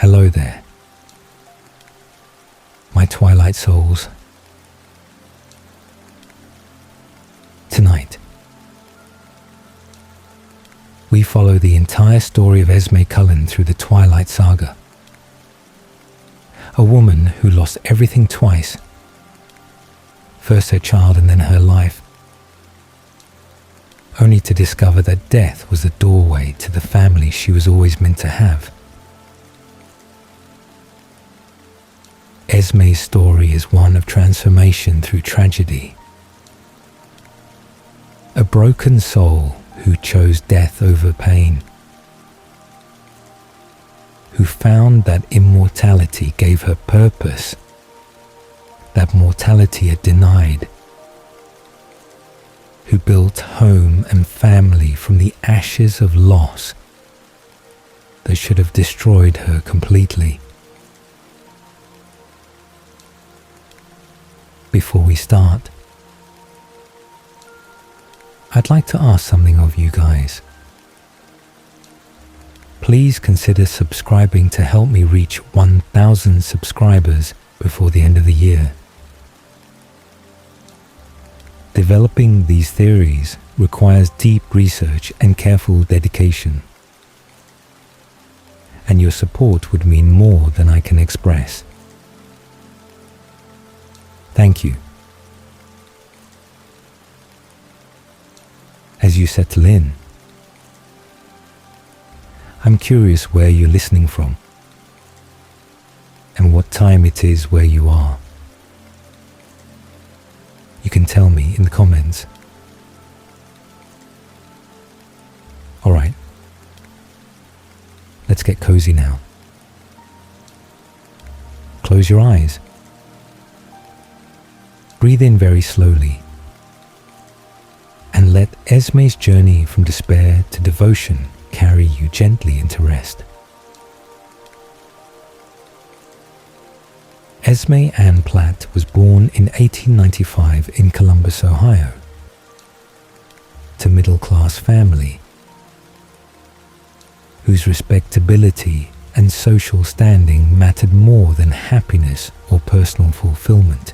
Hello there, my Twilight souls. Tonight, we follow the entire story of Esme Cullen through the Twilight saga. A woman who lost everything twice, first her child and then her life, only to discover that death was the doorway to the family she was always meant to have. Esme's story is one of transformation through tragedy. A broken soul who chose death over pain, who found that immortality gave her purpose that mortality had denied, who built home and family from the ashes of loss that should have destroyed her completely. Before we start, I'd like to ask something of you guys. Please consider subscribing to help me reach 1,000 subscribers before the end of the year. Developing these theories requires deep research and careful dedication, and your support would mean more than I can express. Thank you. As you settle in, I'm curious where you're listening from and what time it is where you are. You can tell me in the comments. Alright, let's get cozy now. Close your eyes. Breathe in very slowly and let Esme's journey from despair to devotion carry you gently into rest. Esme Ann Platt was born in 1895 in Columbus, Ohio, to a middle-class family whose respectability and social standing mattered more than happiness or personal fulfillment.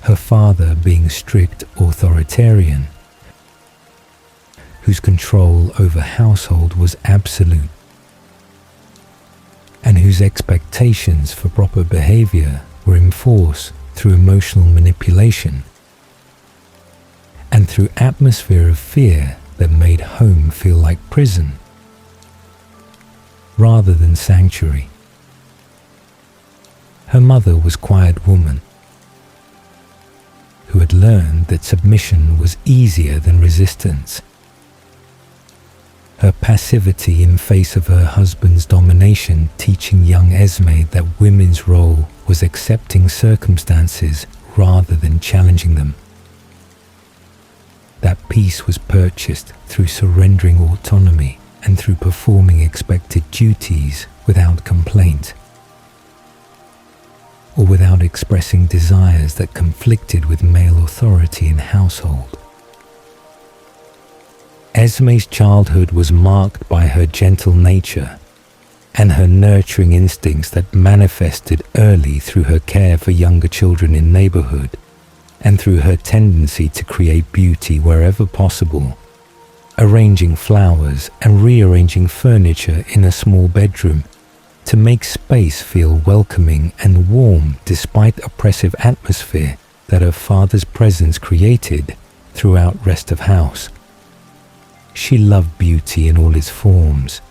Her father being a strict authoritarian, whose control over household was absolute, and whose expectations for proper behavior were enforced through emotional manipulation and through atmosphere of fear that made home feel like prison rather than sanctuary. Her mother was a quiet woman who had learned that submission was easier than resistance. Her passivity in face of her husband's domination teaching young Esme that women's role was accepting circumstances rather than challenging them. That peace was purchased through surrendering autonomy and through performing expected duties without complaint, or without expressing desires that conflicted with male authority in household. Esme's childhood was marked by her gentle nature and her nurturing instincts that manifested early through her care for younger children in neighborhood and through her tendency to create beauty wherever possible, arranging flowers and rearranging furniture in a small bedroom to make space feel welcoming and warm despite oppressive atmosphere that her father's presence created throughout rest of house. She loved beauty in all its forms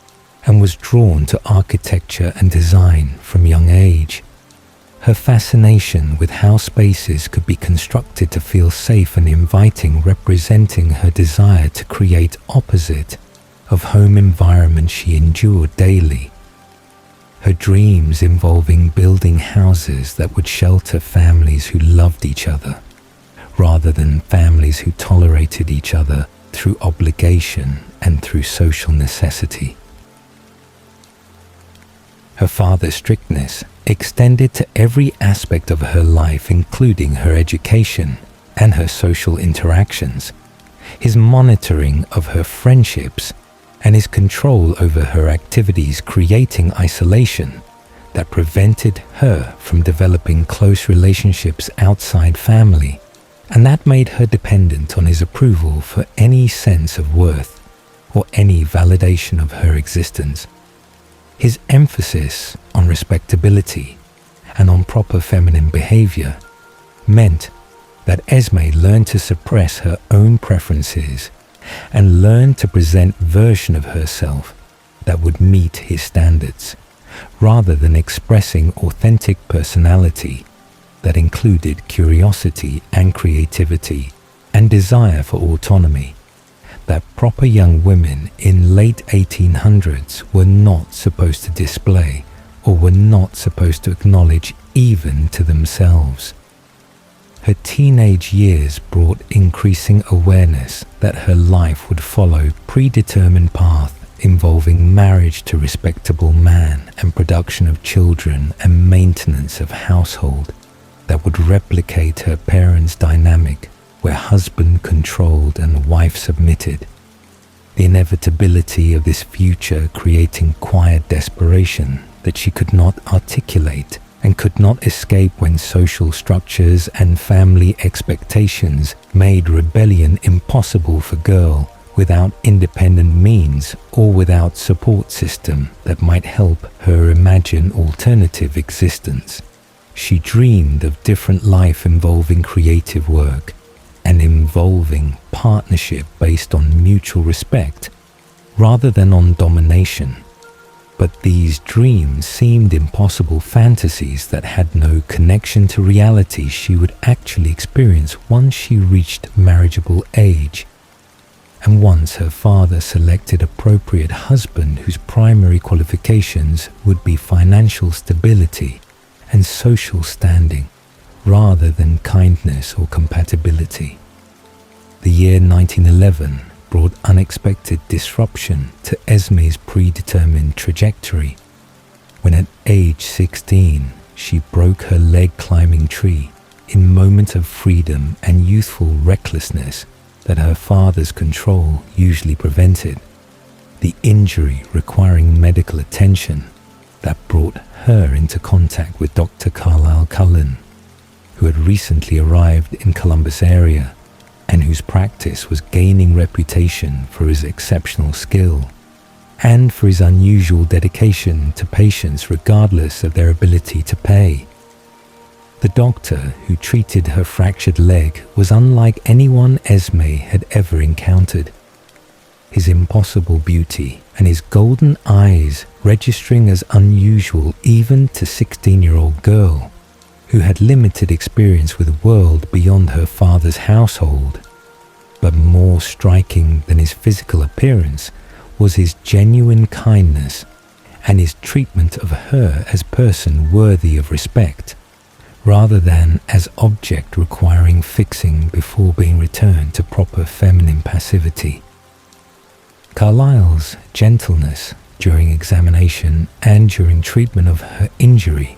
and was drawn to architecture and design from young age. Her fascination with how spaces could be constructed to feel safe and inviting, representing her desire to create opposite of home environments she endured daily. Her dreams involving building houses that would shelter families who loved each other, rather than families who tolerated each other through obligation and through social necessity. Her father's strictness extended to every aspect of her life, including her education and her social interactions. His monitoring of her friendships and his control over her activities creating isolation that prevented her from developing close relationships outside family, and that made her dependent on his approval for any sense of worth or any validation of her existence. His emphasis on respectability and on proper feminine behavior meant that Esme learned to suppress her own preferences and learned to present a version of herself that would meet his standards, rather than expressing authentic personality that included curiosity and creativity and desire for autonomy that proper young women in late 1800s were not supposed to display or were not supposed to acknowledge even to themselves. Her teenage years brought increasing awareness that her life would follow a predetermined path involving marriage to a respectable man and production of children and maintenance of household that would replicate her parents' dynamic where husband controlled and wife submitted. The inevitability of this future creating quiet desperation that she could not articulate and could not escape when social structures and family expectations made rebellion impossible for girl without independent means or without support system that might help her imagine alternative existence. She dreamed of different life involving creative work and involving partnership based on mutual respect rather than on domination. But these dreams seemed impossible fantasies that had no connection to reality she would actually experience once she reached marriageable age, and once her father selected appropriate husband whose primary qualifications would be financial stability and social standing, rather than kindness or compatibility. The year 1911 brought unexpected disruption to Esme's predetermined trajectory, when at age 16 she broke her leg-climbing tree in moment of freedom and youthful recklessness that her father's control usually prevented, the injury requiring medical attention that brought her into contact with Dr. Twilight Cullen, who had recently arrived in Columbus area and whose practice was gaining reputation for his exceptional skill and for his unusual dedication to patients regardless of their ability to pay. The doctor who treated her fractured leg was unlike anyone Esme had ever encountered. His impossible beauty and his golden eyes registering as unusual even to 16-year-old girl who had limited experience with a world beyond her father's household. But more striking than his physical appearance was his genuine kindness and his treatment of her as person worthy of respect, rather than as object requiring fixing before being returned to proper feminine passivity. Carlyle's gentleness during examination and during treatment of her injury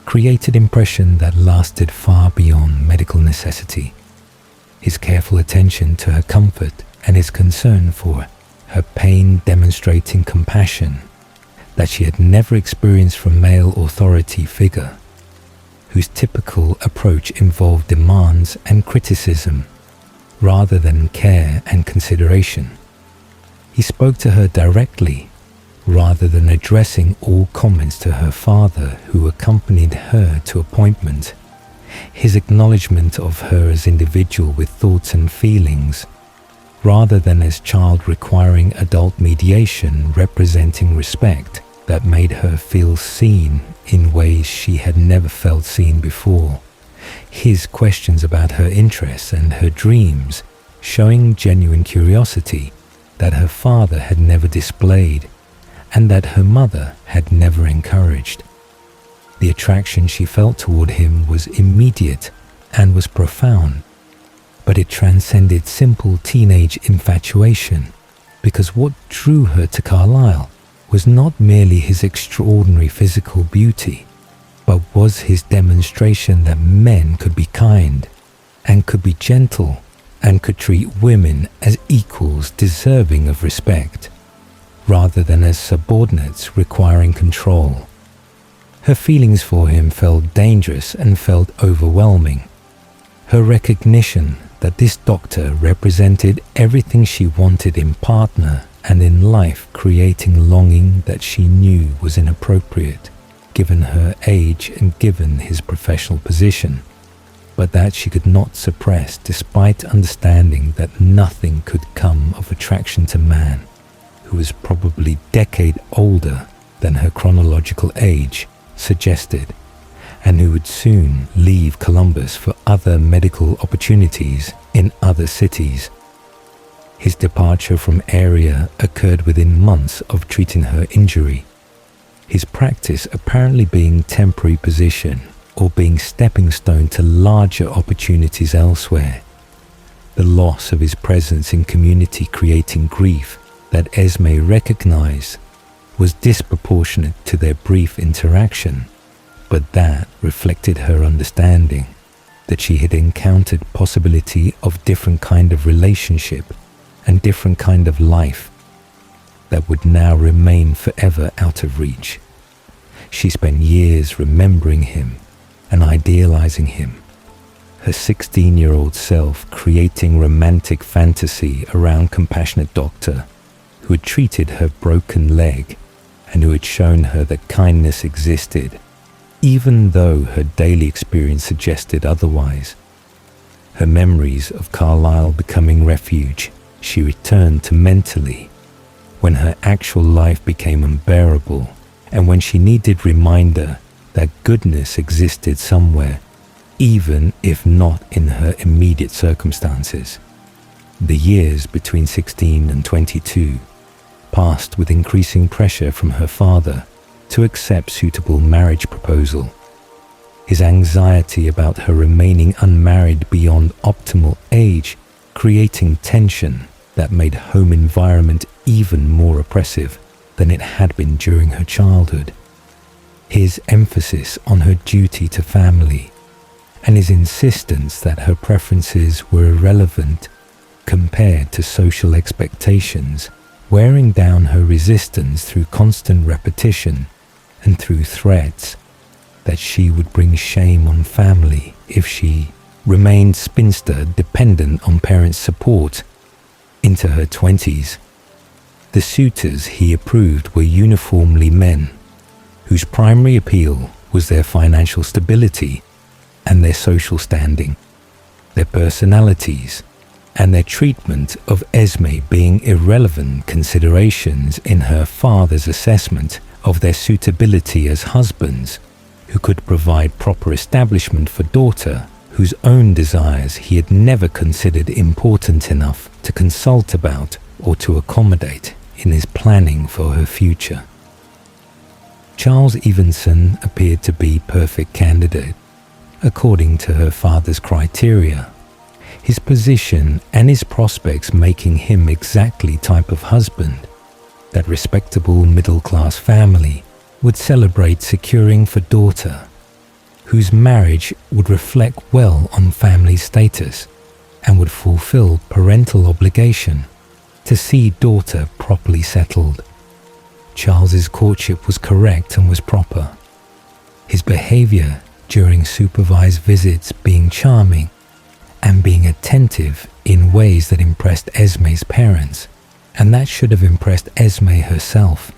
created impression that lasted far beyond medical necessity. His careful attention to her comfort and his concern for her pain demonstrating compassion that she had never experienced from male authority figure, whose typical approach involved demands and criticism rather than care and consideration. He spoke to her directly rather than addressing all comments to her father who accompanied her to appointment. His acknowledgement of her as individual with thoughts and feelings, rather than as child requiring adult mediation representing respect that made her feel seen in ways she had never felt seen before. His questions about her interests and her dreams, showing genuine curiosity that her father had never displayed and that her mother had never encouraged. The attraction she felt toward him was immediate and was profound, but it transcended simple teenage infatuation, because what drew her to Carlyle was not merely his extraordinary physical beauty, but was his demonstration that men could be kind and could be gentle and could treat women as equals deserving of respect. rather than as subordinates requiring control. Her feelings for him felt dangerous and felt overwhelming. Her recognition that this doctor represented everything she wanted in partner and in life, creating longing that she knew was inappropriate given her age and given his professional position, but that she could not suppress despite understanding that nothing could come of attraction to man, who was probably a decade older than her chronological age suggested, and who would soon leave Columbus for other medical opportunities in other cities. His departure from area occurred within months of treating her injury, his practice apparently being temporary position or being stepping stone to larger opportunities elsewhere. The loss of his presence in community creating grief that Esme recognized was disproportionate to their brief interaction, but that reflected her understanding that she had encountered possibility of different kind of relationship and different kind of life that would now remain forever out of reach. She spent years remembering him and idealizing him, her 16-year-old self creating romantic fantasy around compassionate doctor who had treated her broken leg and who had shown her that kindness existed, even though her daily experience suggested otherwise. Her memories of Carlisle becoming refuge she returned to mentally when her actual life became unbearable and when she needed reminder that goodness existed somewhere, even if not in her immediate circumstances. The years between 16 and 22 passed with increasing pressure from her father to accept suitable marriage proposal. His anxiety about her remaining unmarried beyond optimal age, creating tension that made home environment even more oppressive than it had been during her childhood. His emphasis on her duty to family and his insistence that her preferences were irrelevant compared to social expectations, wearing down her resistance through constant repetition and through threats that she would bring shame on family if she remained spinster dependent on parents' support into her 20s. The suitors he approved were uniformly men whose primary appeal was their financial stability and their social standing, their personalities, and their treatment of Esme being irrelevant considerations in her father's assessment of their suitability as husbands who could provide proper establishment for daughter whose own desires he had never considered important enough to consult about or to accommodate in his planning for her future. Charles Evenson appeared to be perfect candidate, according to her father's criteria, his position and his prospects making him exactly type of husband that respectable middle-class family would celebrate securing for daughter, whose marriage would reflect well on family status and would fulfill parental obligation to see daughter properly settled. Charles's courtship was correct and was proper. His behavior during supervised visits being charming and being attentive in ways that impressed Esme's parents, and that should have impressed Esme herself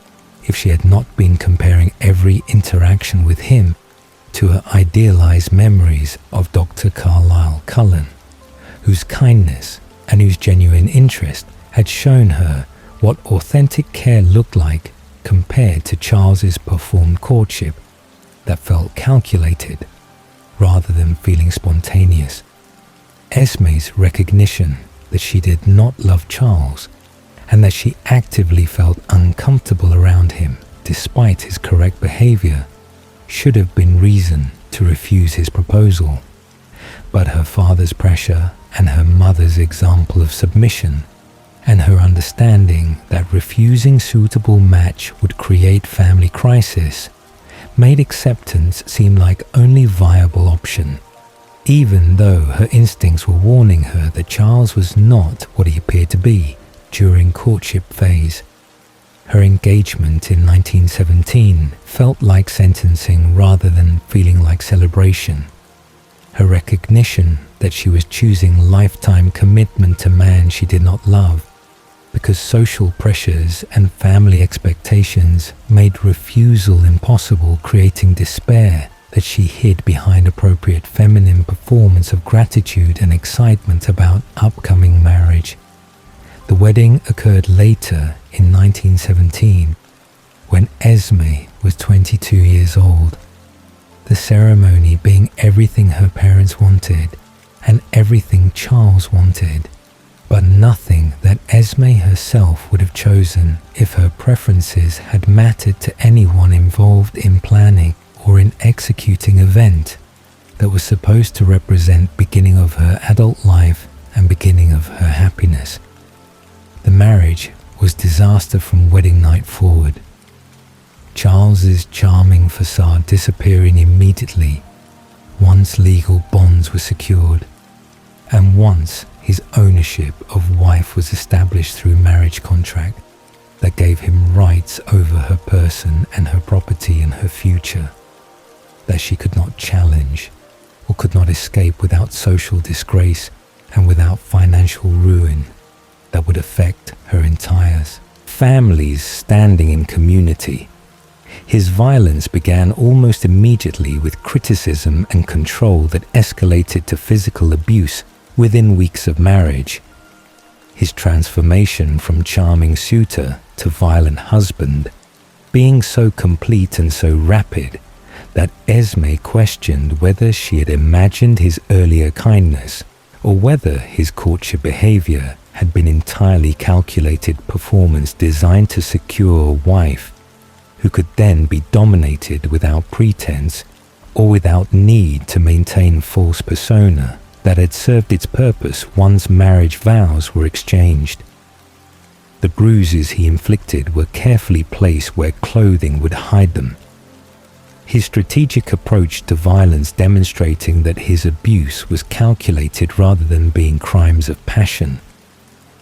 if she had not been comparing every interaction with him to her idealized memories of Dr. Carlisle Cullen, whose kindness and whose genuine interest had shown her what authentic care looked like compared to Charles's performed courtship that felt calculated rather than feeling spontaneous. Esme's recognition that she did not love Charles and that she actively felt uncomfortable around him despite his correct behavior should have been reason to refuse his proposal, but her father's pressure and her mother's example of submission and her understanding that refusing suitable match would create family crisis made acceptance seem like only viable option, even though her instincts were warning her that Charles was not what he appeared to be during courtship phase. Her engagement in 1917 felt like sentencing rather than feeling like celebration. Her recognition that she was choosing lifetime commitment to a man she did not love because social pressures and family expectations made refusal impossible, creating despair that she hid behind appropriate feminine performance of gratitude and excitement about upcoming marriage. The wedding occurred later in 1917 when Esme was 22 years old, the ceremony being everything her parents wanted and everything Charles wanted, but nothing that Esme herself would have chosen if her preferences had mattered to anyone involved in planning or in executing an event that was supposed to represent beginning of her adult life and beginning of her happiness. The marriage was disaster from wedding night forward. Charles's charming facade disappearing immediately once legal bonds were secured, and once his ownership of wife was established through marriage contract that gave him rights over her person and her property and her future that she could not challenge or could not escape without social disgrace and without financial ruin that would affect her entire families standing in community. His violence began almost immediately with criticism and control that escalated to physical abuse within weeks of marriage. His transformation from charming suitor to violent husband being so complete and so rapid that Esme questioned whether she had imagined his earlier kindness or whether his courtship behavior had been entirely calculated performance designed to secure a wife who could then be dominated without pretense or without need to maintain false persona that had served its purpose once marriage vows were exchanged. The bruises he inflicted were carefully placed where clothing would hide them. His strategic approach to violence demonstrating that his abuse was calculated rather than being crimes of passion.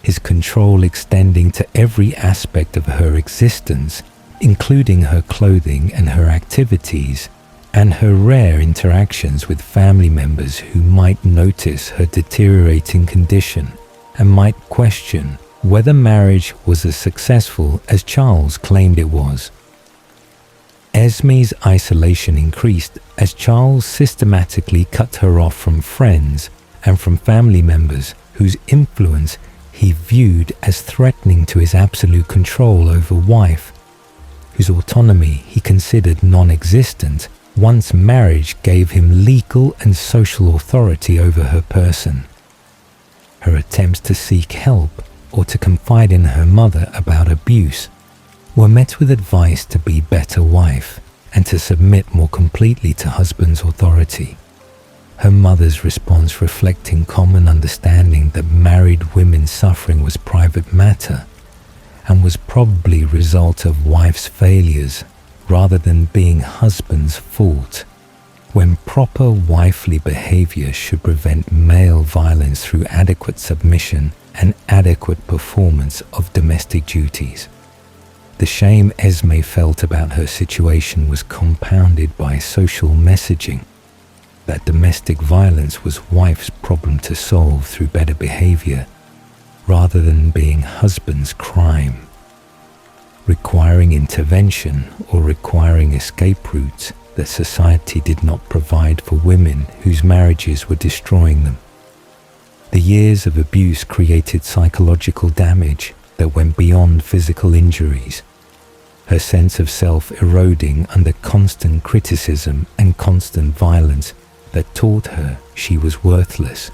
His control extending to every aspect of her existence, including her clothing and her activities, and her rare interactions with family members who might notice her deteriorating condition and might question whether marriage was as successful as Charles claimed it was. Esme's isolation increased as Charles systematically cut her off from friends and from family members whose influence he viewed as threatening to his absolute control over wife, whose autonomy he considered non-existent once marriage gave him legal and social authority over her person. Her attempts to seek help or to confide in her mother about abuse were met with advice to be better wife and to submit more completely to husband's authority. Her mother's response reflecting common understanding that married women's suffering was private matter and was probably a result of wife's failures rather than being husband's fault, when proper wifely behavior should prevent male violence through adequate submission and adequate performance of domestic duties. The shame Esme felt about her situation was compounded by social messaging that domestic violence was wife's problem to solve through better behavior rather than being husband's crime, requiring intervention or requiring escape routes that society did not provide for women whose marriages were destroying them. The years of abuse created psychological damage that went beyond physical injuries, her sense of self eroding under constant criticism and constant violence that taught her she was worthless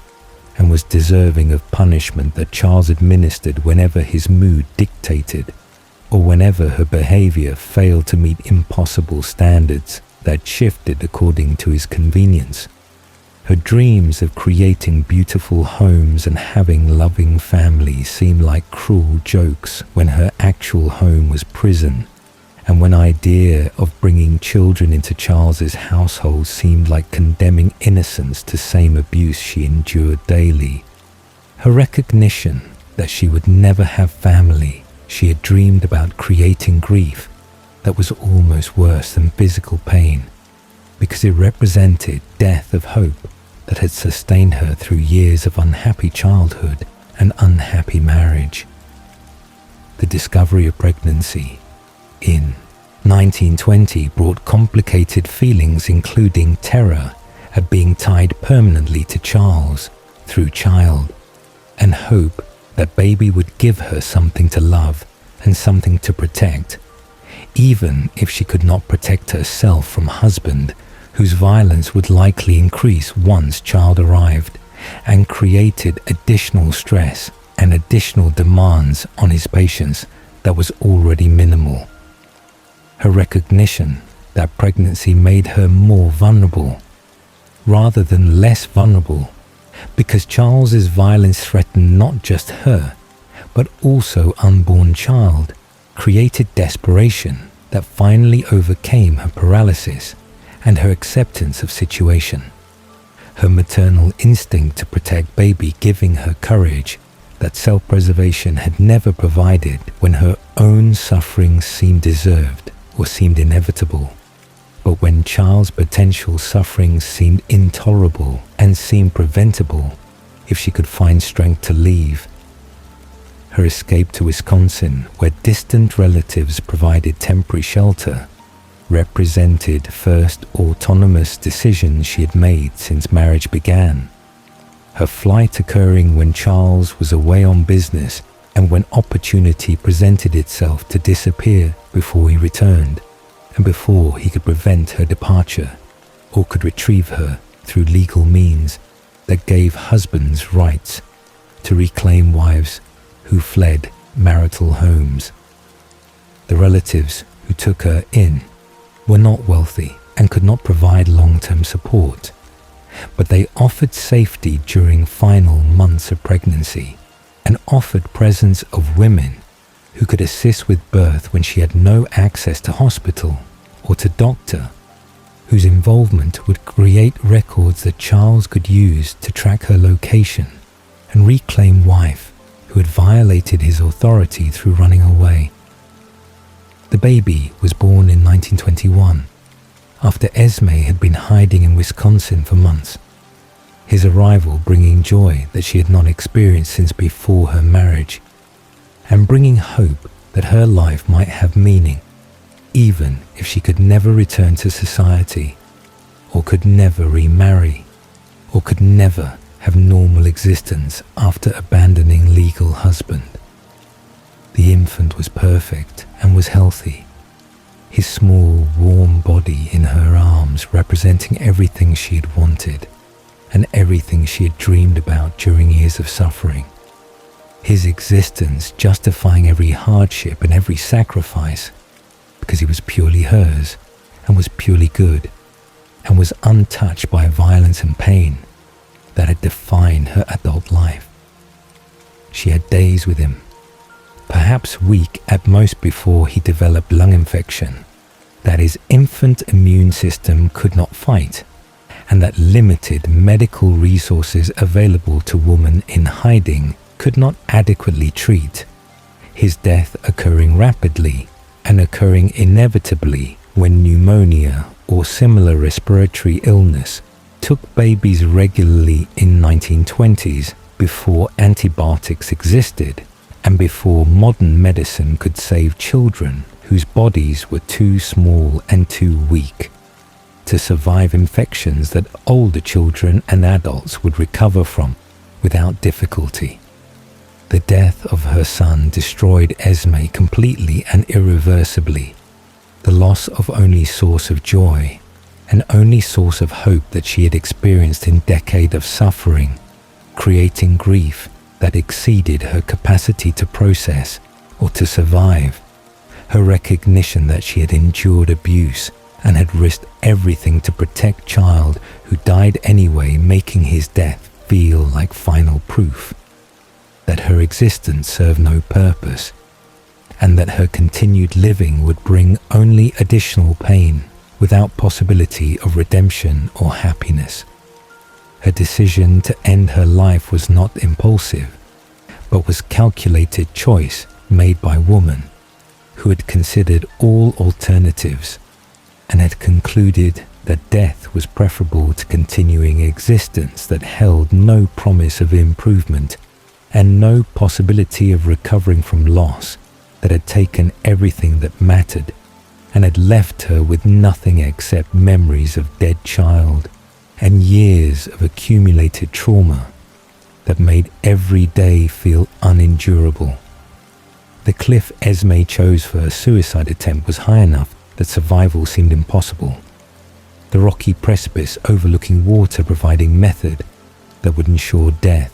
and was deserving of punishment that Charles administered whenever his mood dictated or whenever her behavior failed to meet impossible standards that shifted according to his convenience. Her dreams of creating beautiful homes and having loving families seemed like cruel jokes when her actual home was prison, and when idea of bringing children into Charles's household seemed like condemning innocence to same abuse she endured daily. Her recognition that she would never have family she had dreamed about creating grief that was almost worse than physical pain, because it represented death of hope that had sustained her through years of unhappy childhood and unhappy marriage. The discovery of pregnancy in 1920 brought complicated feelings, including terror at being tied permanently to Charles through child, and hope that baby would give her something to love and something to protect, even if she could not protect herself from husband, whose violence would likely increase once child arrived, and created additional stress and additional demands on his patience that was already minimal. Her recognition that pregnancy made her more vulnerable, rather than less vulnerable, because Charles's violence threatened not just her, but also unborn child, created desperation that finally overcame her paralysis and her acceptance of situation. Her maternal instinct to protect baby giving her courage that self-preservation had never provided when her own suffering seemed deserved or seemed inevitable. But when child's potential suffering seemed intolerable and seemed preventable if she could find strength to leave. Her escape to Wisconsin, where distant relatives provided temporary shelter, represented first autonomous decisions she had made since marriage began. Her flight occurring when Charles was away on business and when opportunity presented itself to disappear before he returned, and before he could prevent her departure or could retrieve her through legal means that gave husbands rights to reclaim wives who fled marital homes. The relatives who took her in were not wealthy and could not provide long-term support, but they offered safety during final months of pregnancy and offered presence of women who could assist with birth when she had no access to hospital or to doctor, whose involvement would create records that Charles could use to track her location and reclaim wife who had violated his authority through running away. The baby was born in 1921, after Esme had been hiding in Wisconsin for months, his arrival bringing joy that she had not experienced since before her marriage, and bringing hope that her life might have meaning, even if she could never return to society, or could never remarry, or could never have normal existence after abandoning legal husband. The infant was perfect and was healthy, his small, warm body in her arms representing everything she had wanted and everything she had dreamed about during years of suffering. His existence justifying every hardship and every sacrifice because he was purely hers and was purely good and was untouched by violence and pain that had defined her adult life. She had days with him, perhaps weak at most, before he developed lung infection that his infant immune system could not fight, and that limited medical resources available to women in hiding could not adequately treat, his death occurring rapidly and occurring inevitably when pneumonia or similar respiratory illness took babies regularly in 1920s, before antibiotics existed and before modern medicine could save children whose bodies were too small and too weak to survive infections that older children and adults would recover from without difficulty. The death of her son destroyed Esme completely and irreversibly, the loss of only source of joy and only source of hope that she had experienced in decades of suffering, creating grief that exceeded her capacity to process or to survive, her recognition that she had endured abuse and had risked everything to protect child who died anyway, making his death feel like final proof that her existence served no purpose and that her continued living would bring only additional pain without possibility of redemption or happiness. Her decision to end her life was not impulsive, but was calculated choice made by woman who had considered all alternatives and had concluded that death was preferable to continuing existence that held no promise of improvement and no possibility of recovering from loss that had taken everything that mattered and had left her with nothing except memories of dead child and years of accumulated trauma that made every day feel unendurable. The cliff Esme chose for her suicide attempt was high enough that survival seemed impossible. The rocky precipice overlooking water providing method that would ensure death,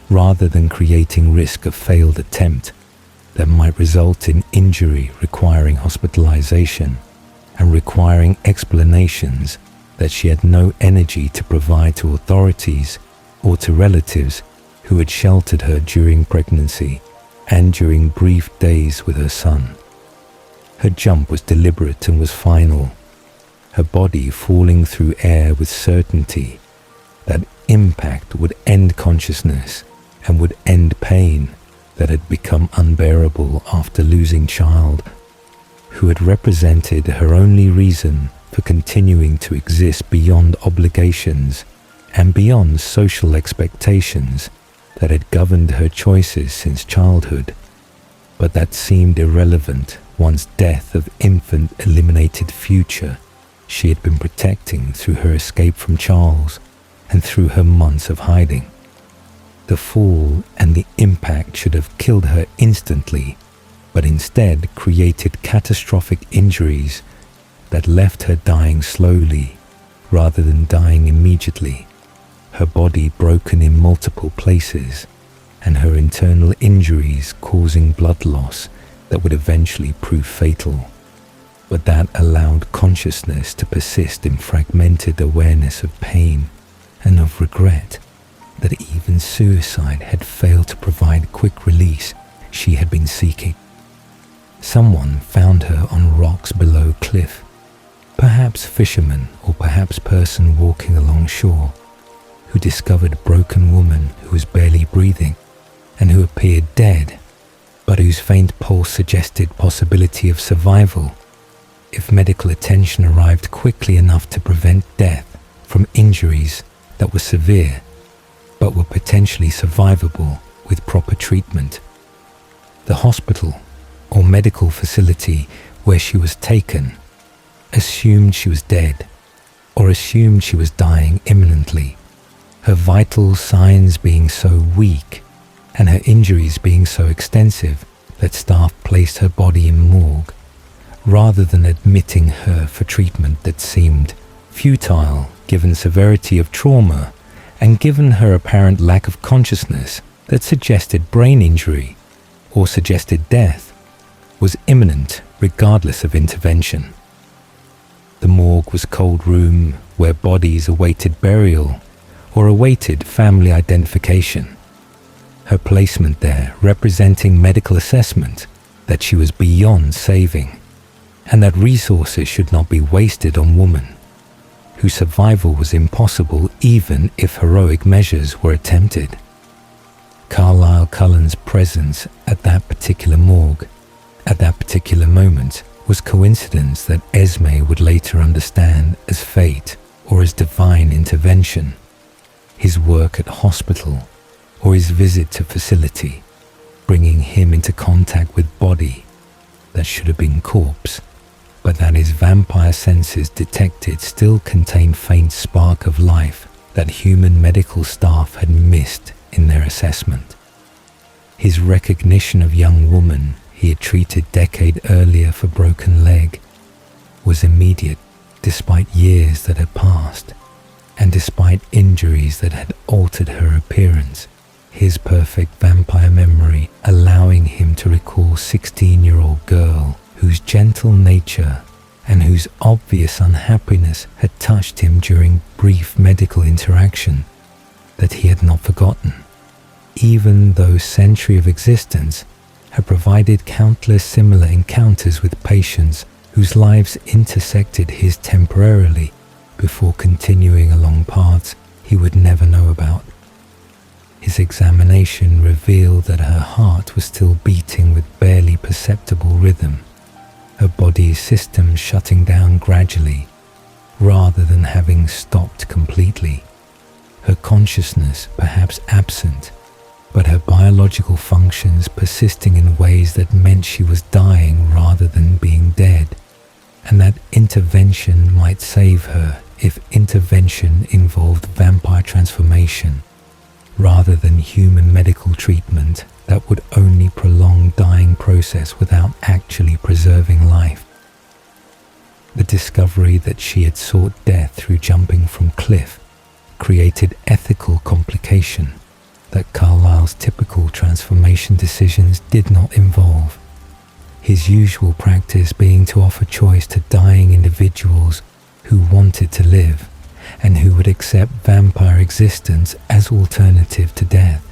rather than creating risk of failed attempt that might result in injury requiring hospitalization and requiring explanations that she had no energy to provide to authorities or to relatives who had sheltered her during pregnancy and during brief days with her son. Her jump was deliberate and was final, her body falling through air with certainty that impact would end consciousness and would end pain that had become unbearable after losing child, who had represented her only reason for continuing to exist beyond obligations and beyond social expectations that had governed her choices since childhood, but that seemed irrelevant once death of infant eliminated future she had been protecting through her escape from Charles and through her months of hiding. The fall and the impact should have killed her instantly, but instead created catastrophic injuries that left her dying slowly rather than dying immediately, her body broken in multiple places and her internal injuries causing blood loss that would eventually prove fatal, but that allowed consciousness to persist in fragmented awareness of pain and of regret that even suicide had failed to provide quick release she had been seeking. Someone found her on rocks below cliff, perhaps fisherman or perhaps person walking along shore, who discovered broken woman who was barely breathing and who appeared dead, but whose faint pulse suggested possibility of survival if medical attention arrived quickly enough to prevent death from injuries that were severe but were potentially survivable with proper treatment. The hospital or medical facility where she was taken assumed she was dead or assumed she was dying imminently, her vital signs being so weak and her injuries being so extensive that staff placed her body in morgue rather than admitting her for treatment that seemed futile given severity of trauma and given her apparent lack of consciousness that suggested brain injury or suggested death was imminent regardless of intervention. The morgue was a cold room where bodies awaited burial or awaited family identification. Her placement there representing medical assessment that she was beyond saving and that resources should not be wasted on woman, whose survival was impossible even if heroic measures were attempted. Carlisle Cullen's presence at that particular morgue, at that particular moment, was coincidence that Esme would later understand as fate or as divine intervention. His work at hospital or his visit to facility, bringing him into contact with body that should have been corpse, but that his vampire senses detected still contained faint spark of life that human medical staff had missed in their assessment. His recognition of young woman he had treated decade earlier for broken leg was immediate despite years that had passed and despite injuries that had altered her appearance, his perfect vampire memory allowing him to recall 16-year-old girl whose gentle nature and whose obvious unhappiness had touched him during brief medical interaction that he had not forgotten, even though century of existence had provided countless similar encounters with patients whose lives intersected his temporarily before continuing along paths he would never know about. His examination revealed that her heart was still beating with imperceptible rhythm, her body's system shutting down gradually, rather than having stopped completely. Her consciousness perhaps absent, but her biological functions persisting in ways that meant she was dying rather than being dead, and that intervention might save her if intervention involved vampire transformation rather than human medical treatment that would only prolong dying process without actually preserving life. The discovery that she had sought death through jumping from cliff created ethical complication that Carlyle's typical transformation decisions did not involve, his usual practice being to offer choice to dying individuals who wanted to live and who would accept vampire existence as alternative to death.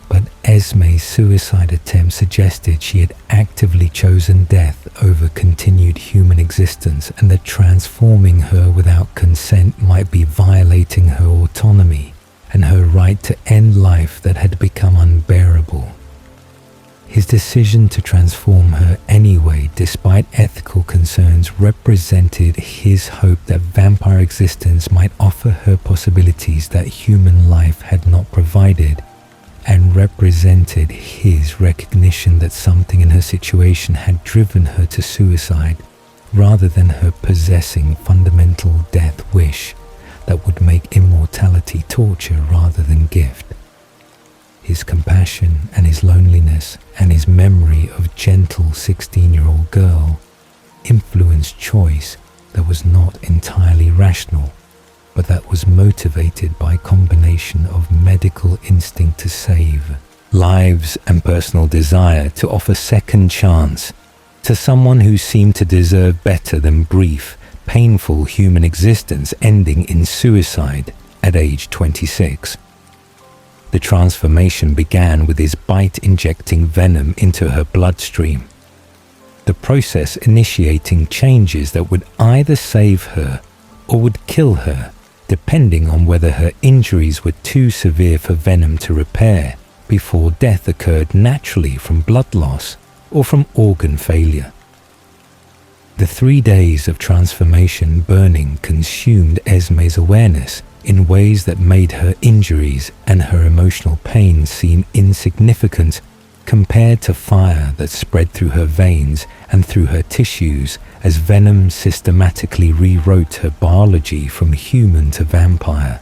But Esme's suicide attempt suggested she had actively chosen death over continued human existence, and that transforming her without consent might be violating her autonomy and her right to end life that had become unbearable. His decision to transform her anyway, despite ethical concerns, represented his hope that vampire existence might offer her possibilities that human life had not provided, and represented his recognition that something in her situation had driven her to suicide, rather than her possessing fundamental death wish that would make immortality torture rather than gift. His compassion and his loneliness and his memory of gentle 16-year-old girl influenced choice that was not entirely rational, but that was motivated by a combination of medical instinct to save lives and personal desire to offer second chance to someone who seemed to deserve better than brief, painful human existence ending in suicide at age 26. The transformation began with his bite injecting venom into her bloodstream, the process initiating changes that would either save her or would kill her, depending on whether her injuries were too severe for venom to repair before death occurred naturally from blood loss or from organ failure. The 3 days of transformation burning consumed Esme's awareness in ways that made her injuries and her emotional pain seem insignificant compared to fire that spread through her veins and through her tissues as venom systematically rewrote her biology from human to vampire.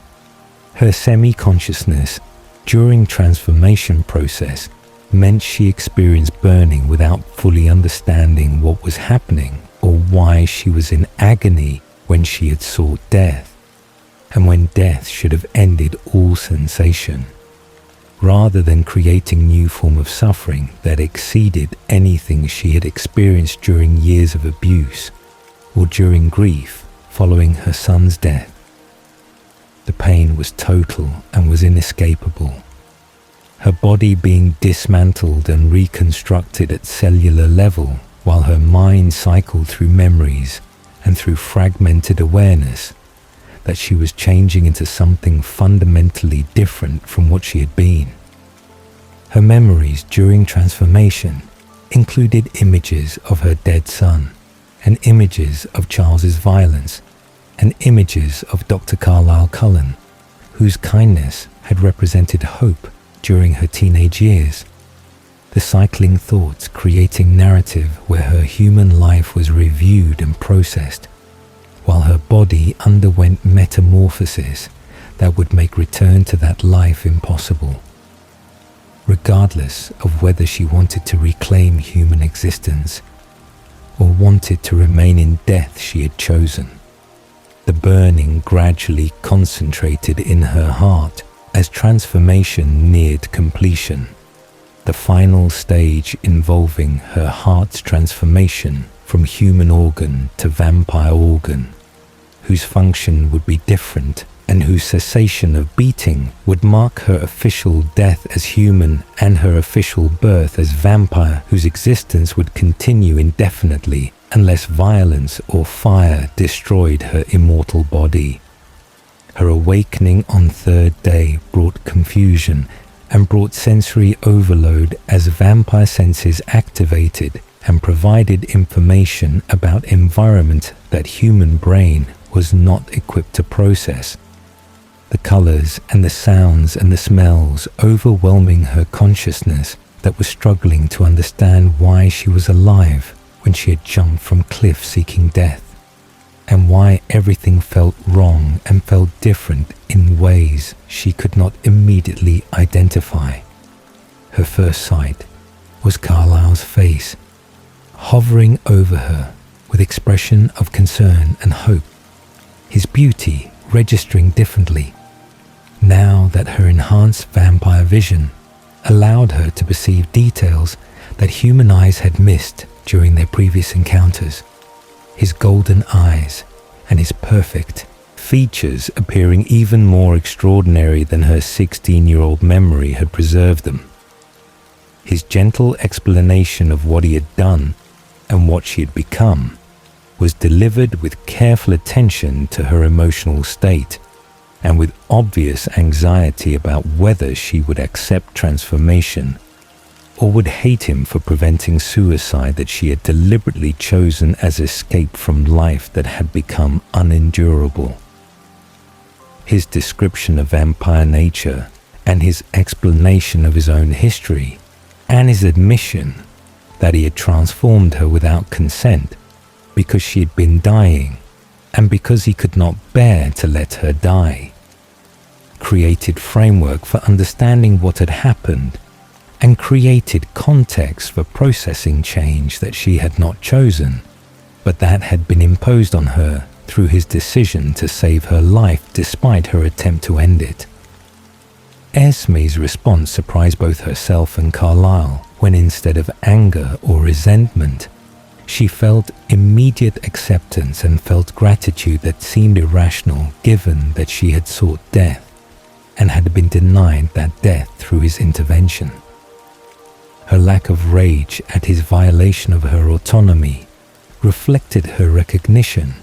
Her semi-consciousness during transformation process meant she experienced burning without fully understanding what was happening or why she was in agony when she had sought death, and when death should have ended all sensation, rather than creating new form of suffering that exceeded anything she had experienced during years of abuse or during grief following her son's death. The pain was total and was inescapable, her body being dismantled and reconstructed at cellular level while her mind cycled through memories and through fragmented awareness that she was changing into something fundamentally different from what she had been. Her memories during transformation included images of her dead son, and images of Charles's violence, and images of Dr. Carlyle Cullen, whose kindness had represented hope during her teenage years. The cycling thoughts creating narrative where her human life was reviewed and processed, while her body underwent metamorphosis that would make return to that life impossible. Regardless of whether she wanted to reclaim human existence or wanted to remain in death she had chosen, the burning gradually concentrated in her heart as transformation neared completion, the final stage involving her heart's transformation from human organ to vampire organ, whose function would be different and whose cessation of beating would mark her official death as human and her official birth as vampire, whose existence would continue indefinitely unless violence or fire destroyed her immortal body. Her awakening on third day brought confusion and brought sensory overload as vampire senses activated and provided information about environment that human brain was not equipped to process. The colors and the sounds and the smells overwhelming her consciousness that was struggling to understand why she was alive when she had jumped from cliff seeking death, and why everything felt wrong and felt different in ways she could not immediately identify. Her first sight was Carlyle's face, hovering over her with expression of concern and hope, his beauty registering differently, now that her enhanced vampire vision allowed her to perceive details that human eyes had missed during their previous encounters. His golden eyes and his perfect features appearing even more extraordinary than her 16-year-old memory had preserved them. His gentle explanation of what he had done and what she had become was delivered with careful attention to her emotional state and with obvious anxiety about whether she would accept transformation or would hate him for preventing suicide that she had deliberately chosen as escape from life that had become unendurable. His description of vampire nature and his explanation of his own history and his admission that he had transformed her without consent because she had been dying and because he could not bear to let her die, created framework for understanding what had happened and created context for processing change that she had not chosen, but that had been imposed on her through his decision to save her life despite her attempt to end it. Esme's response surprised both herself and Carlyle when instead of anger or resentment, she felt immediate acceptance and felt gratitude that seemed irrational given that she had sought death and had been denied that death through his intervention. Her lack of rage at his violation of her autonomy reflected her recognition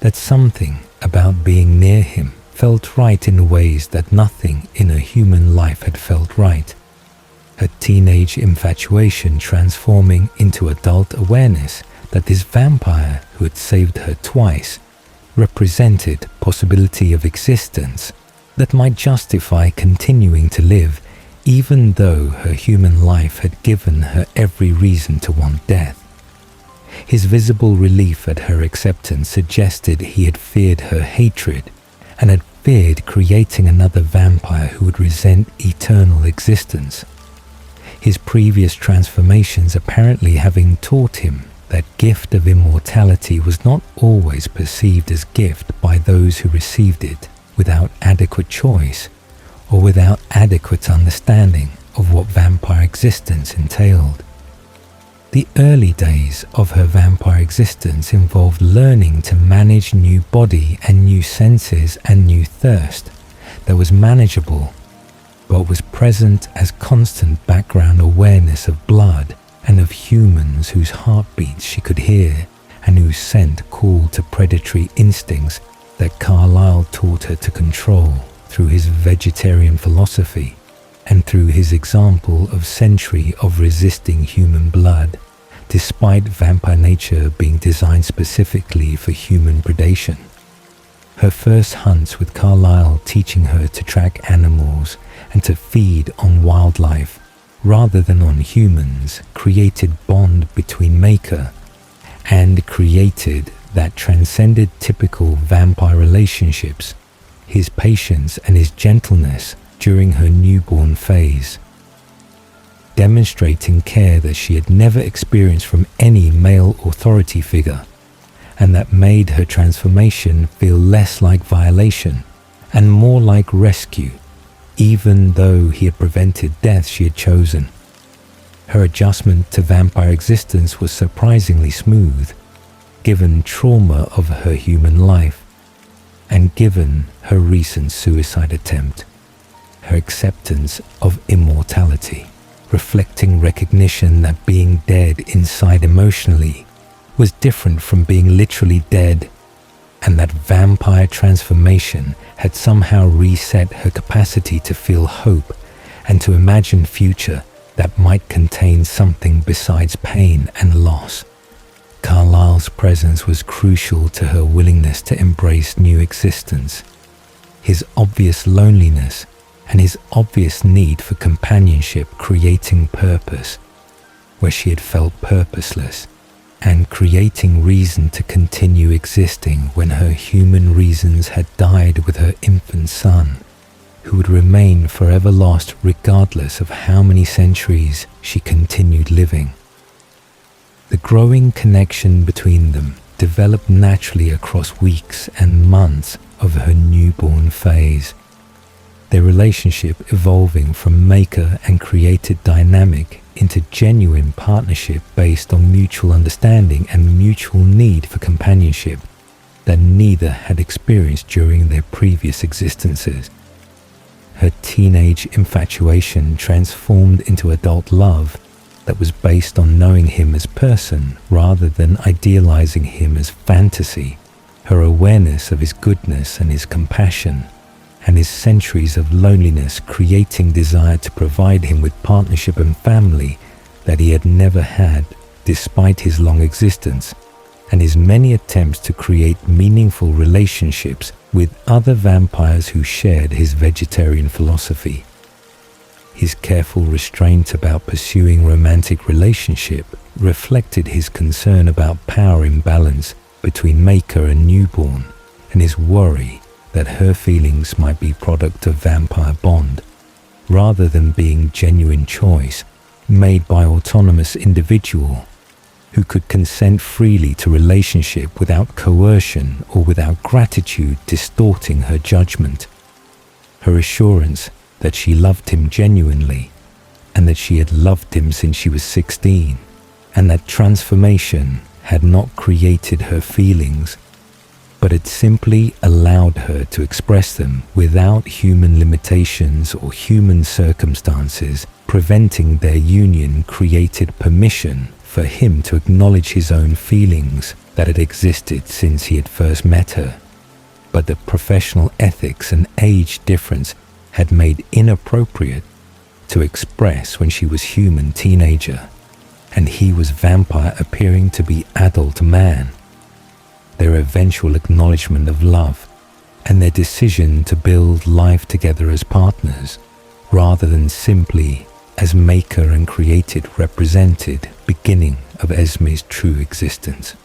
that something about being near him felt right in ways that nothing in her human life had felt right. Her teenage infatuation transforming into adult awareness that this vampire who had saved her twice represented possibility of existence that might justify continuing to live even though her human life had given her every reason to want death. His visible relief at her acceptance suggested he had feared her hatred and had feared creating another vampire who would resent eternal existence. His previous transformations apparently having taught him that gift of immortality was not always perceived as gift by those who received it without adequate choice or without adequate understanding of what vampire existence entailed. The early days of her vampire existence involved learning to manage new body and new senses and new thirst that was manageable but was present as constant background awareness of blood and of humans whose heartbeats she could hear and whose scent called to predatory instincts that Carlyle taught her to control through his vegetarian philosophy and through his example of century of resisting human blood, despite vampire nature being designed specifically for human predation. Her first hunts with Carlyle teaching her to track animals and to feed on wildlife rather than on humans created bond between Maker and created that transcended typical vampire relationships, his patience and his gentleness during her newborn phase, demonstrating care that she had never experienced from any male authority figure, and that made her transformation feel less like violation and more like rescue, even though he had prevented death she had chosen. Her adjustment to vampire existence was surprisingly smooth, given trauma of her human life, and given her recent suicide attempt. Her acceptance of immortality, reflecting recognition that being dead inside emotionally was different from being literally dead, and that vampire transformation had somehow reset her capacity to feel hope and to imagine future that might contain something besides pain and loss. Carlyle's presence was crucial to her willingness to embrace new existence. His obvious loneliness and his obvious need for companionship creating purpose where she had felt purposeless, and creating reason to continue existing when her human reasons had died with her infant son, who would remain forever lost regardless of how many centuries she continued living. The growing connection between them developed naturally across weeks and months of her newborn phase, their relationship evolving from maker and created dynamic into genuine partnership based on mutual understanding and mutual need for companionship that neither had experienced during their previous existences. Her teenage infatuation transformed into adult love that was based on knowing him as person rather than idealizing him as fantasy. Her awareness of his goodness and his compassion and his centuries of loneliness creating desire to provide him with partnership and family that he had never had despite his long existence, and his many attempts to create meaningful relationships with other vampires who shared his vegetarian philosophy. His careful restraint about pursuing romantic relationship reflected his concern about power imbalance between maker and newborn, and his worry that her feelings might be product of vampire bond, rather than being genuine choice made by autonomous individual who could consent freely to relationship without coercion or without gratitude distorting her judgment. Her assurance that she loved him genuinely, and that she had loved him since she was 16, and that transformation had not created her feelings, but had simply allowed her to express them without human limitations or human circumstances preventing their union, created permission for him to acknowledge his own feelings that had existed since he had first met her, but that professional ethics and age difference had made inappropriate to express when she was human teenager, and he was vampire appearing to be adult man. Their eventual acknowledgement of love, and their decision to build life together as partners, rather than simply as maker and created represented beginning of Esme's true existence.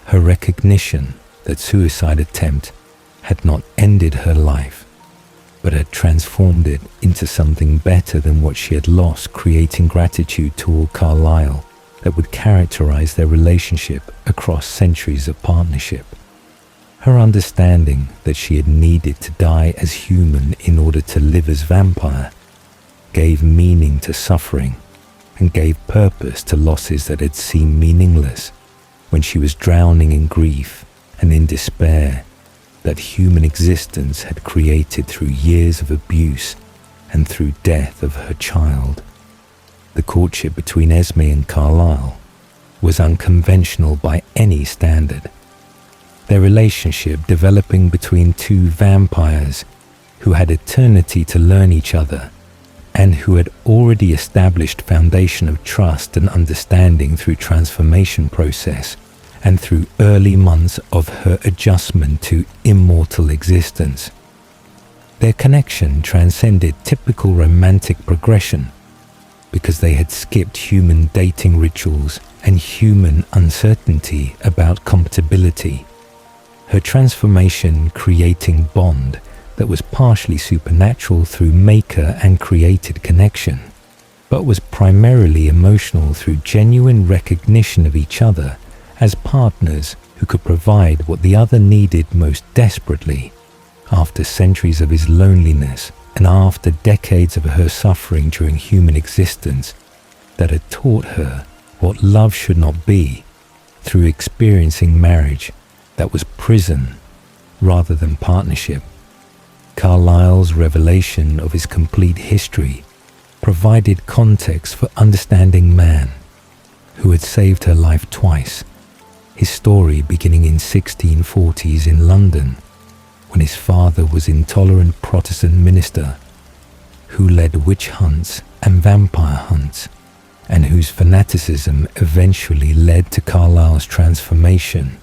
Her recognition that suicide attempt had not ended her life, but had transformed it into something better than what she had lost, creating gratitude toward Carlyle that would characterize their relationship across centuries of partnership. Her understanding that she had needed to die as human in order to live as vampire gave meaning to suffering and gave purpose to losses that had seemed meaningless when she was drowning in grief and in despair that human existence had created through years of abuse and through death of her child. The courtship between Esme and Carlyle was unconventional by any standard. Their relationship developing between two vampires who had eternity to learn each other and who had already established foundation of trust and understanding through transformation process and through early months of her adjustment to immortal existence. Their connection transcended typical romantic progression because they had skipped human dating rituals and human uncertainty about compatibility. Her transformation creating bond that was partially supernatural through maker and created connection, but was primarily emotional through genuine recognition of each other as partners who could provide what the other needed most desperately after centuries of his loneliness and after decades of her suffering during human existence that had taught her what love should not be through experiencing marriage that was prison rather than partnership. Carlyle's revelation of his complete history provided context for understanding man, who had saved her life twice. His story beginning in 1640s in London, when his father was intolerant Protestant minister who led witch hunts and vampire hunts, and whose fanaticism eventually led to Carlisle's transformation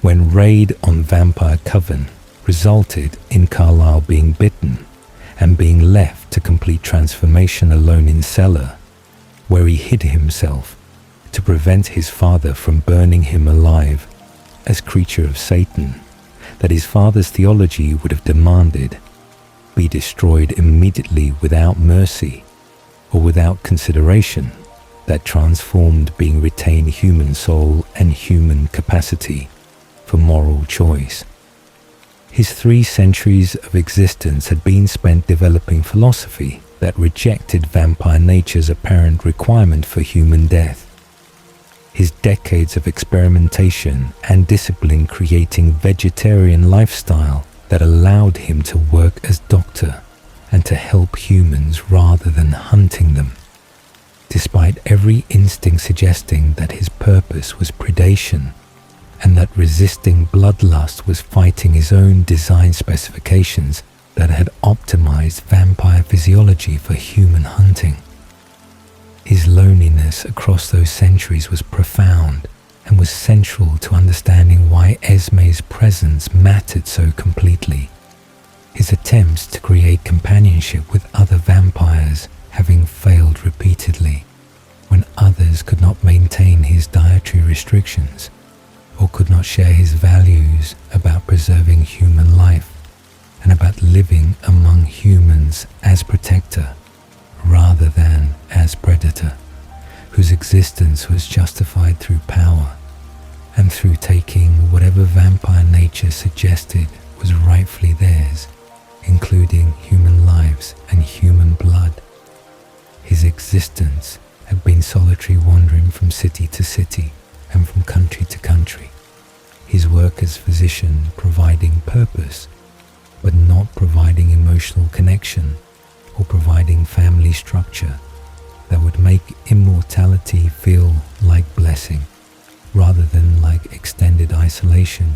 when raid on Vampire Coven resulted in Carlisle being bitten and being left to complete transformation alone in cellar, where he hid himself to prevent his father from burning him alive as creature of Satan, that his father's theology would have demanded be destroyed immediately without mercy or without consideration, that transformed being retained human soul and human capacity for moral choice. His 3 centuries of existence had been spent developing philosophy that rejected vampire nature's apparent requirement for human death. His decades of experimentation and discipline creating vegetarian lifestyle that allowed him to work as doctor and to help humans rather than hunting them, despite every instinct suggesting that his purpose was predation and that resisting bloodlust was fighting his own design specifications that had optimized vampire physiology for human hunting. His loneliness across those centuries was profound and was central to understanding why Esme's presence mattered so completely. His attempts to create companionship with other vampires having failed repeatedly when others could not maintain his dietary restrictions or could not share his values about preserving human life and about living among humans as protector rather than as predator, whose existence was justified through power and through taking whatever vampire nature suggested was rightfully theirs, including human lives and human blood. His existence had been solitary wandering from city to city and from country to country, his work as physician providing purpose, but not providing emotional connection or providing family structure that would make immortality feel like blessing rather than like extended isolation,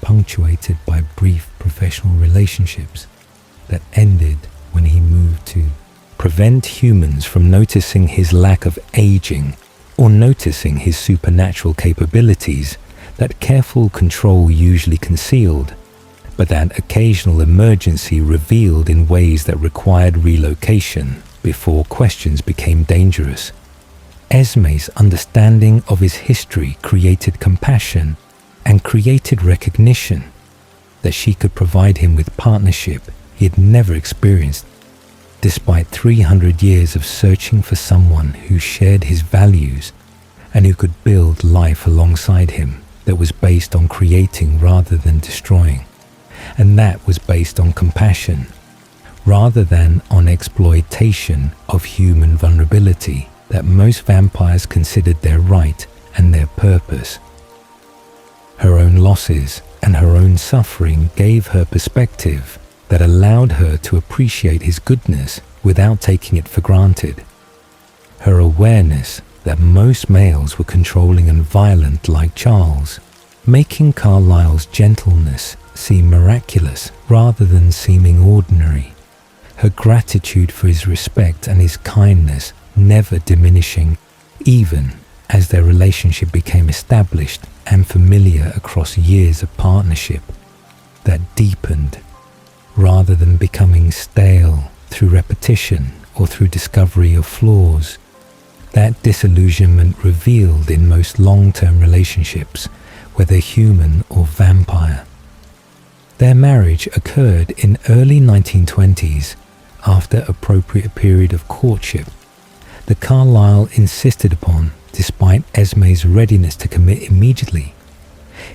punctuated by brief professional relationships that ended when he moved to prevent humans from noticing his lack of aging or noticing his supernatural capabilities that careful control usually concealed, but that occasional emergency revealed in ways that required relocation before questions became dangerous. Esme's understanding of his history created compassion and created recognition that she could provide him with partnership he had never experienced, despite 300 years of searching for someone who shared his values and who could build life alongside him that was based on creating rather than destroying, and that was based on compassion rather than on exploitation of human vulnerability that most vampires considered their right and their purpose. Her own losses and her own suffering gave her perspective that allowed her to appreciate his goodness without taking it for granted. Her awareness that most males were controlling and violent like Charles, making Carlisle's gentleness seem miraculous rather than seeming ordinary. Her gratitude for his respect and his kindness never diminishing, even as their relationship became established and familiar across years of partnership that deepened rather than becoming stale through repetition or through discovery of flaws. That disillusionment revealed in most long-term relationships, whether human or vampire. Their marriage occurred in early 1920s after appropriate period of courtship that Carlisle insisted upon despite Esme's readiness to commit immediately.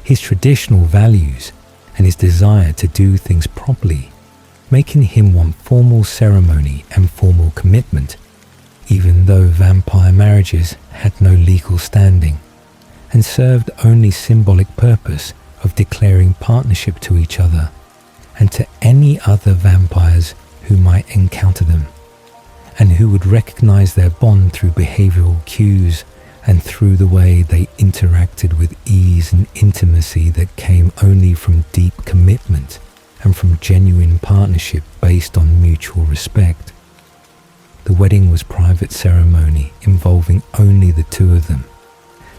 His traditional values and his desire to do things properly, making him want formal ceremony and formal commitment, even though vampire marriages had no legal standing and served only symbolic purpose of declaring partnership to each other and to any other vampires who might encounter them, and who would recognize their bond through behavioral cues and through the way they interacted with ease and intimacy that came only from deep commitment and from genuine partnership based on mutual respect. The wedding was private ceremony involving only the two of them.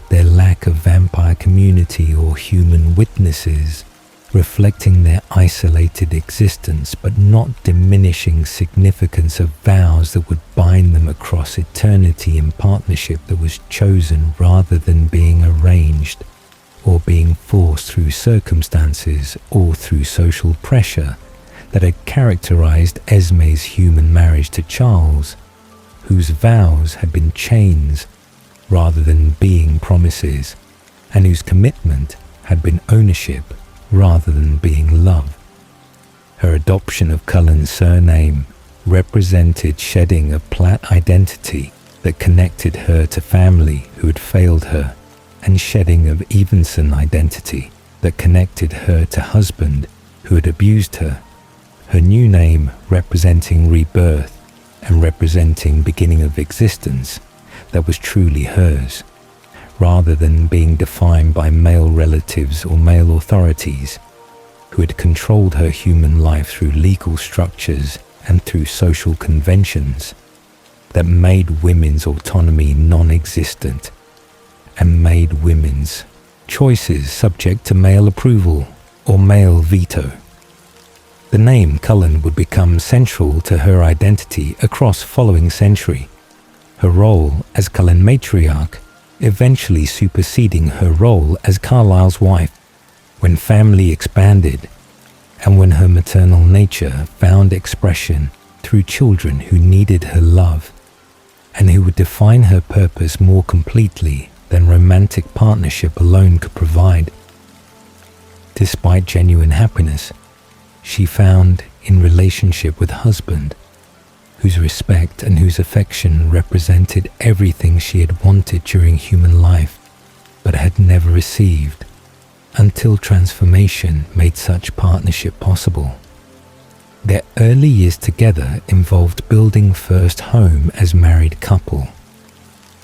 Their lack of vampire community or human witnesses, reflecting their isolated existence but not diminishing significance of vows that would bind them across eternity in partnership that was chosen rather than being arranged or being forced through circumstances or through social pressure that had characterized Esme's human marriage to Charles, whose vows had been chains rather than being promises, and whose commitment had been ownership rather than being love. Her adoption of Cullen's surname represented shedding a Platt identity that connected her to family who had failed her, and shedding of Evenson identity that connected her to husband who had abused her. Her new name representing rebirth and representing beginning of existence that was truly hers, rather than being defined by male relatives or male authorities who had controlled her human life through legal structures and through social conventions that made women's autonomy non-existent and made women's choices subject to male approval or male veto. The name Cullen would become central to her identity across following century, her role as Cullen matriarch eventually superseding her role as Carlisle's wife when family expanded and when her maternal nature found expression through children who needed her love and who would define her purpose more completely than romantic partnership alone could provide. Despite genuine happiness, she found in relationship with husband, whose respect and whose affection represented everything she had wanted during human life, but had never received, until transformation made such partnership possible. Their early years together involved building first home as married couple.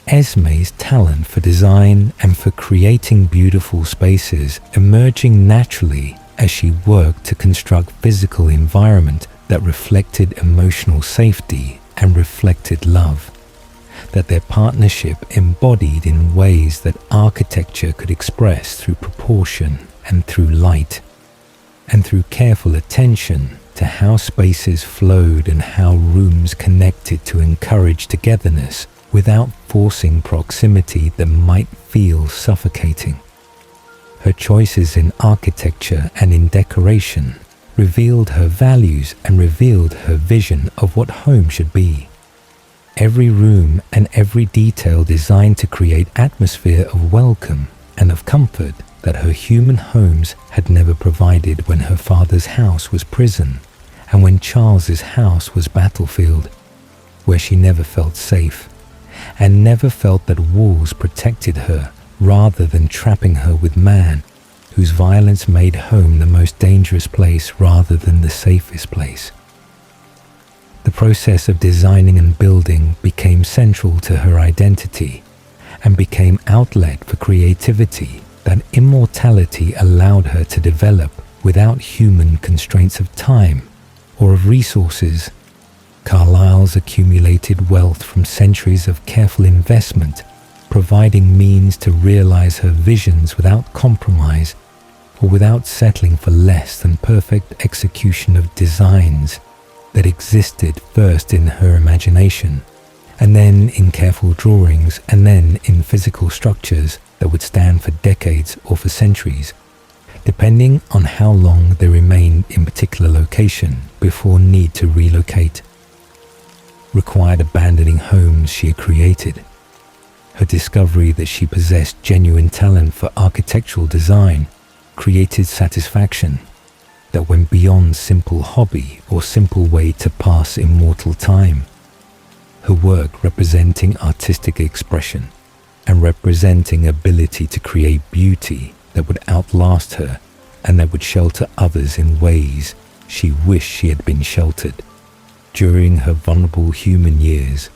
Esme's talent for design and for creating beautiful spaces emerging naturally as she worked to construct physical environment that reflected emotional safety and reflected love, that their partnership embodied in ways that architecture could express through proportion and through light, and through careful attention to how spaces flowed and how rooms connected to encourage togetherness without forcing proximity that might feel suffocating. Her choices in architecture and in decoration revealed her values and revealed her vision of what home should be. Every room and every detail designed to create atmosphere of welcome and of comfort that her human homes had never provided when her father's house was prison and when Charles's house was battlefield, where she never felt safe and never felt that walls protected her rather than trapping her with man, whose violence made home the most dangerous place rather than the safest place. The process of designing and building became central to her identity and became outlet for creativity that immortality allowed her to develop without human constraints of time or of resources. Carlisle's accumulated wealth from centuries of careful investment, providing means to realize her visions without compromise or without settling for less than perfect execution of designs that existed first in her imagination, and then in careful drawings, and then in physical structures that would stand for decades or for centuries, depending on how long they remained in particular location before need to relocate. Required abandoning homes she had created. Her discovery that she possessed genuine talent for architectural design created satisfaction that went beyond simple hobby or simple way to pass immortal time. Her work representing artistic expression and representing ability to create beauty that would outlast her and that would shelter others in ways she wished she had been sheltered. During her vulnerable human years,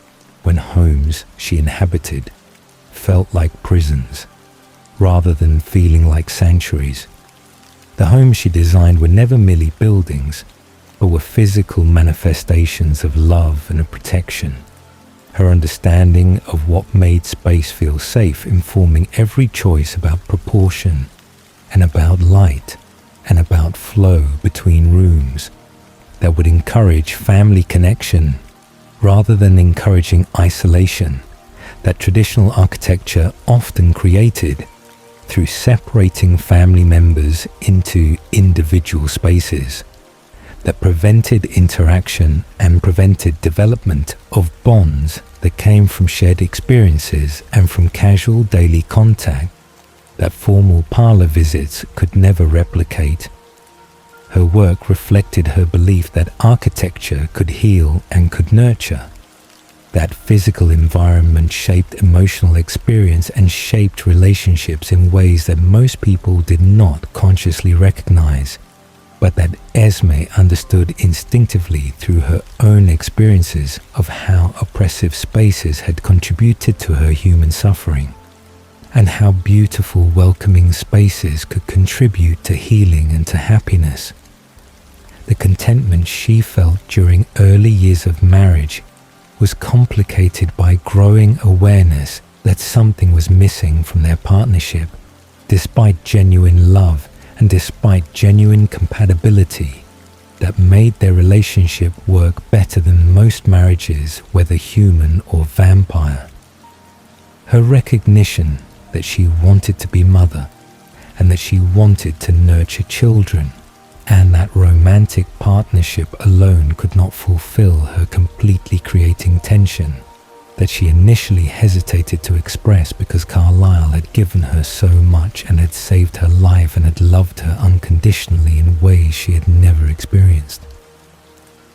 when homes she inhabited felt like prisons, rather than feeling like sanctuaries. The homes she designed were never merely buildings, but were physical manifestations of love and of protection, her understanding of what made space feel safe informing every choice about proportion and about light and about flow between rooms that would encourage family connection rather than encouraging isolation that traditional architecture often created through separating family members into individual spaces that prevented interaction and prevented development of bonds that came from shared experiences and from casual daily contact that formal parlor visits could never replicate. Her work reflected her belief that architecture could heal and could nurture, that physical environment shaped emotional experience and shaped relationships in ways that most people did not consciously recognize, but that Esme understood instinctively through her own experiences of how oppressive spaces had contributed to her human suffering, and how beautiful, welcoming spaces could contribute to healing and to happiness. The contentment she felt during early years of marriage was complicated by growing awareness that something was missing from their partnership, despite genuine love and despite genuine compatibility that made their relationship work better than most marriages, whether human or vampire. Her recognition that she wanted to be mother and that she wanted to nurture children, and that romantic partnership alone could not fulfill her completely creating tension that she initially hesitated to express because Carlyle had given her so much and had saved her life and had loved her unconditionally in ways she had never experienced.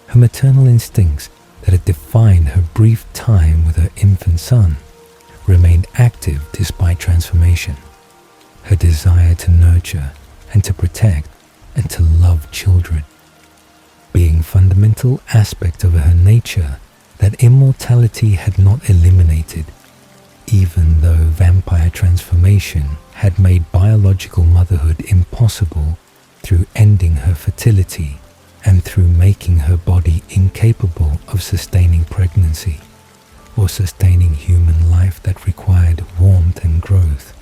Her maternal instincts that had defined her brief time with her infant son remained active despite transformation. Her desire to nurture and to protect and to love children being fundamental aspect of her nature that immortality had not eliminated, even though vampire transformation had made biological motherhood impossible through ending her fertility and through making her body incapable of sustaining pregnancy or sustaining human life that required warmth and growth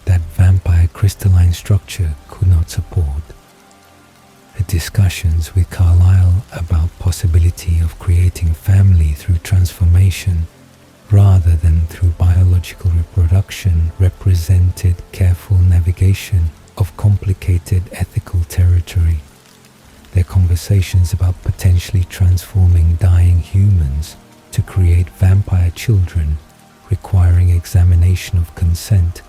that vampire crystalline structure could not support. Her discussions with Carlyle about possibility of creating family through transformation rather than through biological reproduction represented careful navigation of complicated ethical territory. Their conversations about potentially transforming dying humans to create vampire children requiring examination of consent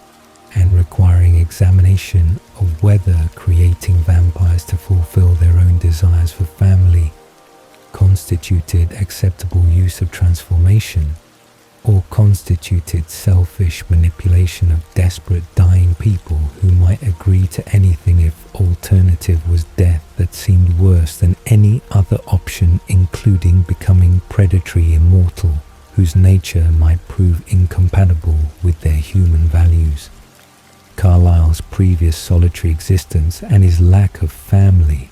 and requiring examination of whether creating vampires to fulfill their own desires for family constituted acceptable use of transformation or constituted selfish manipulation of desperate dying people who might agree to anything if alternative was death that seemed worse than any other option, including becoming predatory immortal whose nature might prove incompatible with their human values. Carlyle's previous solitary existence and his lack of family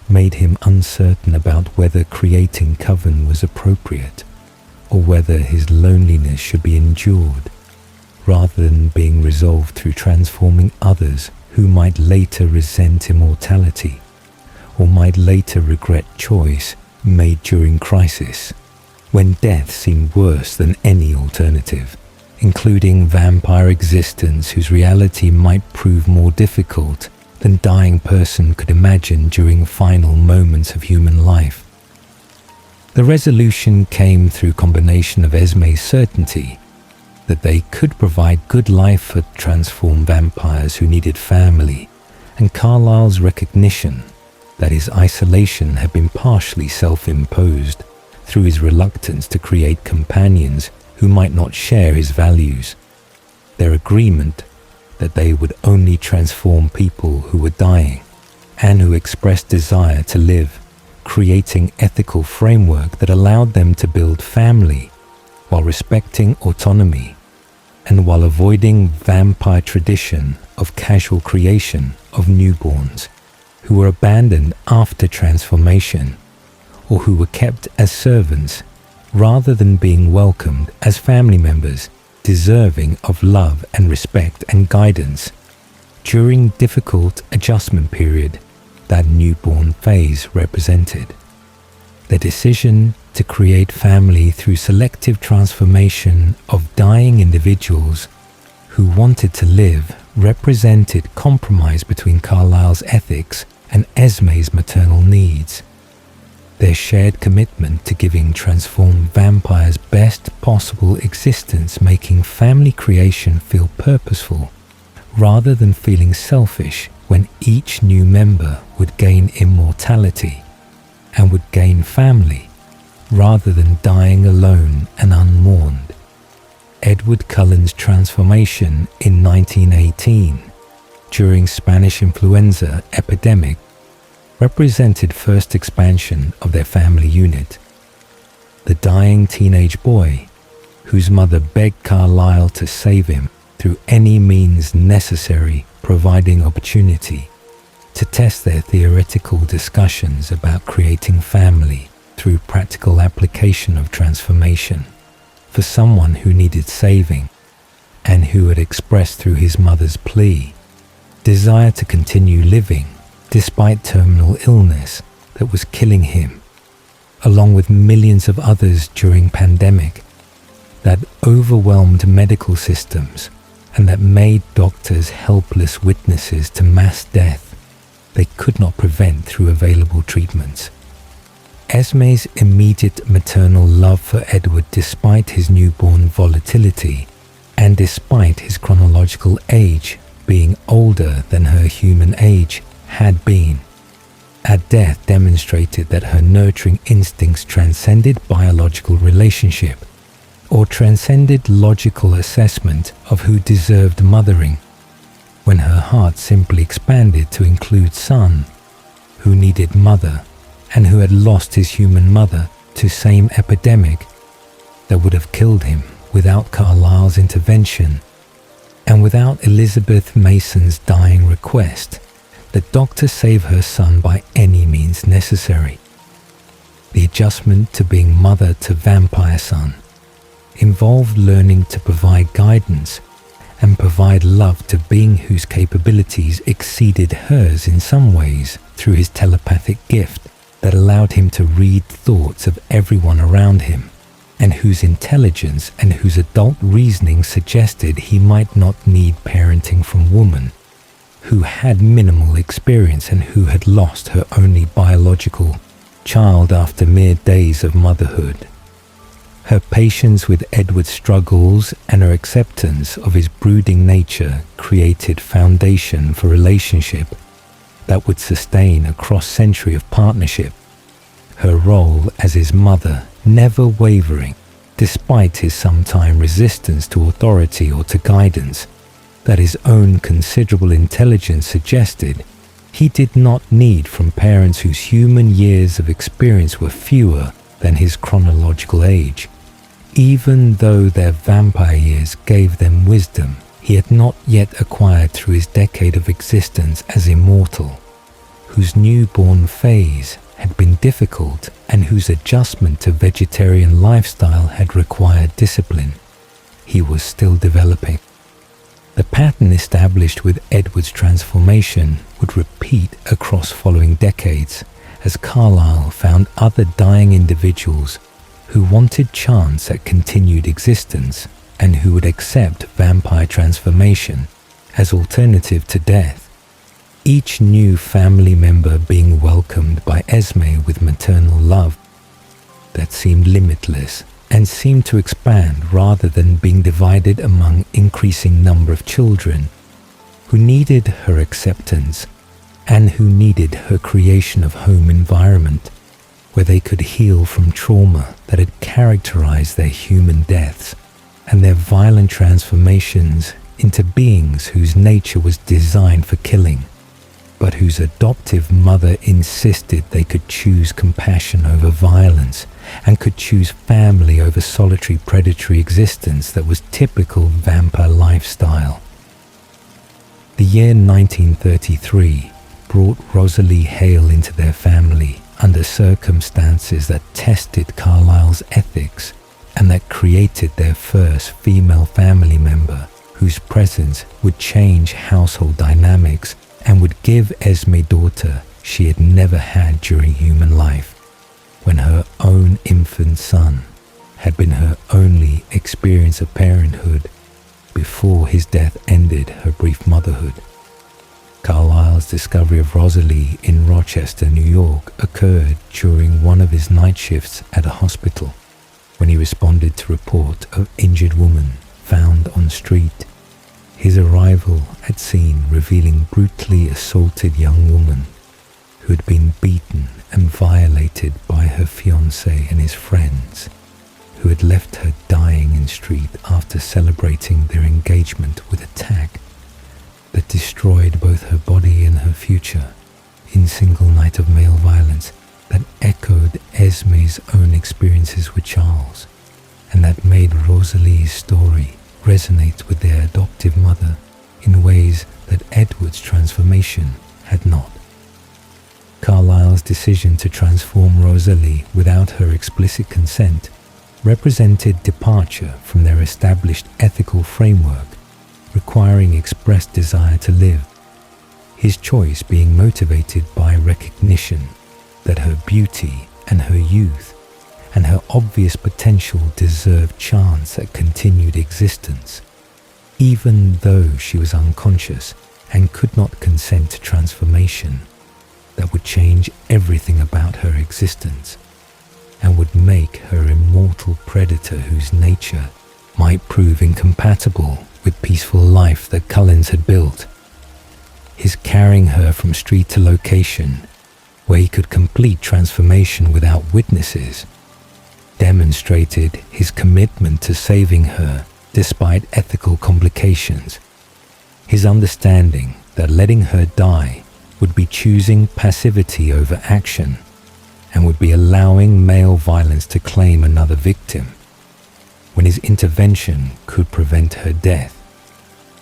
made him uncertain about whether creating coven was appropriate, or whether his loneliness should be endured, rather than being resolved through transforming others who might later resent immortality, or might later regret choice made during crisis, when death seemed worse than any alternative, including vampire existence whose reality might prove more difficult than dying person could imagine during final moments of human life. The resolution came through combination of Esme's certainty that they could provide good life for transformed vampires who needed family, and Carlyle's recognition that his isolation had been partially self-imposed through his reluctance to create companions who might not share his values. Their agreement that they would only transform people who were dying and who expressed desire to live, creating ethical framework that allowed them to build family while respecting autonomy and while avoiding vampire tradition of casual creation of newborns who were abandoned after transformation or who were kept as servants rather than being welcomed as family members deserving of love and respect and guidance during difficult adjustment period that newborn phase represented. The decision to create family through selective transformation of dying individuals who wanted to live represented compromise between Carlisle's ethics and Esme's maternal needs. Their shared commitment to giving transformed vampires best possible existence, making family creation feel purposeful rather than feeling selfish when each new member would gain immortality and would gain family rather than dying alone and unmourned. Edward Cullen's transformation in 1918 during Spanish influenza epidemic represented first expansion of their family unit. The dying teenage boy, whose mother begged Carlisle to save him through any means necessary, providing opportunity to test their theoretical discussions about creating family through practical application of transformation for someone who needed saving and who had expressed through his mother's plea desire to continue living despite terminal illness that was killing him, along with millions of others during pandemic that overwhelmed medical systems and that made doctors helpless witnesses to mass death they could not prevent through available treatments. Esme's immediate maternal love for Edward, despite his newborn volatility and despite his chronological age being older than her human age had been, at death demonstrated that her nurturing instincts transcended biological relationship or transcended logical assessment of who deserved mothering, when her heart simply expanded to include son, who needed mother and who had lost his human mother to same epidemic that would have killed him without Carlisle's intervention and without Elizabeth Mason's dying request that doctor save her son by any means necessary. The adjustment to being mother to vampire son involved learning to provide guidance and provide love to being whose capabilities exceeded hers in some ways through his telepathic gift that allowed him to read thoughts of everyone around him, and whose intelligence and whose adult reasoning suggested he might not need parenting from woman, who had minimal experience and who had lost her only biological child after mere days of motherhood. Her patience with Edward's struggles and her acceptance of his brooding nature created foundation for relationship that would sustain a cross-century of partnership. Her role as his mother never wavering, despite his sometime resistance to authority or to guidance that his own considerable intelligence suggested he did not need from parents whose human years of experience were fewer than his chronological age. Even though their vampire years gave them wisdom he had not yet acquired through his decade of existence as immortal, whose newborn phase had been difficult and whose adjustment to vegetarian lifestyle had required discipline, he was still developing. The pattern established with Edward's transformation would repeat across following decades as Carlisle found other dying individuals who wanted chance at continued existence and who would accept vampire transformation as alternative to death, each new family member being welcomed by Esme with maternal love that seemed limitless and seemed to expand rather than being divided among increasing number of children who needed her acceptance and who needed her creation of home environment where they could heal from trauma that had characterized their human deaths and their violent transformations into beings whose nature was designed for killing, but whose adoptive mother insisted they could choose compassion over violence and could choose family over solitary predatory existence that was typical vampire lifestyle. The year 1933 brought Rosalie Hale into their family under circumstances that tested Carlisle's ethics and that created their first female family member whose presence would change household dynamics and would give Esme a daughter she had never had during human life, when her own infant son had been her only experience of parenthood before his death ended her brief motherhood. Carlisle's discovery of Rosalie in Rochester, New York occurred during one of his night shifts at a hospital when he responded to report of injured woman found on street. His arrival at scene revealing brutally assaulted young woman who had been beaten and violated by her fiancé and his friends, who had left her dying in street after celebrating their engagement with a tag that destroyed both her body and her future in single night of male violence that echoed Esme's own experiences with Charles, and that made Rosalie's story resonate with their adoptive mother in ways that Edward's transformation had not. Carlisle's decision to transform Rosalie without her explicit consent represented departure from their established ethical framework, requiring expressed desire to live, his choice being motivated by recognition that her beauty and her youth and her obvious potential deserved chance at continued existence, even though she was unconscious and could not consent to transformation that would change everything about her existence and would make her immortal predator whose nature might prove incompatible with peaceful life that Cullens had built. His carrying her from street to location where he could complete transformation without witnesses demonstrated his commitment to saving her despite ethical complications, his understanding that letting her die would be choosing passivity over action and would be allowing male violence to claim another victim, when his intervention could prevent her death,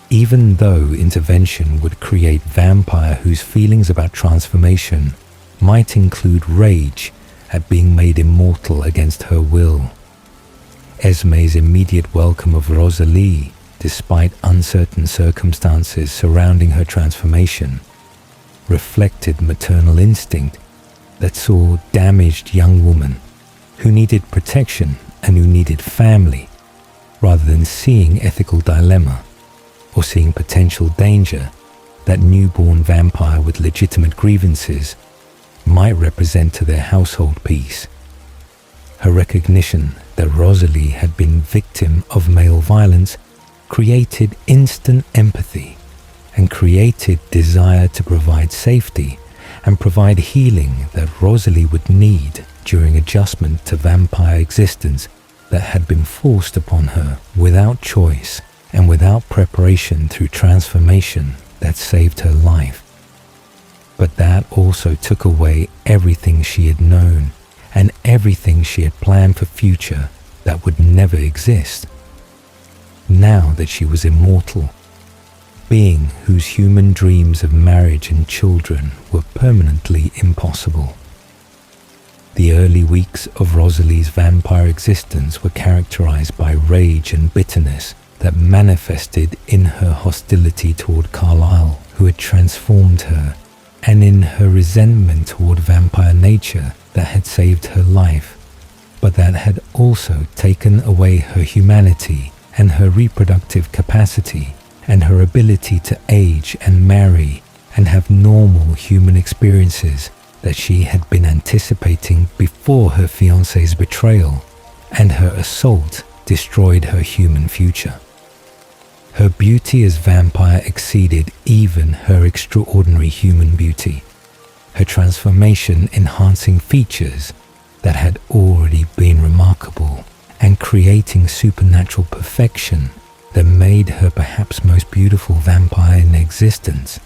even though intervention would create vampire whose feelings about transformation might include rage at being made immortal against her will. Esme's immediate welcome of Rosalie, despite uncertain circumstances surrounding her transformation, reflected maternal instinct that saw damaged young woman who needed protection and who needed family, rather than seeing ethical dilemma or seeing potential danger that newborn vampire with legitimate grievances might represent to their household peace. Her recognition that Rosalie had been victim of male violence created instant empathy and created desire to provide safety and provide healing that Rosalie would need during adjustment to vampire existence that had been forced upon her without choice and without preparation through transformation that saved her life. But that also took away everything she had known and everything she had planned for future that would never exist. Now that she was immortal, being whose human dreams of marriage and children were permanently impossible. The early weeks of Rosalie's vampire existence were characterized by rage and bitterness that manifested in her hostility toward Carlisle, who had transformed her, and in her resentment toward vampire nature that had saved her life, but that had also taken away her humanity and her reproductive capacity and her ability to age and marry and have normal human experiences that she had been anticipating before her fiancé's betrayal and her assault destroyed her human future. Her beauty as vampire exceeded even her extraordinary human beauty, her transformation enhancing features that had already been remarkable and creating supernatural perfection that made her perhaps most beautiful vampire in existence,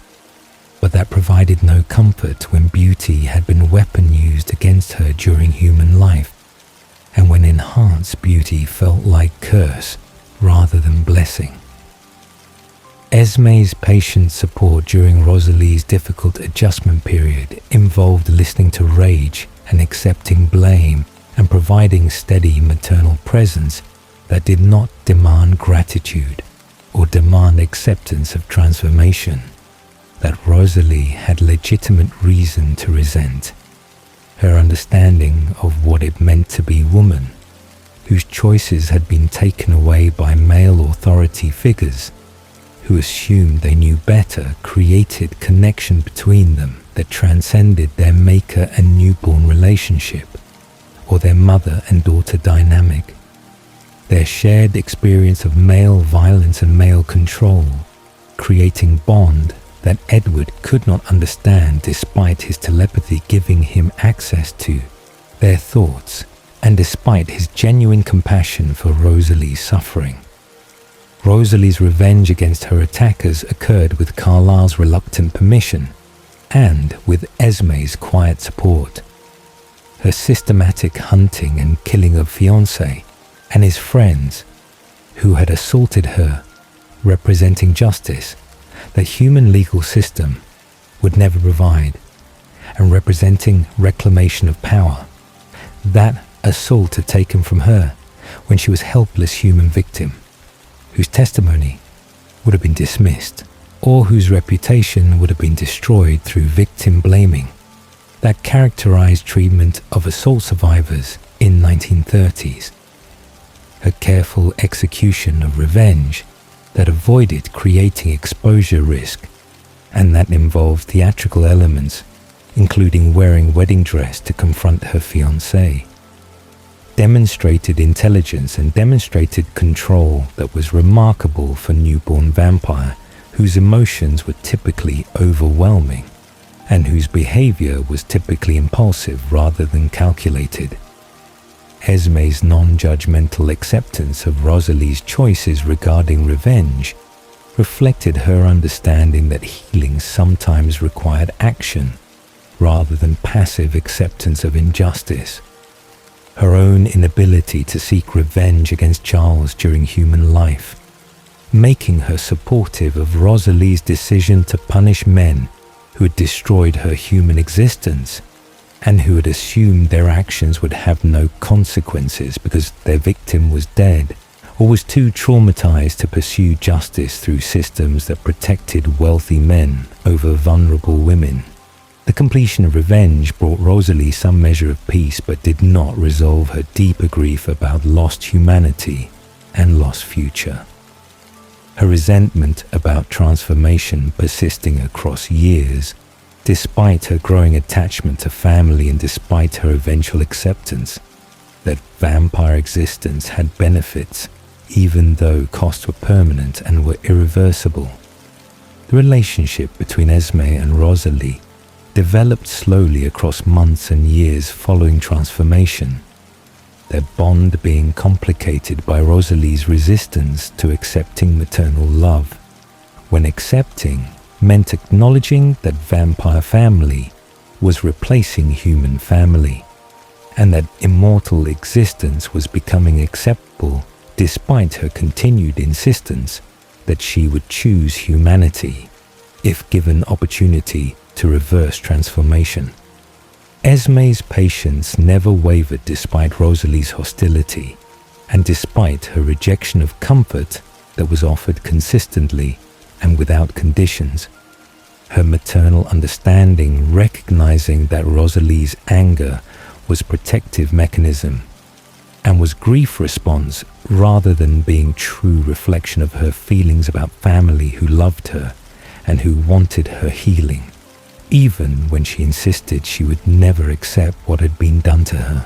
but that provided no comfort when beauty had been weapon used against her during human life, and when enhanced beauty felt like curse rather than blessing. Esme's patient support during Rosalie's difficult adjustment period involved listening to rage and accepting blame and providing steady maternal presence that did not demand gratitude or demand acceptance of transformation, that Rosalie had legitimate reason to resent. Her understanding of what it meant to be woman, whose choices had been taken away by male authority figures who assumed they knew better, created connection between them that transcended their maker and newborn relationship, or their mother and daughter dynamic. Their shared experience of male violence and male control, creating bond that Edward could not understand despite his telepathy giving him access to their thoughts, and despite his genuine compassion for Rosalie's suffering. Rosalie's revenge against her attackers occurred with Carlisle's reluctant permission and with Esme's quiet support. Her systematic hunting and killing of fiancé and his friends who had assaulted her, representing justice the human legal system would never provide, and representing reclamation of power that assault had taken from her when she was a helpless human victim, whose testimony would have been dismissed, or whose reputation would have been destroyed through victim blaming, that characterized treatment of assault survivors in 1930s. Her careful execution of revenge that avoided creating exposure risk, and that involved theatrical elements, including wearing wedding dress to confront her fiancé, demonstrated intelligence and demonstrated control that was remarkable for newborn vampire whose emotions were typically overwhelming and whose behavior was typically impulsive rather than calculated. Esme's non-judgmental acceptance of Rosalie's choices regarding revenge reflected her understanding that healing sometimes required action rather than passive acceptance of injustice. Her own inability to seek revenge against Charles during human life, making her supportive of Rosalie's decision to punish men who had destroyed her human existence and who had assumed their actions would have no consequences because their victim was dead or was too traumatized to pursue justice through systems that protected wealthy men over vulnerable women. The completion of revenge brought Rosalie some measure of peace but did not resolve her deeper grief about lost humanity and lost future. Her resentment about transformation persisting across years, despite her growing attachment to family and despite her eventual acceptance that vampire existence had benefits, even though costs were permanent and were irreversible. The relationship between Esme and Rosalie developed slowly across months and years following transformation, their bond being complicated by Rosalie's resistance to accepting maternal love, when accepting meant acknowledging that vampire family was replacing human family, and that immortal existence was becoming acceptable despite her continued insistence that she would choose humanity if given opportunity to reverse transformation. Esme's patience never wavered despite Rosalie's hostility, and despite her rejection of comfort that was offered consistently and without conditions. Her maternal understanding, recognizing that Rosalie's anger was protective mechanism and was grief response rather than being true reflection of her feelings about family who loved her and who wanted her healing, even when she insisted she would never accept what had been done to her.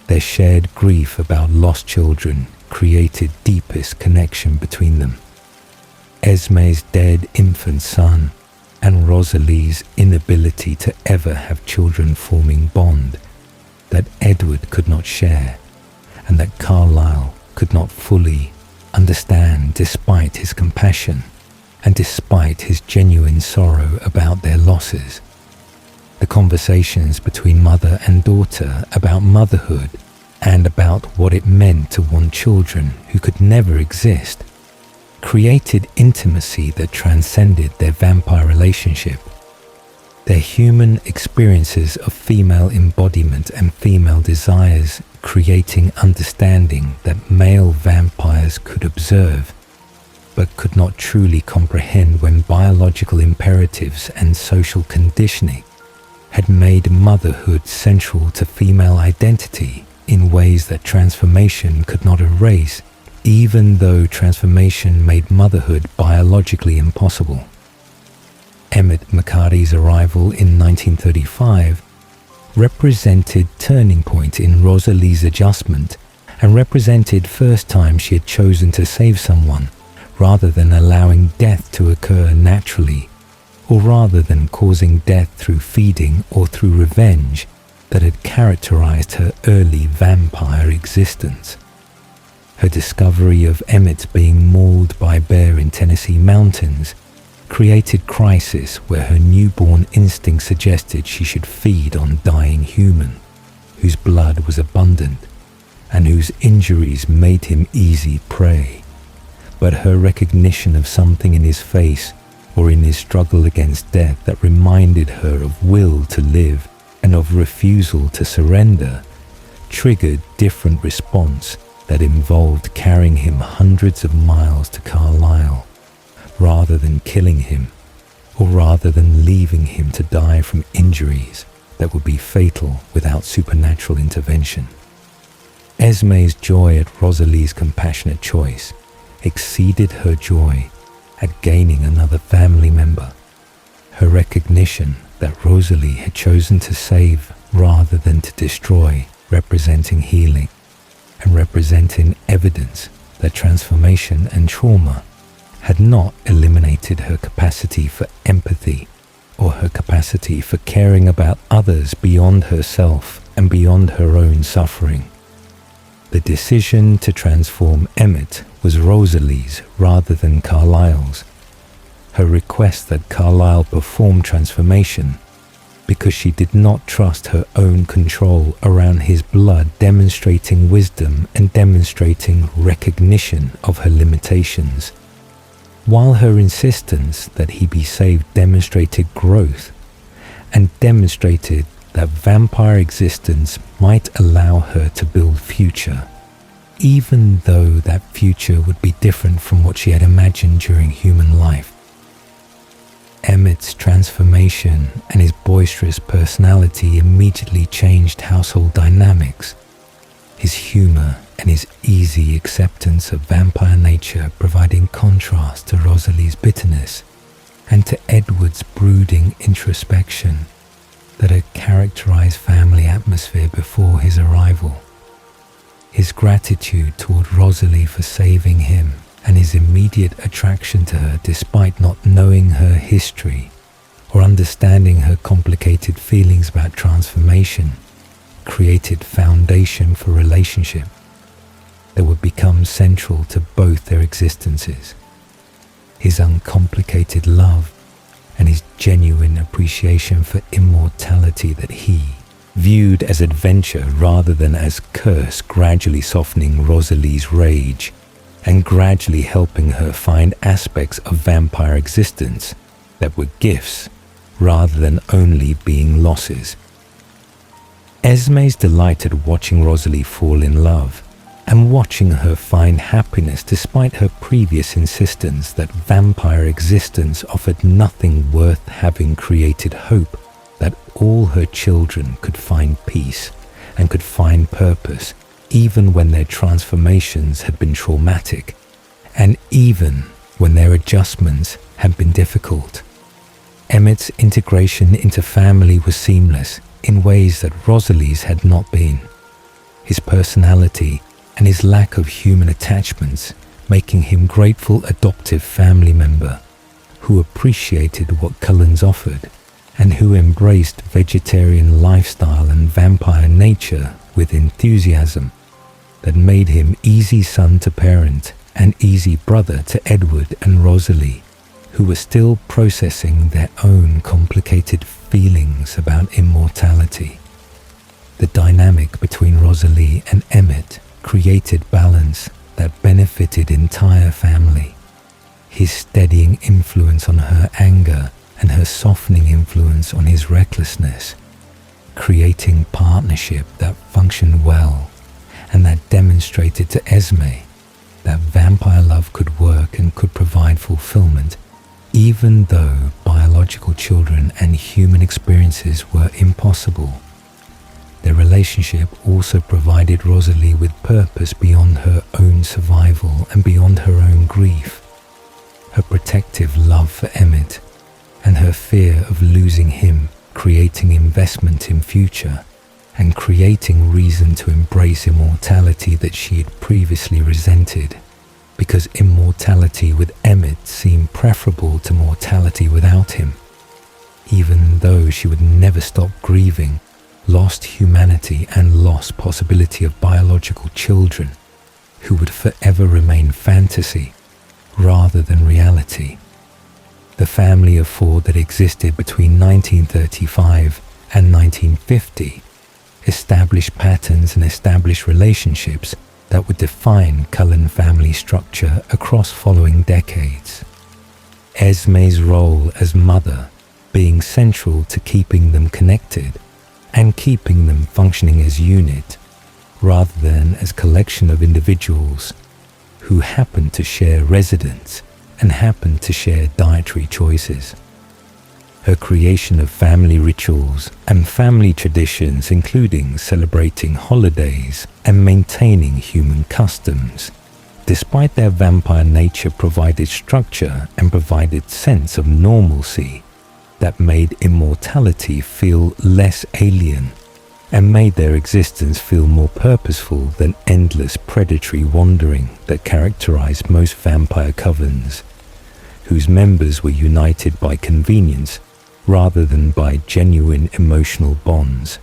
Their shared grief about lost children created deepest connection between them. Esme's dead infant son and Rosalie's inability to ever have children forming bond that Edward could not share and that Carlisle could not fully understand despite his compassion and despite his genuine sorrow about their losses. The conversations between mother and daughter about motherhood and about what it meant to want children who could never exist created intimacy that transcended their vampire relationship. Their human experiences of female embodiment and female desires, creating understanding that male vampires could observe, but could not truly comprehend when biological imperatives and social conditioning had made motherhood central to female identity in ways that transformation could not erase, even though transformation made motherhood biologically impossible. Emmett McCarty's arrival in 1935 represented turning point in Rosalie's adjustment and represented first time she had chosen to save someone rather than allowing death to occur naturally, or rather than causing death through feeding or through revenge that had characterized her early vampire existence. Her discovery of Emmett being mauled by a bear in Tennessee mountains created crisis where her newborn instinct suggested she should feed on dying human, whose blood was abundant and whose injuries made him easy prey. But her recognition of something in his face or in his struggle against death that reminded her of will to live and of refusal to surrender triggered different response that involved carrying him hundreds of miles to Carlisle, rather than killing him, or rather than leaving him to die from injuries that would be fatal without supernatural intervention. Esme's joy at Rosalie's compassionate choice exceeded her joy at gaining another family member. Her recognition that Rosalie had chosen to save rather than to destroy, representing healing and representing evidence that transformation and trauma had not eliminated her capacity for empathy or her capacity for caring about others beyond herself and beyond her own suffering. The decision to transform Emmett was Rosalie's rather than Carlisle's. Her request that Carlisle perform transformation because she did not trust her own control around his blood, demonstrating wisdom and demonstrating recognition of her limitations, while her insistence that he be saved demonstrated growth and demonstrated that vampire existence might allow her to build future, even though that future would be different from what she had imagined during human life. Emmett's transformation and his boisterous personality immediately changed household dynamics. His humor and his easy acceptance of vampire nature providing contrast to Rosalie's bitterness and to Edward's brooding introspection that had characterized family atmosphere before his arrival. His gratitude toward Rosalie for saving him and his immediate attraction to her despite not knowing her history or understanding her complicated feelings about transformation created foundation for relationship that would become central to both their existences. His uncomplicated love and his genuine appreciation for immortality that he viewed as adventure rather than as curse, gradually softening Rosalie's rage and gradually helping her find aspects of vampire existence that were gifts rather than only being losses. Esme's delight at watching Rosalie fall in love and watching her find happiness despite her previous insistence that vampire existence offered nothing worth having created hope that all her children could find peace and could find purpose even when their transformations had been traumatic and even when their adjustments had been difficult. Emmett's integration into family was seamless in ways that Rosalie's had not been. His personality and his lack of human attachments making him grateful adoptive family member who appreciated what Cullen's offered and who embraced vegetarian lifestyle and vampire nature with enthusiasm that made him easy son to parent and easy brother to Edward and Rosalie, who were still processing their own complicated feelings about immortality. The dynamic between Rosalie and Emmett created balance that benefited entire family. His steadying influence on her anger and her softening influence on his recklessness, creating partnership that functioned well and that demonstrated to Esme that vampire love could work and could provide fulfillment even though biological children and human experiences were impossible. Their relationship also provided Rosalie with purpose beyond her own survival and beyond her own grief. Her protective love for Emmett and her fear of losing him, creating investment in future and creating reason to embrace immortality that she had previously resented, because immortality with Emmett seemed preferable to mortality without him. Even though she would never stop grieving lost humanity and lost possibility of biological children who would forever remain fantasy rather than reality. The family of four that existed between 1935 and 1950 established patterns and established relationships that would define Cullen family structure across following decades. Esme's role as mother being central to keeping them connected and keeping them functioning as unit rather than as collection of individuals who happened to share residence and happened to share dietary choices. Her creation of family rituals and family traditions, including celebrating holidays and maintaining human customs, despite their vampire nature, provided structure and provided sense of normalcy that made immortality feel less alien and made their existence feel more purposeful than endless predatory wandering that characterized most vampire covens, whose members were united by convenience rather than by genuine emotional bonds.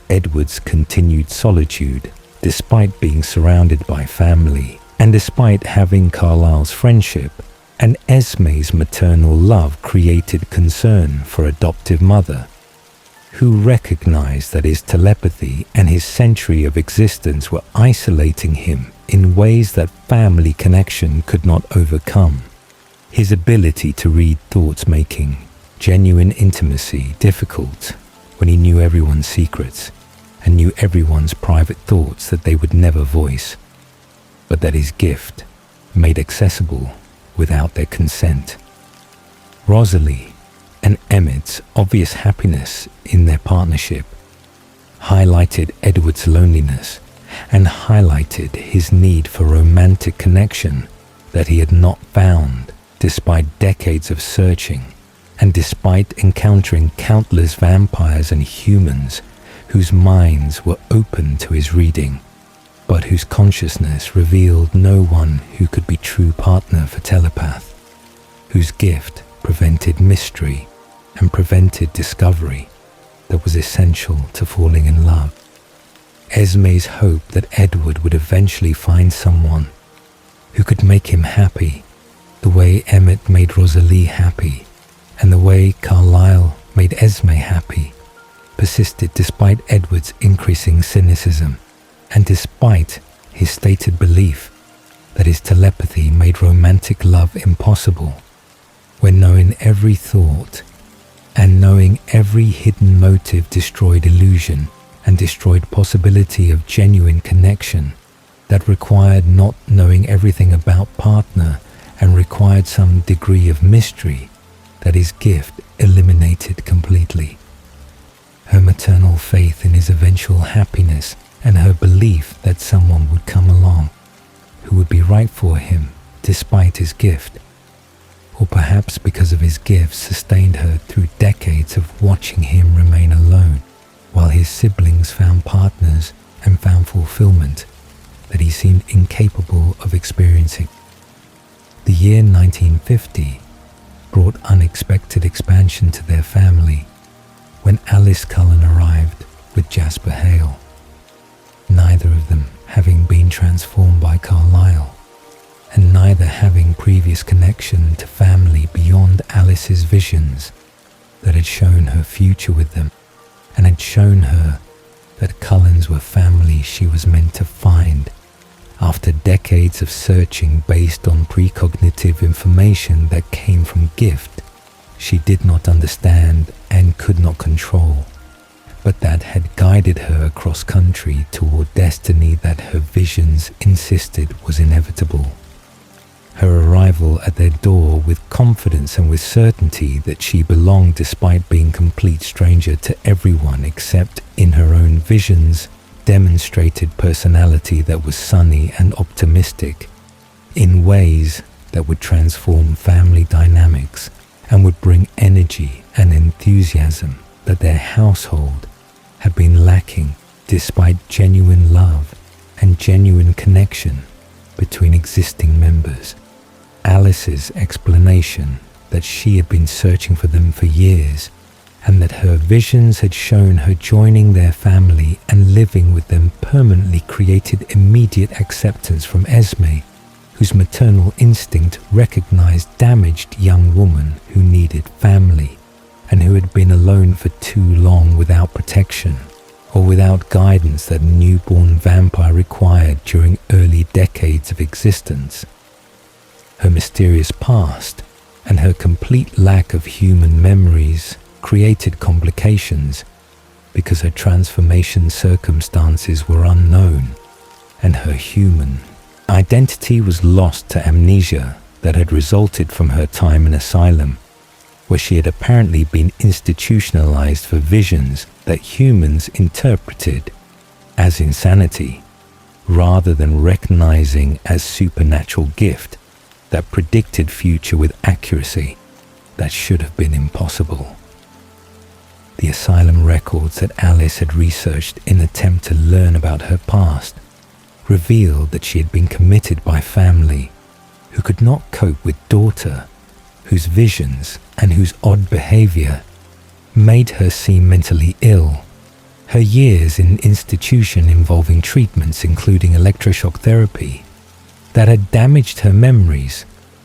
Edward's continued solitude, despite being surrounded by family, and despite having Carlisle's friendship, and Esme's maternal love created concern for adoptive mother, who recognized that his telepathy and his century of existence were isolating him in ways that family connection could not overcome. His ability to read thoughts making genuine intimacy difficult when he knew everyone's secrets and knew everyone's private thoughts that they would never voice, but that his gift made accessible without their consent. Rosalie and Emmett's obvious happiness in their partnership highlighted Edward's loneliness and highlighted his need for romantic connection that he had not found despite decades of searching and despite encountering countless vampires and humans whose minds were open to his reading, but whose consciousness revealed no one who could be true partner for telepath, whose gift prevented mystery and prevented discovery that was essential to falling in love. Esme's hope that Edward would eventually find someone who could make him happy the way Emmett made Rosalie happy and the way Carlisle made Esme happy persisted despite Edward's increasing cynicism and despite his stated belief that his telepathy made romantic love impossible, when knowing every thought and knowing every hidden motive destroyed illusion and destroyed possibility of genuine connection that required not knowing everything about partner and required some degree of mystery that his gift eliminated completely. Her maternal faith in his eventual happiness and her belief that someone would come along who would be right for him despite his gift, or perhaps because of his gift, sustained her through decades of watching him remain alone while his siblings found partners and found fulfillment that he seemed incapable of experiencing. The year 1950 brought unexpected expansion to their family when Alice Cullen arrived with Jasper Hale, neither of them having been transformed by Carlisle, and neither having previous connection to family beyond Alice's visions that had shown her future with them, and had shown her that Cullens were family she was meant to find after decades of searching based on precognitive information that came from gift she did not understand and could not control, but that had guided her across country toward destiny that her visions insisted was inevitable. Her arrival at their door with confidence and with certainty that she belonged despite being complete stranger to everyone except in her own visions demonstrated personality that was sunny and optimistic in ways that would transform family dynamics and would bring energy and enthusiasm that their household had been lacking despite genuine love and genuine connection between existing members. Alice's explanation that she had been searching for them for years and that her visions had shown her joining their family and living with them permanently created immediate acceptance from Esme, whose maternal instinct recognized damaged young woman who needed family and who had been alone for too long without protection or without guidance that a newborn vampire required during early decades of existence. Her mysterious past and her complete lack of human memories created complications because her transformation circumstances were unknown and her human identity was lost to amnesia that had resulted from her time in asylum, where she had apparently been institutionalized for visions that humans interpreted as insanity, rather than recognizing as supernatural gift that predicted future with accuracy that should have been impossible. The asylum records that Alice had researched in an attempt to learn about her past revealed that she had been committed by family who could not cope with daughter, whose visions and whose odd behavior made her seem mentally ill. Her years in institution involving treatments including electroshock therapy that had damaged her memories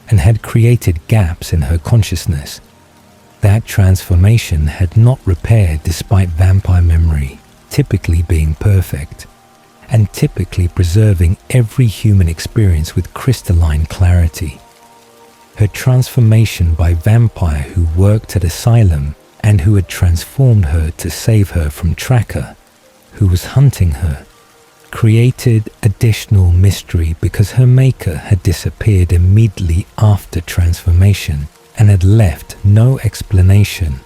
and had created gaps in her consciousness. That transformation had not repaired despite vampire memory typically being perfect and typically preserving every human experience with crystalline clarity. Her transformation by vampire who worked at asylum and who had transformed her to save her from Tracker, who was hunting her, created additional mystery because her maker had disappeared immediately after transformation and had left no explanation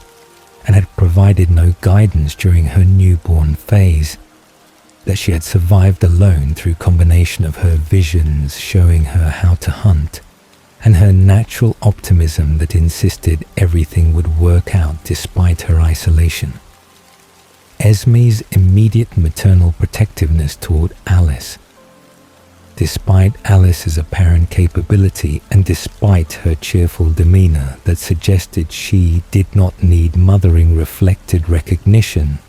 and had provided no guidance during her newborn phase. That she had survived alone through combination of her visions showing her how to hunt and her natural optimism that insisted everything would work out despite her isolation. Esme's immediate maternal protectiveness toward Alice. Despite Alice's apparent capability and despite her cheerful demeanor that suggested she did not need mothering reflected recognition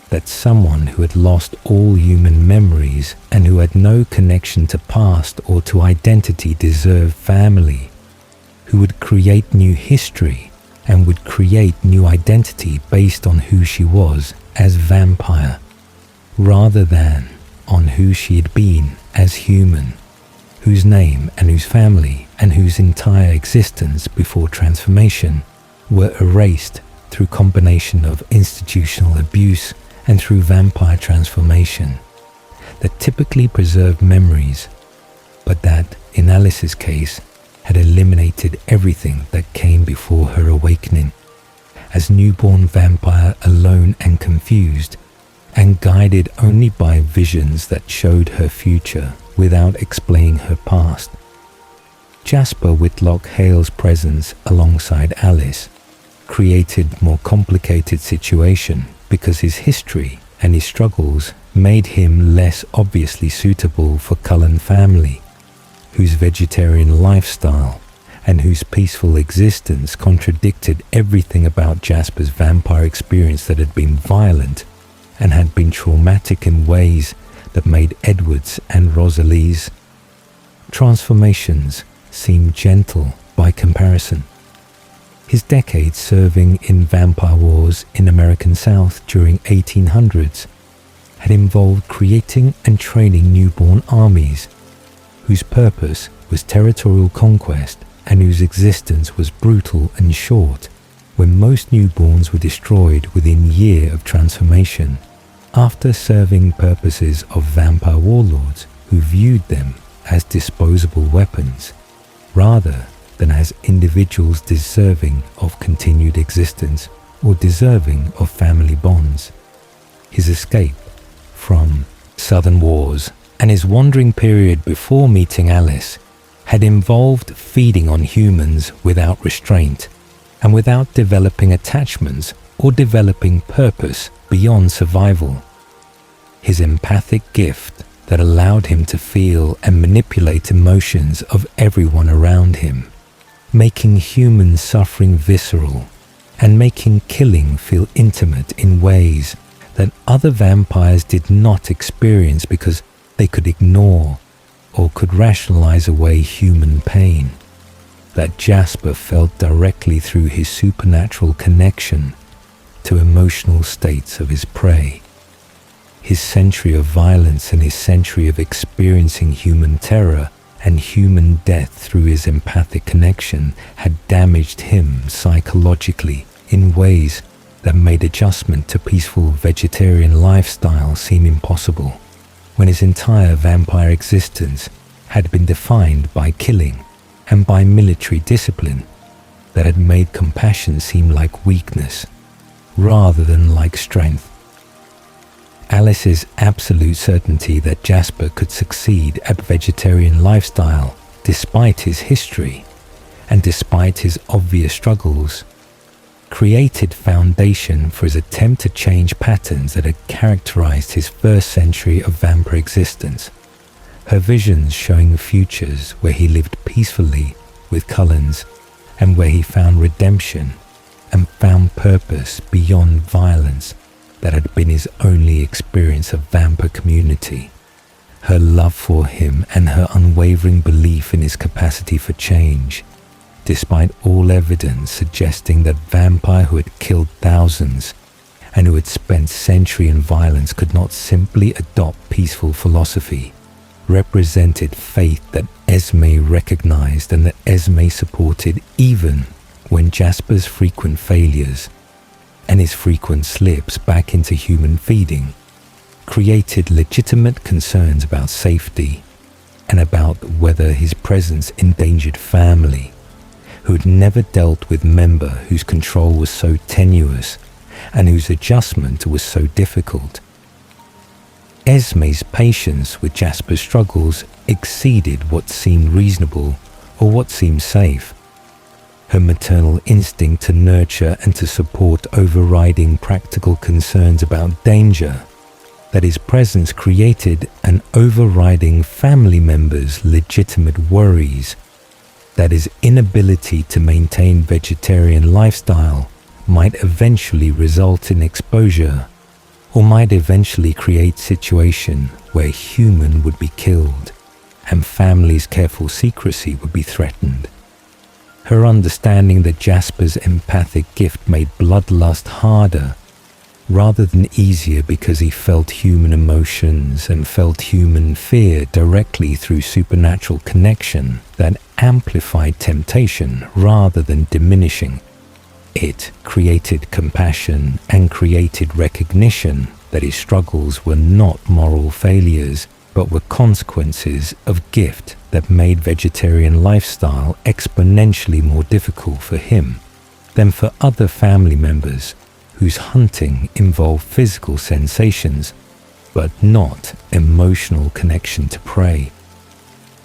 that someone who had lost all human memories and who had no connection to past or to identity deserved family, who would create new history and would create new identity based on who she was as vampire, rather than on who she had been as human, whose name and whose family and whose entire existence before transformation were erased through combination of institutional abuse and through vampire transformation, that typically preserved memories, but that, in Alice's case, had eliminated everything that came before her awakening, as newborn vampire alone and confused, and guided only by visions that showed her future without explaining her past. Jasper Whitlock Hale's presence alongside Alice created more complicated situation because his history and his struggles made him less obviously suitable for Cullen family, whose vegetarian lifestyle and whose peaceful existence contradicted everything about Jasper's vampire experience that had been violent and had been traumatic in ways that made Edward's and Rosalie's transformations seem gentle by comparison. His decades serving in vampire wars in American South during 1800s had involved creating and training newborn armies, whose purpose was territorial conquest and whose existence was brutal and short, when most newborns were destroyed within a year of transformation, after serving purposes of vampire warlords who viewed them as disposable weapons, rather than as individuals deserving of continued existence or deserving of family bonds. His escape from southern wars and his wandering period before meeting Alice had involved feeding on humans without restraint and without developing attachments or developing purpose beyond survival. His empathic gift that allowed him to feel and manipulate emotions of everyone around him, making human suffering visceral and making killing feel intimate in ways that other vampires did not experience because they could ignore or could rationalize away human pain, that Jasper felt directly through his supernatural connection to emotional states of his prey. His century of violence and his century of experiencing human terror and human death through his empathic connection had damaged him psychologically in ways that made adjustment to peaceful vegetarian lifestyle seem impossible, when his entire vampire existence had been defined by killing and by military discipline that had made compassion seem like weakness rather than like strength. Alice's absolute certainty that Jasper could succeed at vegetarian lifestyle despite his history and despite his obvious struggles created foundation for his attempt to change patterns that had characterized his first century of vampire existence. Her visions showing futures where he lived peacefully with Cullens and where he found redemption and found purpose beyond violence that had been his only experience of vampire community. Her love for him and her unwavering belief in his capacity for change, despite all evidence suggesting that vampire who had killed thousands and who had spent centuries in violence could not simply adopt peaceful philosophy, represented faith that Esme recognized and that Esme supported even when Jasper's frequent failures and his frequent slips back into human feeding created legitimate concerns about safety and about whether his presence endangered family, who had never dealt with member whose control was so tenuous and whose adjustment was so difficult. Esme's patience with Jasper's struggles exceeded what seemed reasonable or what seemed safe. Her maternal instinct to nurture and to support overriding practical concerns about danger, that his presence created an overriding family member's legitimate worries, that his inability to maintain vegetarian lifestyle might eventually result in exposure, or might eventually create situation where human would be killed and family's careful secrecy would be threatened. Her understanding that Jasper's empathic gift made bloodlust harder rather than easier because he felt human emotions and felt human fear directly through supernatural connection that amplified temptation rather than diminishing. It created compassion and created recognition that his struggles were not moral failures, but were consequences of gift that made vegetarian lifestyle exponentially more difficult for him than for other family members whose hunting involved physical sensations, but not emotional connection to prey.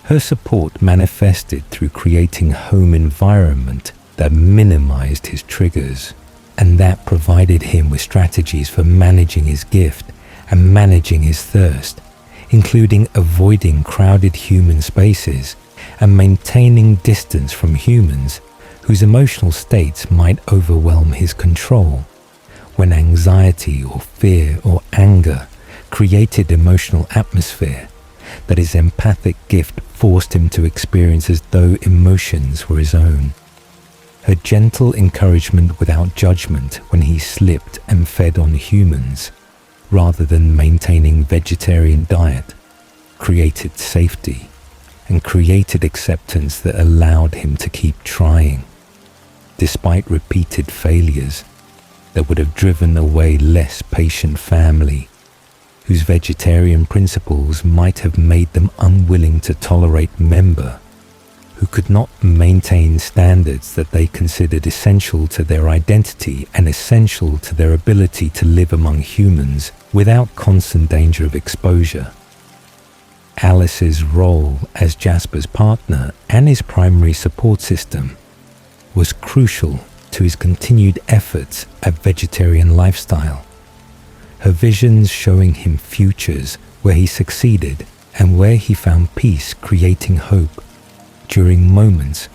Her support manifested through creating a home environment that minimized his triggers, and that provided him with strategies for managing his gift and managing his thirst, including avoiding crowded human spaces and maintaining distance from humans whose emotional states might overwhelm his control. When anxiety or fear or anger created emotional atmosphere that his empathic gift forced him to experience as though emotions were his own. Her gentle encouragement without judgment when he slipped and fed on humans, rather than maintaining vegetarian diet, created safety and created acceptance that allowed him to keep trying. despite repeated failures that would have driven away less patient family, whose vegetarian principles might have made them unwilling to tolerate member who could not maintain standards that they considered essential to their identity and essential to their ability to live among humans without constant danger of exposure. Alice's role as Jasper's partner and his primary support system was crucial to his continued efforts at vegetarian lifestyle. Her visions showing him futures where he succeeded and where he found peace, creating hope during moments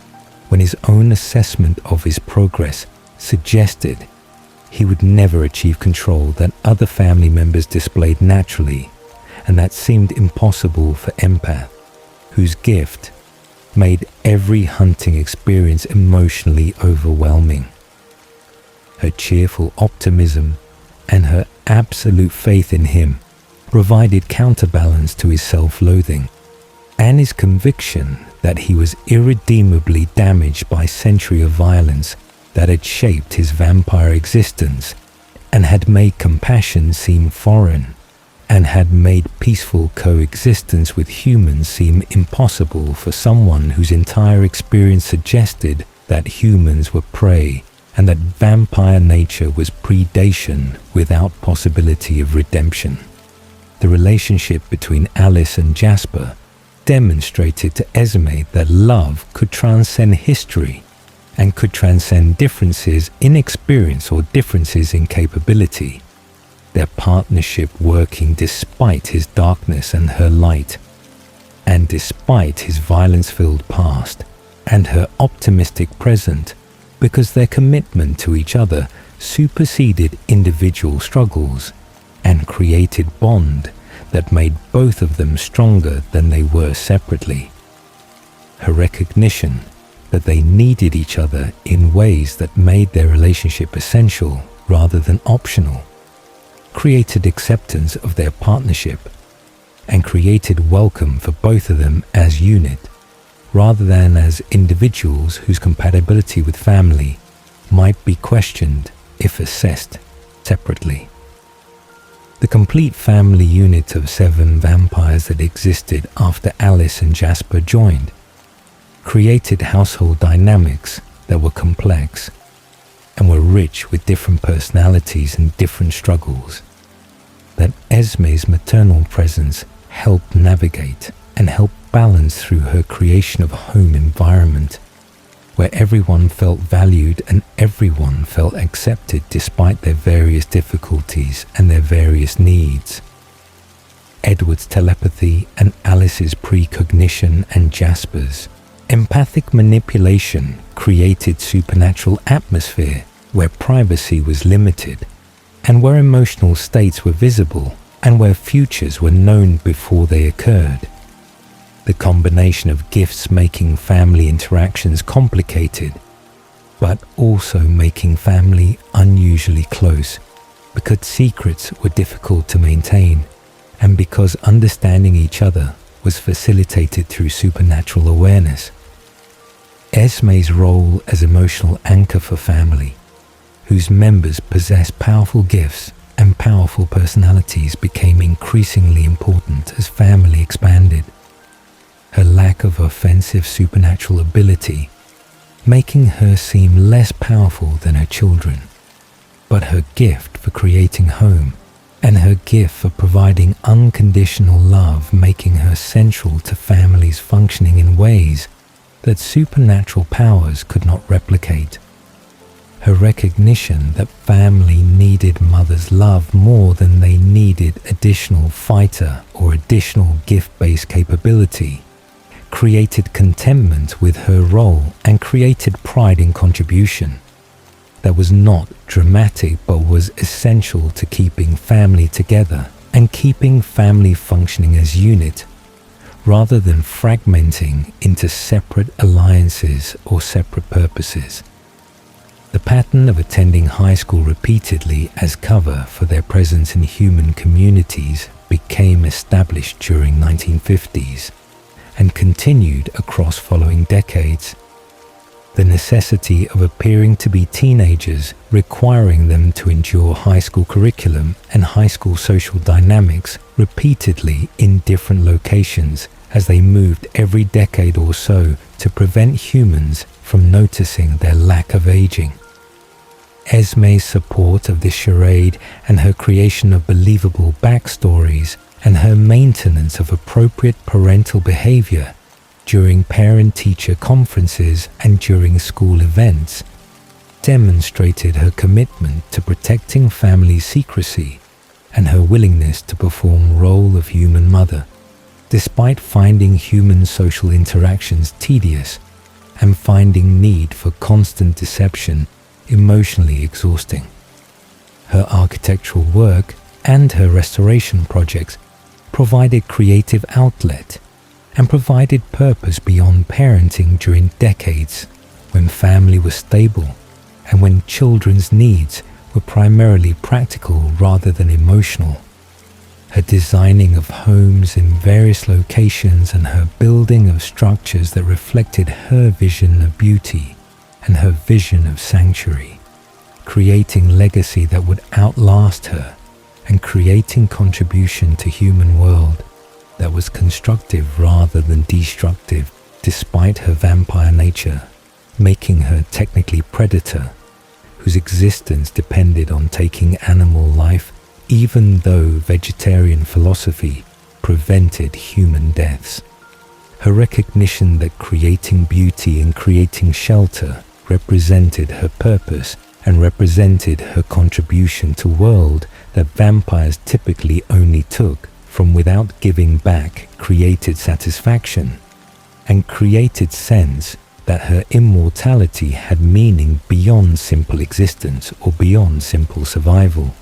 when his own assessment of his progress suggested he would never achieve control that other family members displayed naturally, and that seemed impossible for Empath, whose gift made every hunting experience emotionally overwhelming. Her cheerful optimism and her absolute faith in him provided counterbalance to his self-loathing and his conviction that he was irredeemably damaged by a century of violence that had shaped his vampire existence and had made compassion seem foreign and had made peaceful coexistence with humans seem impossible for someone whose entire experience suggested that humans were prey and that vampire nature was predation without possibility of redemption. The relationship between Alice and Jasper demonstrated to Esme that love could transcend history and could transcend differences in experience or differences in capability. Their partnership working despite his darkness and her light, and despite his violence-filled past and her optimistic present, because their commitment to each other superseded individual struggles and created bond that made both of them stronger than they were separately. Her recognition that they needed each other in ways that made their relationship essential rather than optional created acceptance of their partnership and created welcome for both of them as unit rather than as individuals whose compatibility with family might be questioned if assessed separately. The complete family unit of 7 vampires that existed after Alice and Jasper joined created household dynamics that were complex and were rich with different personalities and different struggles that Esme's maternal presence helped navigate and helped balance through her creation of a home environment where everyone felt valued and everyone felt accepted despite their various difficulties and their various needs. Edward's telepathy and Alice's precognition and Jasper's empathic manipulation created supernatural atmosphere where privacy was limited and where emotional states were visible and where futures were known before they occurred. The combination of gifts making family interactions complicated, but also making family unusually close because secrets were difficult to maintain and because understanding each other was facilitated through supernatural awareness. Esme's role as emotional anchor for family, whose members possess powerful gifts and powerful personalities, became increasingly important as family expanded. Her lack of offensive supernatural ability, making her seem less powerful than her children, but her gift for creating home and her gift for providing unconditional love, making her central to families functioning in ways that supernatural powers could not replicate. Her recognition that family needed mother's love more than they needed additional fighter or additional gift-based capability created contentment with her role and created pride in contribution that was not dramatic but was essential to keeping family together and keeping family functioning as unit rather than fragmenting into separate alliances or separate purposes. The pattern of attending high school repeatedly as cover for their presence in human communities became established during 1950s and continued across following decades. the necessity of appearing to be teenagers, requiring them to endure high school curriculum and high school social dynamics repeatedly in different locations as they moved every decade or so to prevent humans from noticing their lack of aging. Esme's support of this charade and her creation of believable backstories and her maintenance of appropriate parental behavior during parent-teacher conferences and during school events demonstrated her commitment to protecting family secrecy and her willingness to perform role of human mother, despite finding human social interactions tedious and finding need for constant deception emotionally exhausting. Her architectural work and her restoration projects provided creative outlet and provided purpose beyond parenting during decades when family was stable and when children's needs were primarily practical rather than emotional. Her designing of homes in various locations and her building of structures that reflected her vision of beauty and her vision of sanctuary, creating legacy that would outlast her and creating contribution to human world that was constructive rather than destructive despite her vampire nature, making her technically predator whose existence depended on taking animal life even though vegetarian philosophy prevented human deaths. Her recognition that creating beauty and creating shelter represented her purpose and represented her contribution to world that vampires typically only took from without giving back created satisfaction and created sense that her immortality had meaning beyond simple existence or beyond simple survival.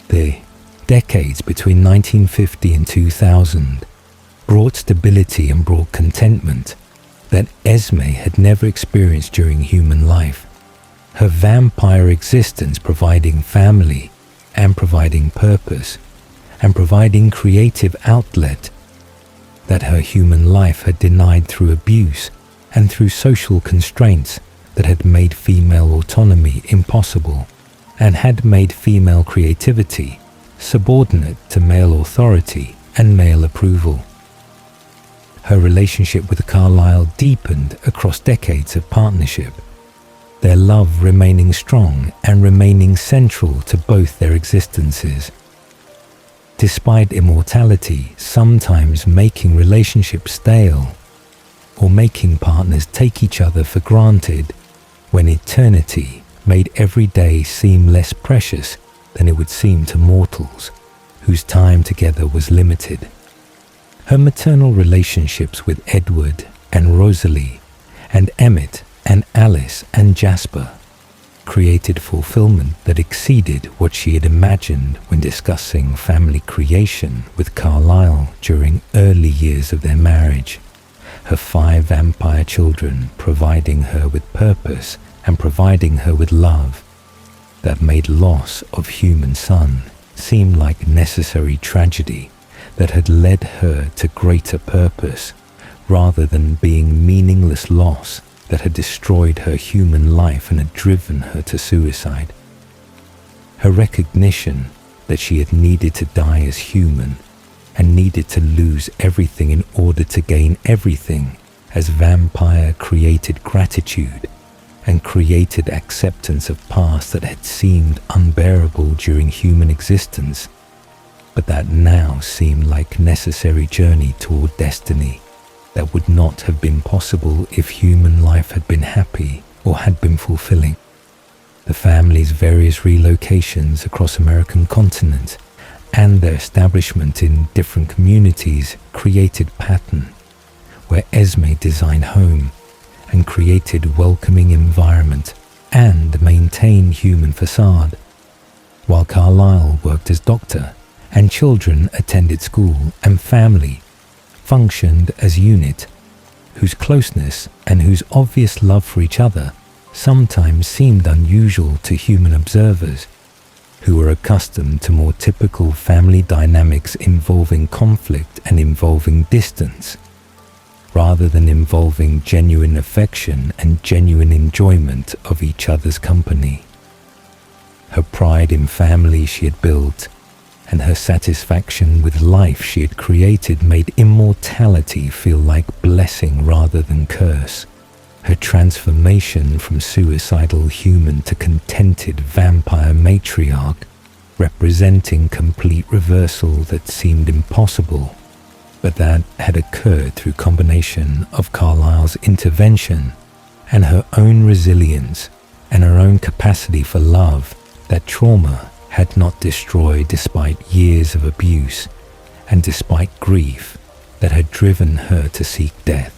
The decades between 1950 and 2000 brought stability and brought contentment that Esme had never experienced during human life. Her vampire existence providing family and providing purpose and providing creative outlet that her human life had denied through abuse and through social constraints that had made female autonomy impossible and had made female creativity subordinate to male authority and male approval. Her relationship with Carlyle deepened across decades of partnership, their love remaining strong and remaining central to both their existences. Despite immortality sometimes making relationships stale or making partners take each other for granted, when eternity made every day seem less precious than it would seem to mortals, whose time together was limited. Her maternal relationships with Edward and Rosalie and Emmett and Alice and Jasper created fulfillment that exceeded what she had imagined when discussing family creation with Carlyle during early years of their marriage. Her 5 vampire children providing her with purpose and providing her with love that made loss of human son seem like necessary tragedy that had led her to greater purpose rather than being meaningless loss that had destroyed her human life and had driven her to suicide. Her recognition that she had needed to die as human and needed to lose everything in order to gain everything as vampire created gratitude and created acceptance of past that had seemed unbearable during human existence, but that now seemed like necessary journey toward destiny that would not have been possible if human life had been happy or had been fulfilling. The family's various relocations across American continent and their establishment in different communities created pattern, where Esme designed home and created welcoming environment and maintained human facade, while Carlyle worked as doctor and children attended school and family functioned as unit, whose closeness and whose obvious love for each other sometimes seemed unusual to human observers, who were accustomed to more typical family dynamics involving conflict and involving distance. rather than involving genuine affection and genuine enjoyment of each other's company. Her pride in family she had built, and her satisfaction with life she had created made immortality feel like blessing rather than curse. Her transformation from suicidal human to contented vampire matriarch, representing complete reversal that seemed impossible, but that had occurred through combination of Carlisle's intervention and her own resilience and her own capacity for love that trauma had not destroyed despite years of abuse and despite grief that had driven her to seek death.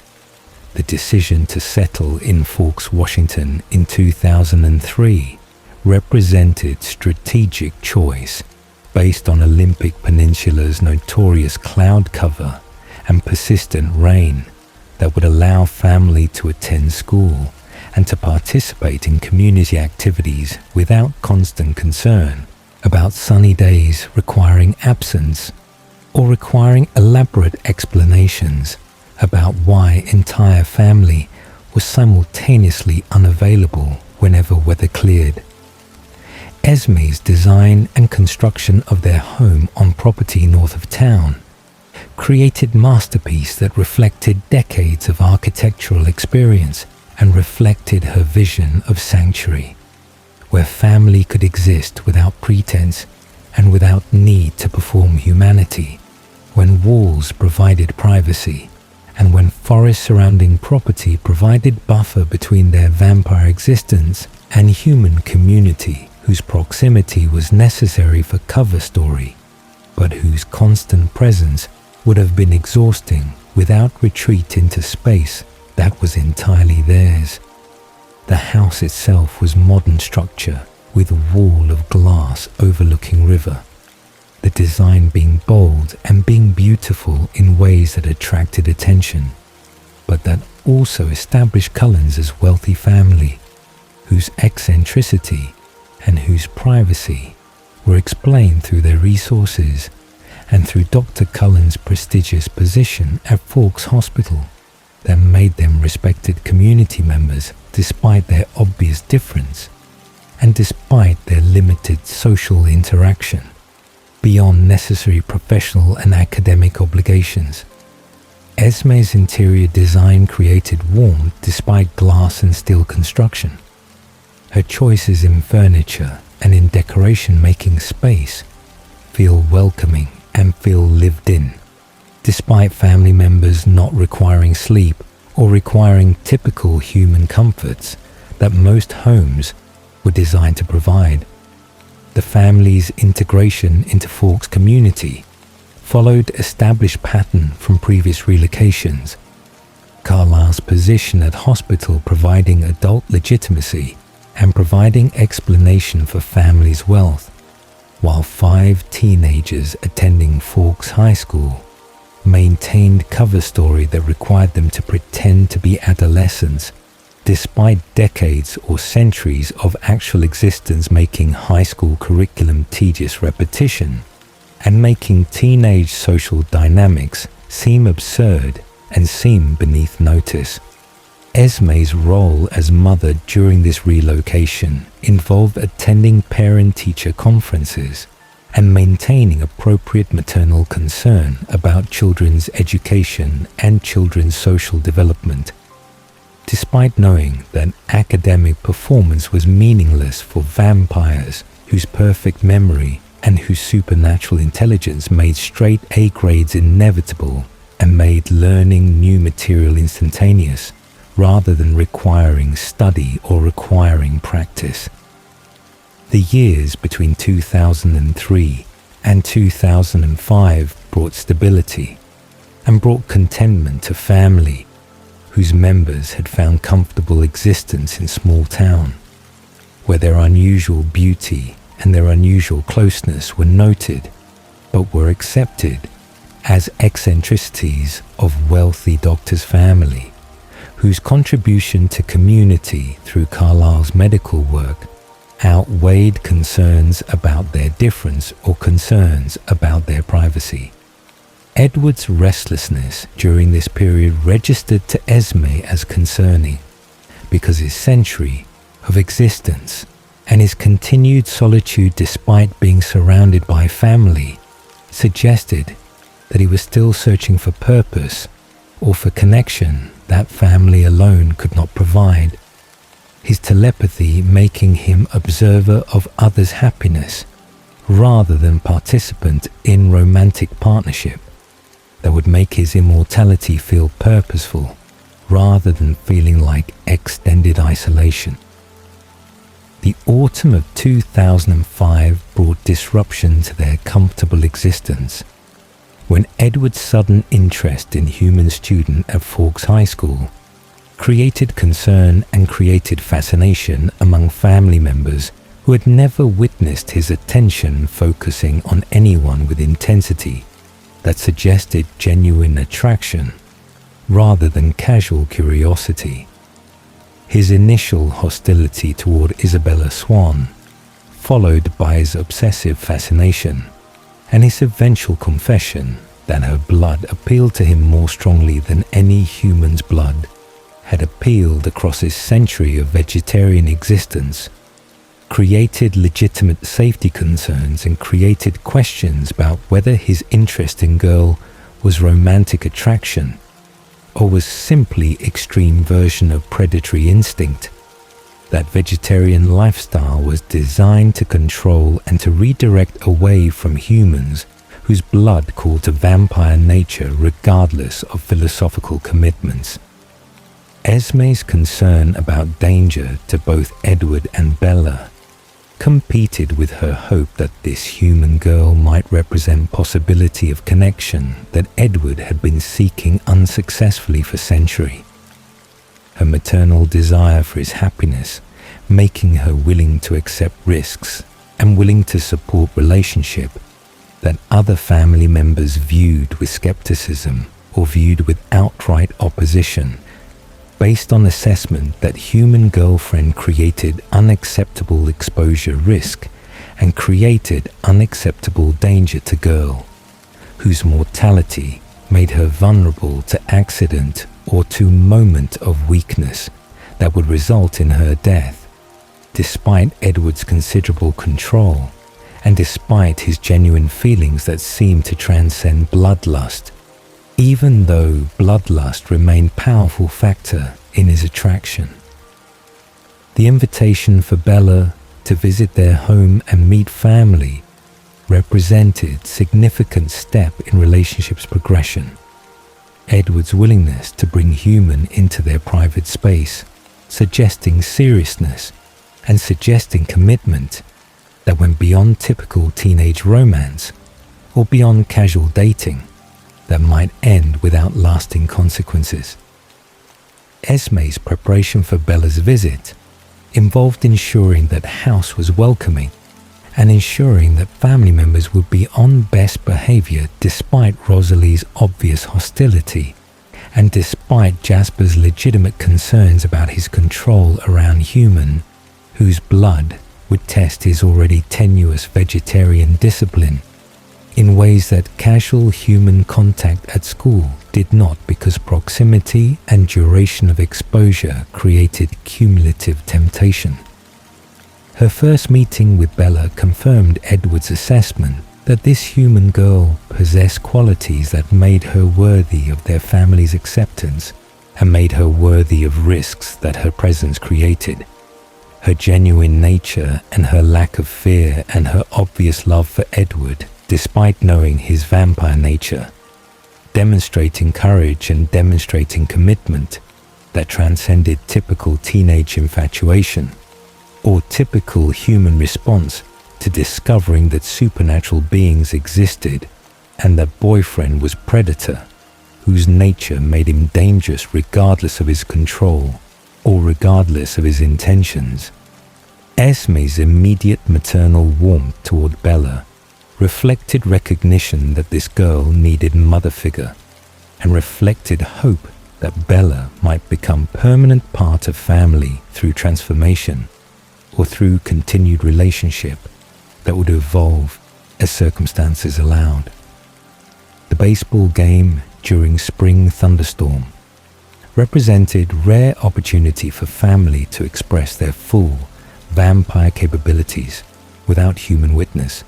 The decision to settle in Forks, Washington in 2003 represented strategic choice based on Olympic Peninsula's notorious cloud cover and persistent rain that would allow family to attend school and to participate in community activities without constant concern about sunny days requiring absence or requiring elaborate explanations about why entire family was simultaneously unavailable whenever weather cleared. Esme's design and construction of their home on property north of town created masterpiece that reflected decades of architectural experience and reflected her vision of sanctuary, where family could exist without pretense and without need to perform humanity, when walls provided privacy, and when forest surrounding property provided buffer between their vampire existence and human community whose proximity was necessary for cover story, but whose constant presence would have been exhausting without retreat into space that was entirely theirs. The house itself was modern structure with a wall of glass overlooking river, the design being bold and being beautiful in ways that attracted attention, but that also established Cullens as wealthy family, whose eccentricity and whose privacy were explained through their resources and through Dr. Cullen's prestigious position at Forks Hospital that made them respected community members despite their obvious difference and despite their limited social interaction beyond necessary professional and academic obligations. Esme's interior design created warmth despite glass and steel construction. Her choices in furniture and in decoration making space feel welcoming and feel lived in, despite family members not requiring sleep or requiring typical human comforts that most homes were designed to provide. The family's integration into Forks community followed established pattern from previous relocations. Carlisle's position at hospital providing adult legitimacy and providing explanation for family's wealth, while 5 teenagers attending Forks High School maintained cover story that required them to pretend to be adolescents despite decades or centuries of actual existence making high school curriculum tedious repetition and making teenage social dynamics seem absurd and seem beneath notice. Esme's role as mother during this relocation involved attending parent-teacher conferences and maintaining appropriate maternal concern about children's education and children's social development. Despite knowing that academic performance was meaningless for vampires whose perfect memory and whose supernatural intelligence made straight A grades inevitable and made learning new material instantaneous, rather than requiring study or requiring practice. The years between 2003 and 2005 brought stability and brought contentment to family whose members had found comfortable existence in small town, where their unusual beauty and their unusual closeness were noted, but were accepted as eccentricities of wealthy doctor's family, whose contribution to community through Carlisle's medical work outweighed concerns about their difference or concerns about their privacy. Edward's restlessness during this period registered to Esme as concerning, because his century of existence and his continued solitude despite being surrounded by family suggested that he was still searching for purpose or for connection that family alone could not provide. His telepathy making him observer of others' happiness rather than participant in romantic partnership that would make his immortality feel purposeful rather than feeling like extended isolation. The autumn of 2005 brought disruption to their comfortable existence when Edward's sudden interest in human student at Forks High School created concern and created fascination among family members who had never witnessed his attention focusing on anyone with intensity that suggested genuine attraction rather than casual curiosity. His initial hostility toward Isabella Swan, followed by his obsessive fascination, and his eventual confession that her blood appealed to him more strongly than any human's blood, had appealed across his century of vegetarian existence, created legitimate safety concerns and created questions about whether his interest in girl was romantic attraction or was simply extreme version of predatory instinct. That vegetarian lifestyle was designed to control and to redirect away from humans whose blood called to vampire nature regardless of philosophical commitments. Esme's concern about danger to both Edward and Bella competed with her hope that this human girl might represent possibility of connection that Edward had been seeking unsuccessfully for centuries. Her maternal desire for his happiness, making her willing to accept risks and willing to support relationship that other family members viewed with skepticism or viewed with outright opposition, based on assessment that human girlfriend created unacceptable exposure risk and created unacceptable danger to girl, whose mortality made her vulnerable to accident or to moment of weakness that would result in her death, despite Edward's considerable control and despite his genuine feelings that seemed to transcend bloodlust, even though bloodlust remained a powerful factor in his attraction. The invitation for Bella to visit their home and meet family represented significant step in relationship's progression. Edward's willingness to bring human into their private space, suggesting seriousness and suggesting commitment that went beyond typical teenage romance or beyond casual dating that might end without lasting consequences. Esme's preparation for Bella's visit involved ensuring that house was welcoming and ensuring that family members would be on best behavior despite Rosalie's obvious hostility and despite Jasper's legitimate concerns about his control around human, whose blood would test his already tenuous vegetarian discipline in ways that casual human contact at school did not, because proximity and duration of exposure created cumulative temptation. Her first meeting with Bella confirmed Edward's assessment that this human girl possessed qualities that made her worthy of their family's acceptance and made her worthy of risks that her presence created. Her genuine nature and her lack of fear and her obvious love for Edward, despite knowing his vampire nature, demonstrating courage and demonstrating commitment that transcended typical teenage infatuation or typical human response to discovering that supernatural beings existed and that boyfriend was predator, whose nature made him dangerous regardless of his control or regardless of his intentions. Esme's immediate maternal warmth toward Bella reflected recognition that this girl needed a mother figure and reflected hope that Bella might become permanent part of family through transformation or through continued relationship that would evolve as circumstances allowed. The the baseball game during spring thunderstorm, represented rare opportunity for family to express their full vampire capabilities without human witness.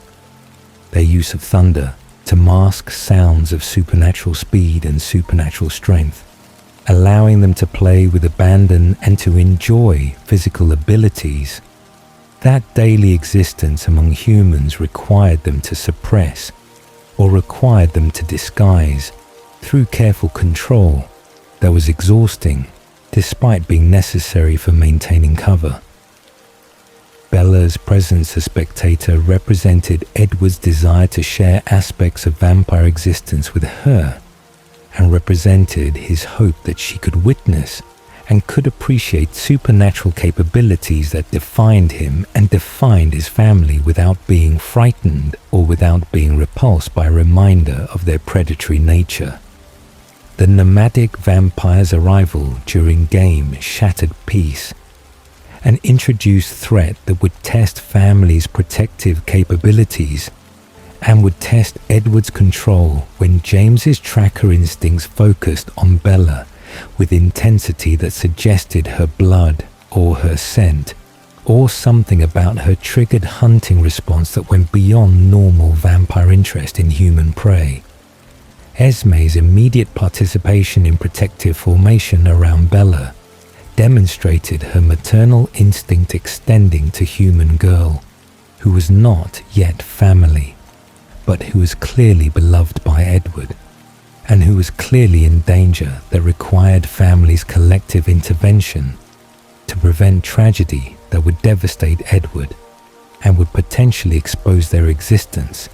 Their use of thunder to mask sounds of supernatural speed and supernatural strength, allowing them to play with abandon and to enjoy physical abilities. That daily existence among humans required them to suppress or required them to disguise through careful control that was exhausting despite being necessary for maintaining cover. Bella's presence as spectator represented Edward's desire to share aspects of vampire existence with her, and represented his hope that she could witness and could appreciate supernatural capabilities that defined him and defined his family without being frightened or without being repulsed by a reminder of their predatory nature. The nomadic vampire's arrival during game shattered peace, an introduced threat that would test family's protective capabilities and would test Edward's control when James's tracker instincts focused on Bella with intensity that suggested her blood or her scent, or something about her triggered hunting response that went beyond normal vampire interest in human prey. Esme's immediate participation in protective formation around Bella demonstrated her maternal instinct extending to human girl, who was not yet family, but who was clearly beloved by Edward, and who was clearly in danger that required family's collective intervention to prevent tragedy that would devastate Edward and would potentially expose their existence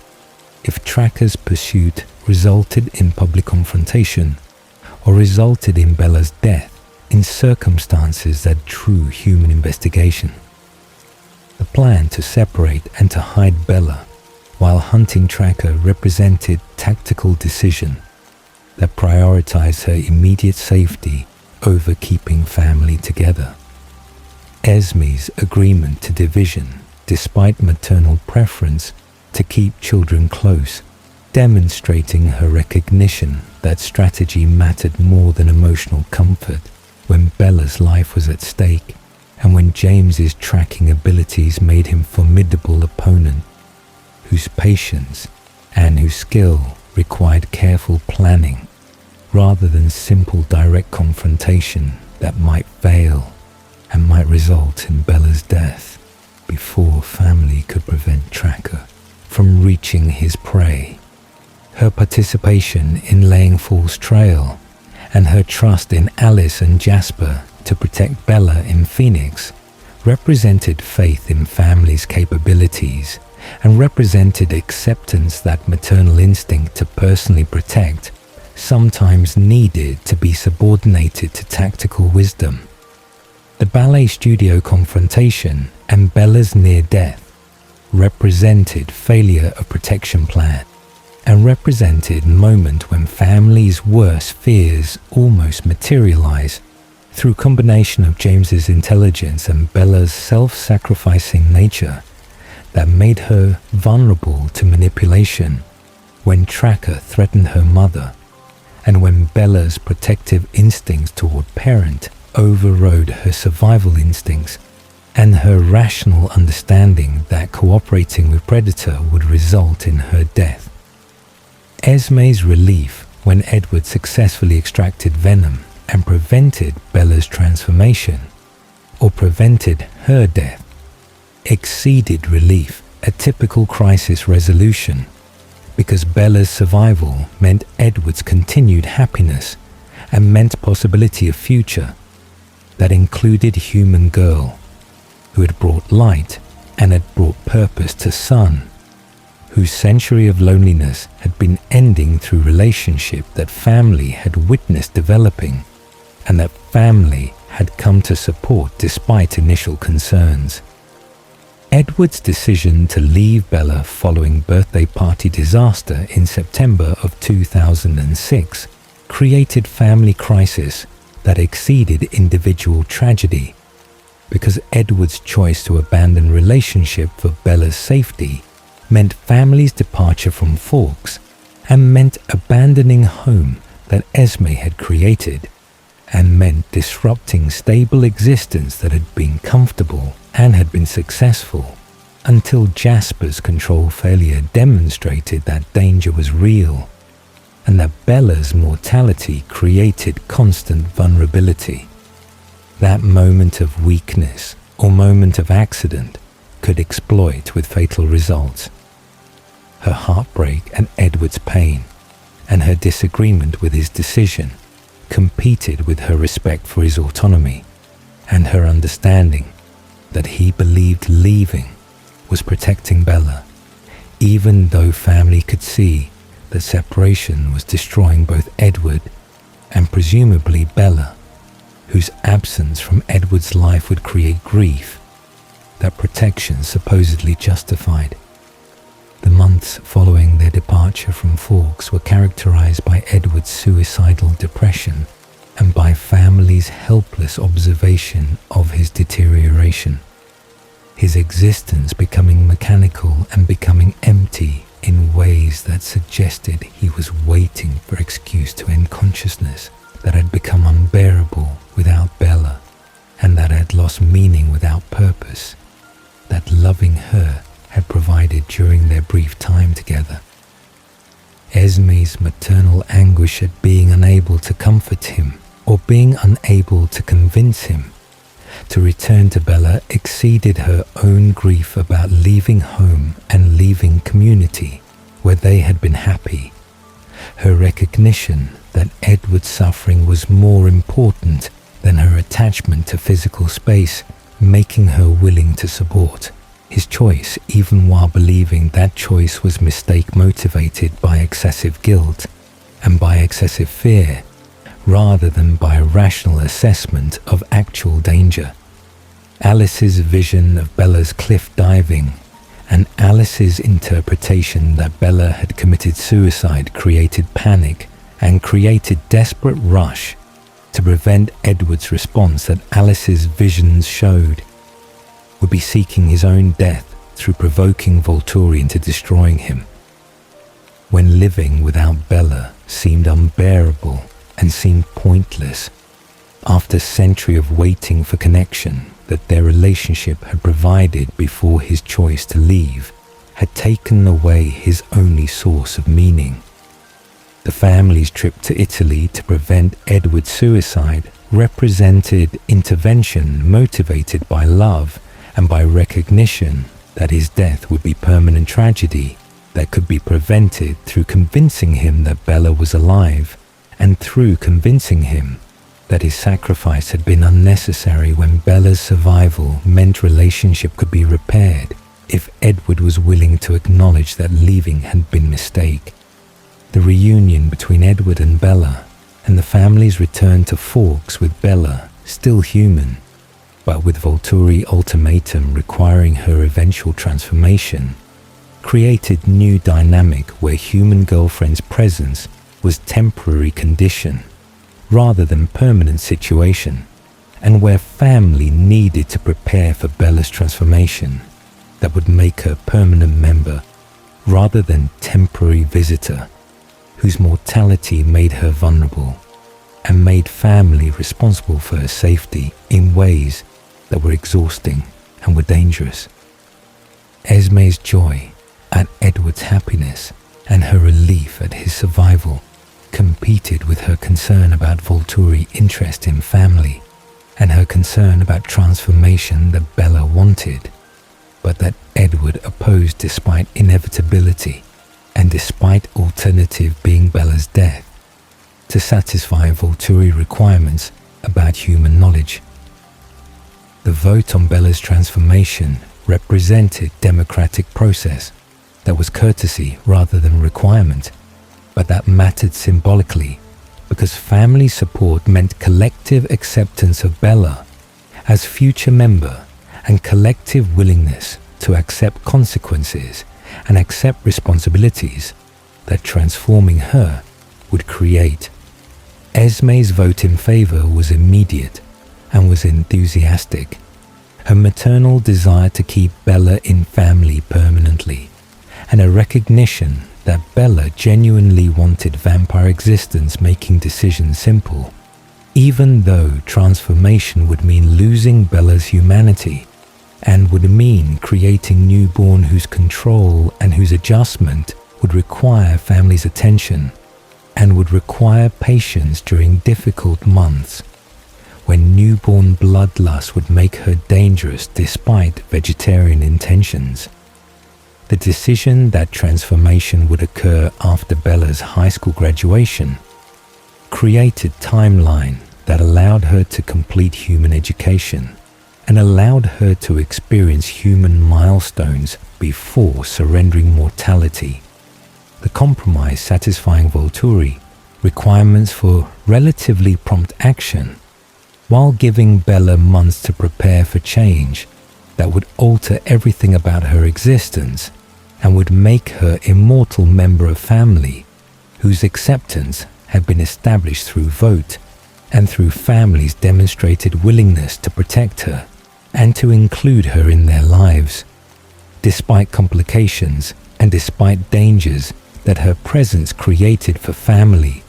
if Tracker's pursuit resulted in public confrontation or resulted in Bella's death in circumstances that drew human investigation. The plan to separate and to hide Bella while hunting Tracker represented tactical decision that prioritized her immediate safety over keeping family together. Esme's agreement to division, despite maternal preference to keep children close, demonstrating her recognition that strategy mattered more than emotional comfort when Bella's life was at stake, and when James's tracking abilities made him a formidable opponent, whose patience and whose skill required careful planning rather than simple direct confrontation that might fail and might result in Bella's death before family could prevent Tracker from reaching his prey. Her participation in laying false trail and her trust in Alice and Jasper to protect Bella in Phoenix represented faith in family's capabilities and represented acceptance that maternal instinct to personally protect sometimes needed to be subordinated to tactical wisdom. The ballet studio confrontation and Bella's near death represented failure of protection plan and represented moment when family's worst fears almost materialize through combination of James's intelligence and Bella's self-sacrificing nature that made her vulnerable to manipulation when Tracker threatened her mother, and when Bella's protective instincts toward parent overrode her survival instincts and her rational understanding that cooperating with Predator would result in her death. Esme's relief when Edward successfully extracted venom and prevented Bella's transformation, or prevented her death, exceeded relief at typical crisis resolution, because Bella's survival meant Edward's continued happiness and meant possibility of future that included human girl, who had brought light and had brought purpose to Sun, whose century of loneliness had been ending through relationship that family had witnessed developing and that family had come to support despite initial concerns. Edward's decision to leave Bella following birthday party disaster in September of 2006 created family crisis that exceeded individual tragedy, because Edward's choice to abandon relationship for Bella's safety meant family's departure from Forks and meant abandoning home that Esme had created, and meant disrupting stable existence that had been comfortable and had been successful, until Jasper's control failure demonstrated that danger was real, and that Bella's mortality created constant vulnerability. That moment of weakness or moment of accident could exploit with fatal results. Her heartbreak and Edward's pain, and her disagreement with his decision, competed with her respect for his autonomy, and her understanding that he believed leaving was protecting Bella, even though family could see that separation was destroying both Edward and presumably Bella, whose absence from Edward's life would create grief that protection supposedly justified. The months following their departure from Forks were characterized by Edward's suicidal depression and by family's helpless observation of his deterioration, his existence becoming mechanical and becoming empty in ways that suggested he was waiting for excuse to end consciousness that had become unbearable without Bella, and that had lost meaning without purpose, that loving her had provided during their brief time together. Esme's maternal anguish at being unable to comfort him or being unable to convince him to return to Bella exceeded her own grief about leaving home and leaving community where they had been happy. Her recognition that Edward's suffering was more important than her attachment to physical space, making her willing to support his choice even while believing that choice was mistake motivated by excessive guilt and by excessive fear, rather than by a rational assessment of actual danger. Alice's vision of Bella's cliff diving and Alice's interpretation that Bella had committed suicide created panic and created desperate rush to prevent Edward's response that Alice's visions showed would be seeking his own death through provoking Volturi into destroying him. When living without Bella seemed unbearable and seemed pointless, after a century of waiting for connection that their relationship had provided before his choice to leave had taken away his only source of meaning. The family's trip to Italy to prevent Edward's suicide represented intervention motivated by love and by recognition that his death would be permanent tragedy that could be prevented through convincing him that Bella was alive, and through convincing him that his sacrifice had been unnecessary when Bella's survival meant relationship could be repaired if Edward was willing to acknowledge that leaving had been mistake. The reunion between Edward and Bella, and the family's return to Forks with Bella still human, but with Volturi ultimatum requiring her eventual transformation, created new dynamic where human girlfriend's presence was temporary condition rather than permanent situation, and where family needed to prepare for Bella's transformation that would make her permanent member rather than temporary visitor whose mortality made her vulnerable and made family responsible for her safety in ways that were exhausting and were dangerous. Esme's joy at Edward's happiness and her relief at his survival competed with her concern about Volturi's interest in family and her concern about transformation that Bella wanted, but that Edward opposed despite inevitability and despite alternative being Bella's death, to satisfy Volturi requirements about human knowledge. The vote on Bella's transformation represented democratic process that was courtesy rather than requirement, but that mattered symbolically because family support meant collective acceptance of Bella as future member and collective willingness to accept consequences and accept responsibilities that transforming her would create. Esme's vote in favor was immediate and was enthusiastic. Her maternal desire to keep Bella in family permanently, and a recognition that Bella genuinely wanted vampire existence, making decisions simple, even though transformation would mean losing Bella's humanity and would mean creating newborn whose control and whose adjustment would require family's attention and would require patience during difficult months when newborn bloodlust would make her dangerous despite vegetarian intentions. The decision that transformation would occur after Bella's high school graduation created a timeline that allowed her to complete human education and allowed her to experience human milestones before surrendering mortality. The compromise satisfying Volturi requirements for relatively prompt action, while giving Bella months to prepare for change that would alter everything about her existence and would make her immortal member of family whose acceptance had been established through vote and through family's demonstrated willingness to protect her and to include her in their lives, despite complications and despite dangers that her presence created for family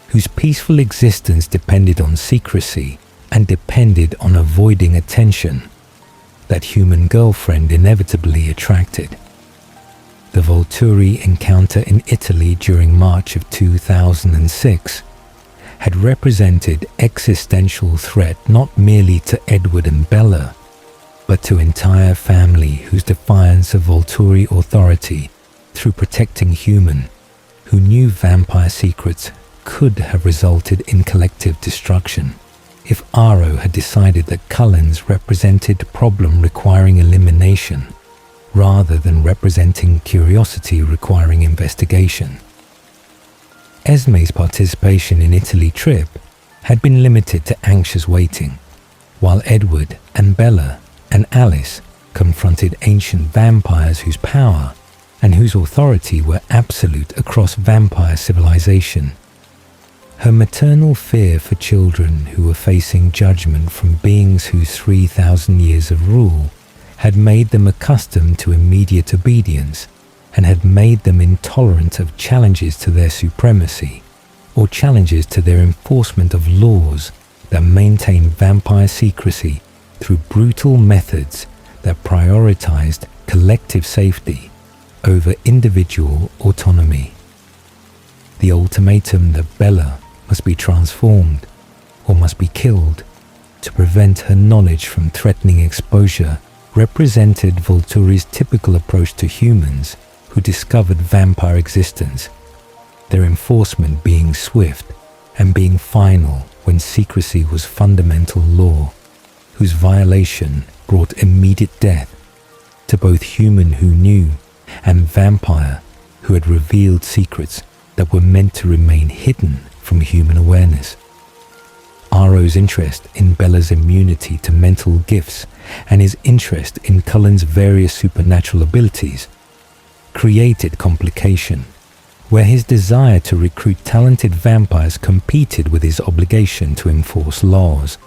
whose peaceful existence depended on secrecy and depended on avoiding attention that human girlfriend inevitably attracted. The Volturi encounter in Italy during March of 2006 had represented existential threat not merely to Edward and Bella, but to entire family whose defiance of Volturi authority through protecting human who knew vampire secrets could have resulted in collective destruction. If Aro had decided that Cullens represented a problem requiring elimination, rather than representing curiosity requiring investigation. Esme's participation in Italy trip had been limited to anxious waiting, while Edward and Bella and Alice confronted ancient vampires whose power and whose authority were absolute across vampire civilization. Her maternal fear for children who were facing judgment from beings whose 3,000 years of rule had made them accustomed to immediate obedience and had made them intolerant of challenges to their supremacy or challenges to their enforcement of laws that maintained vampire secrecy through brutal methods that prioritized collective safety over individual autonomy. The ultimatum that Bella must be transformed or must be killed to prevent her knowledge from threatening exposure represented Volturi's typical approach to humans who discovered vampire existence, their enforcement being swift and being final when secrecy was fundamental law, whose violation brought immediate death to both human who knew and vampire who had revealed secrets that were meant to remain hidden from human awareness. Aro's interest in Bella's immunity to mental gifts and his interest in Cullen's various supernatural abilities created complication, where his desire to recruit talented vampires competed with his obligation to enforce laws.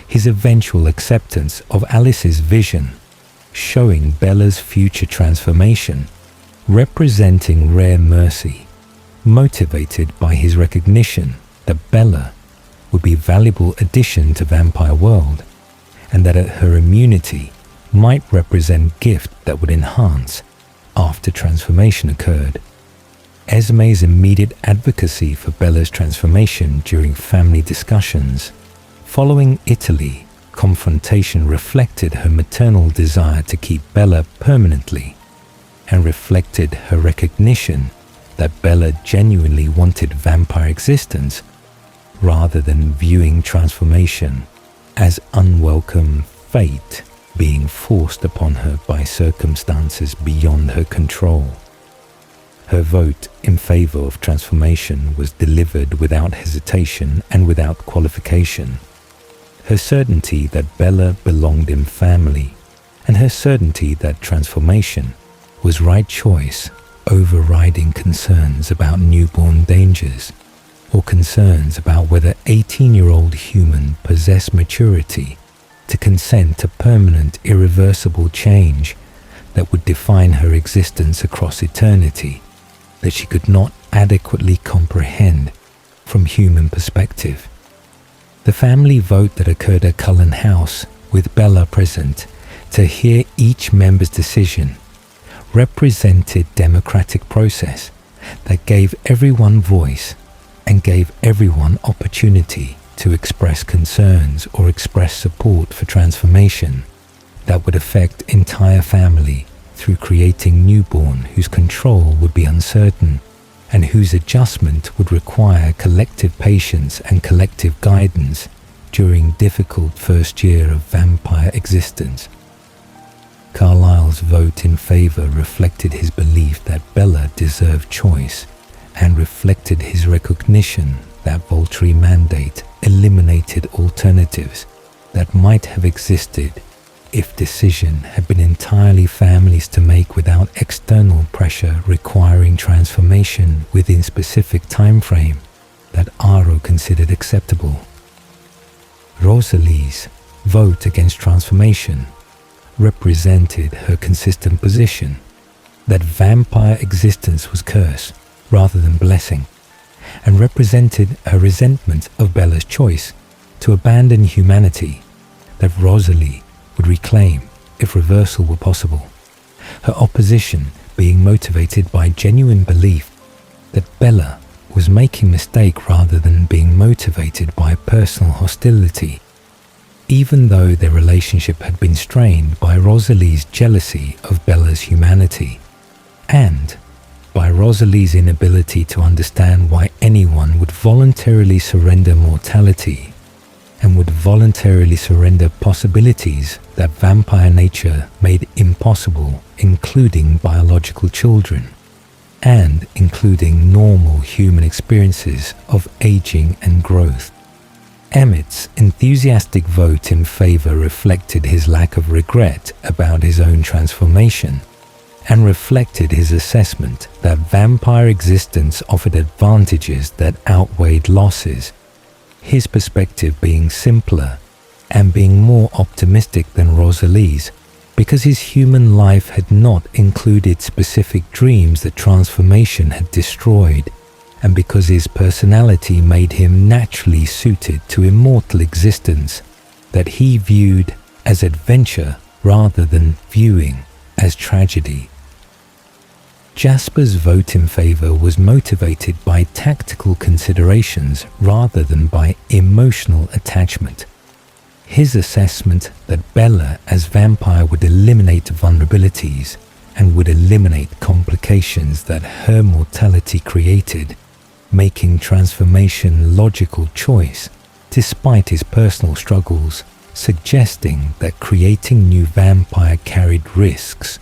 His eventual acceptance of Alice's vision, showing Bella's future transformation, representing rare mercy, motivated by his recognition that Bella would be a valuable addition to vampire world, and that her immunity might represent gift that would enhance after transformation occurred. Esme's immediate advocacy for Bella's transformation during family discussions following Italy confrontation reflected her maternal desire to keep Bella permanently and reflected her recognition that Bella genuinely wanted vampire existence rather than viewing transformation as unwelcome fate being forced upon her by circumstances beyond her control. Her vote in favor of transformation was delivered without hesitation and without qualification. Her certainty that Bella belonged in family, and her certainty that transformation was right choice, overriding concerns about newborn dangers, or concerns about whether 18-year-old human possessed maturity to consent to permanent, irreversible change that would define her existence across eternity, that she could not adequately comprehend from human perspective. The family vote that occurred at Cullen House, with Bella present to hear each member's decision, represented democratic process that gave everyone voice and gave everyone opportunity to express concerns or express support for transformation that would affect entire family through creating newborn whose control would be uncertain and whose adjustment would require collective patience and collective guidance during difficult first year of vampire existence. Carlyle's vote in favor reflected his belief that Bella deserved choice and reflected his recognition that voluntary mandate eliminated alternatives that might have existed if decision had been entirely families to make without external pressure requiring transformation within specific time frame that Aro considered acceptable. Rosalie's vote against transformation represented her consistent position that vampire existence was curse rather than blessing, and represented her resentment of Bella's choice to abandon humanity that Rosalie would reclaim if reversal were possible, her opposition being motivated by genuine belief that Bella was making mistake rather than being motivated by personal hostility, even though their relationship had been strained by Rosalie's jealousy of Bella's humanity, and by Rosalie's inability to understand why anyone would voluntarily surrender mortality and would voluntarily surrender possibilities that vampire nature made impossible, including biological children, and including normal human experiences of aging and growth. Emmett's enthusiastic vote in favor reflected his lack of regret about his own transformation and reflected his assessment that vampire existence offered advantages that outweighed losses, his perspective being simpler and being more optimistic than Rosalie's because his human life had not included specific dreams that transformation had destroyed, and because his personality made him naturally suited to immortal existence that he viewed as adventure rather than viewing as tragedy. Jasper's vote in favor was motivated by tactical considerations rather than by emotional attachment. His assessment that Bella as vampire would eliminate vulnerabilities and would eliminate complications that her mortality created, making transformation logical choice despite his personal struggles, suggesting that creating new vampire carried risks,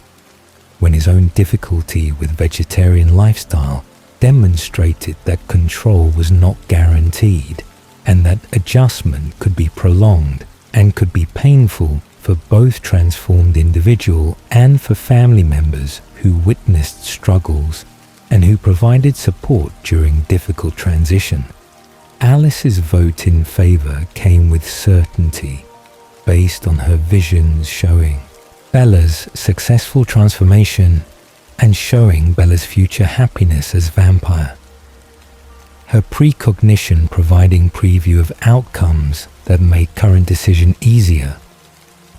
when his own difficulty with vegetarian lifestyle demonstrated that control was not guaranteed and that adjustment could be prolonged and could be painful for both transformed individual and for family members who witnessed struggles and who provided support during difficult transition. Alice's vote in favor came with certainty, based on her visions showing Bella's successful transformation and showing Bella's future happiness as vampire. Her precognition providing preview of outcomes that made current decision easier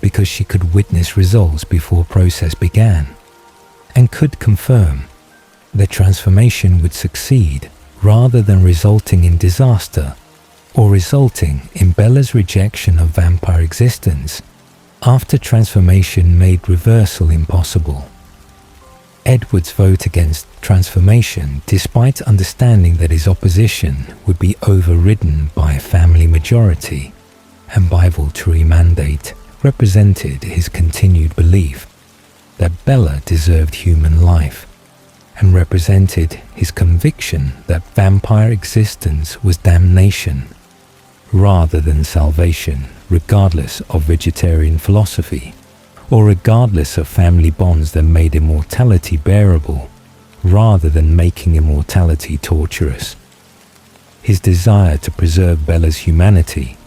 because she could witness results before process began and could confirm that transformation would succeed rather than resulting in disaster or resulting in Bella's rejection of vampire existence after transformation made reversal impossible. Edward's vote against transformation, despite understanding that his opposition would be overridden by a family majority and by voluntary mandate, represented his continued belief that Bella deserved human life and represented his conviction that vampire existence was damnation rather than salvation, regardless of vegetarian philosophy, or regardless of family bonds that made immortality bearable, rather than making immortality torturous. His desire to preserve Bella's humanity,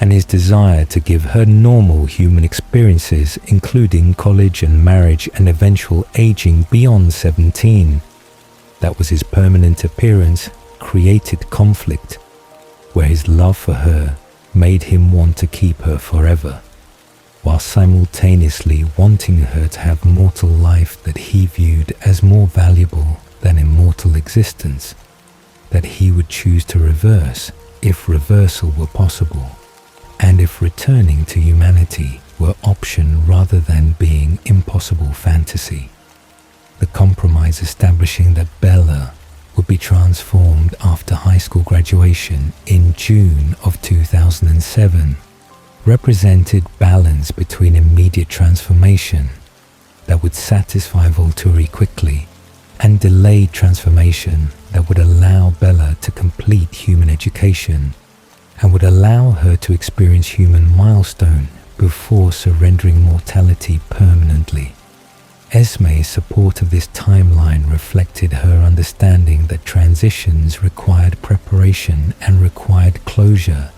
and his desire to give her normal human experiences, including college and marriage and eventual aging beyond 17, that was his permanent appearance created conflict, where his love for her made him want to keep her forever, while simultaneously wanting her to have mortal life that he viewed as more valuable than immortal existence, that he would choose to reverse if reversal were possible, and if returning to humanity were option rather than being impossible fantasy. The compromise establishing that Bella would be transformed after high school graduation in June of 2007 represented balance between immediate transformation that would satisfy Volturi quickly and delayed transformation that would allow Bella to complete human education and would allow her to experience human milestone before surrendering mortality permanently. Esme's support of this timeline reflected her understanding that transitions required preparation and required closure,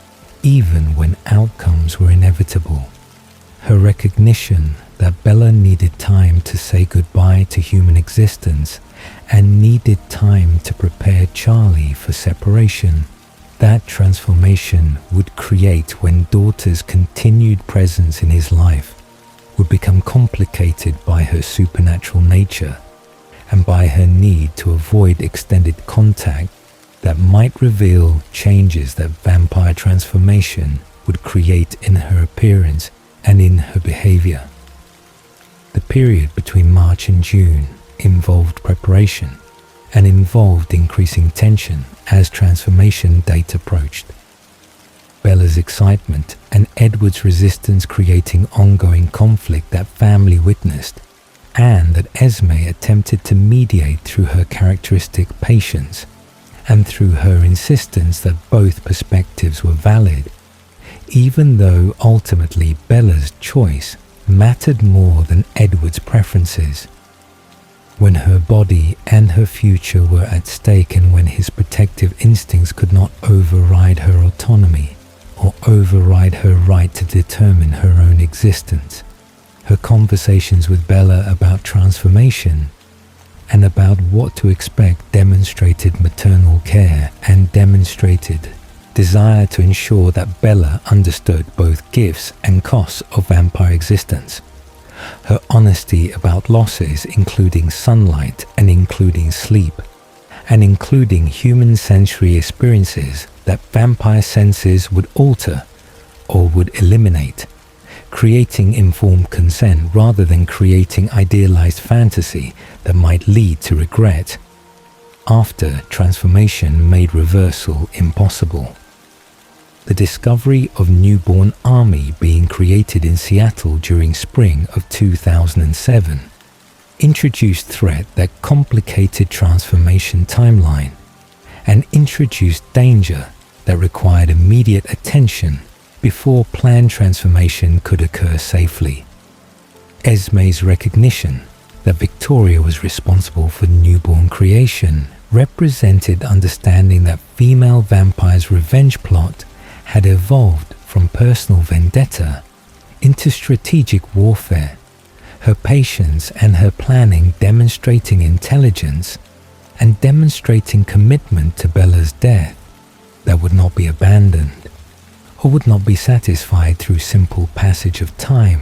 even when outcomes were inevitable. Her recognition that Bella needed time to say goodbye to human existence and needed time to prepare Charlie for separation. That transformation would create when daughter's continued presence in his life would become complicated by her supernatural nature and by her need to avoid extended contact that might reveal changes that vampire transformation would create in her appearance and in her behavior. The period between March and June involved preparation and involved increasing tension as transformation date approached. Bella's excitement and Edward's resistance creating ongoing conflict that family witnessed, and that Esme attempted to mediate through her characteristic patience and through her insistence that both perspectives were valid, even though ultimately Bella's choice mattered more than Edward's preferences. When her body and her future were at stake and when his protective instincts could not override her autonomy or override her right to determine her own existence, her conversations with Bella about transformation and about what to expect demonstrated maternal care and demonstrated desire to ensure that Bella understood both gifts and costs of vampire existence. Her honesty about losses, including sunlight and including sleep, and including human sensory experiences that vampire senses would alter or would eliminate, creating informed consent rather than creating idealized fantasy that might lead to regret. After transformation made reversal impossible. The discovery of newborn army being created in Seattle during spring of 2007 introduced threat that complicated transformation timeline and introduced danger that required immediate attention before planned transformation could occur safely. Esme's recognition that Victoria was responsible for newborn creation represented understanding that female vampire's revenge plot had evolved from personal vendetta into strategic warfare, her patience and her planning demonstrating intelligence and demonstrating commitment to Bella's death that would not be abandoned or would not be satisfied through simple passage of time,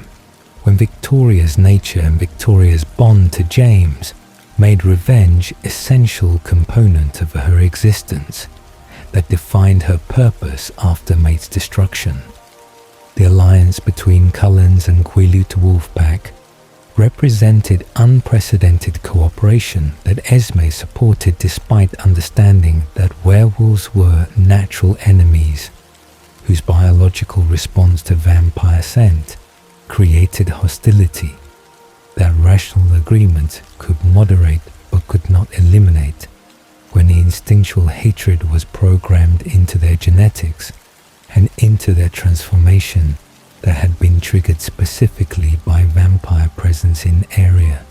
when Victoria's nature and Victoria's bond to James made revenge essential component of her existence that defined her purpose after Mate's destruction. The alliance between Cullens and Quileute Wolfpack represented unprecedented cooperation that Esme supported despite understanding that werewolves were natural enemies whose biological response to vampire scent created hostility that rational agreement could moderate but could not eliminate when the instinctual hatred was programmed into their genetics and into their transformation that had been triggered specifically by vampire presence in area.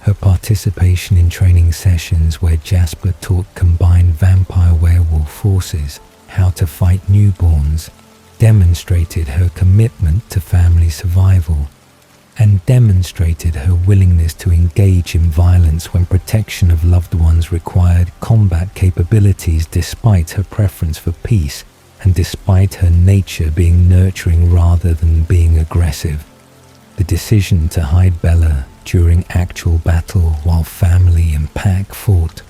Her participation in training sessions where Jasper taught combined vampire-werewolf forces how to fight newborns demonstrated her commitment to family survival and demonstrated her willingness to engage in violence when protection of loved ones required combat capabilities, despite her preference for peace and despite her nature being nurturing rather than being aggressive. The decision to hide Bella during actual battle while family and pack fought,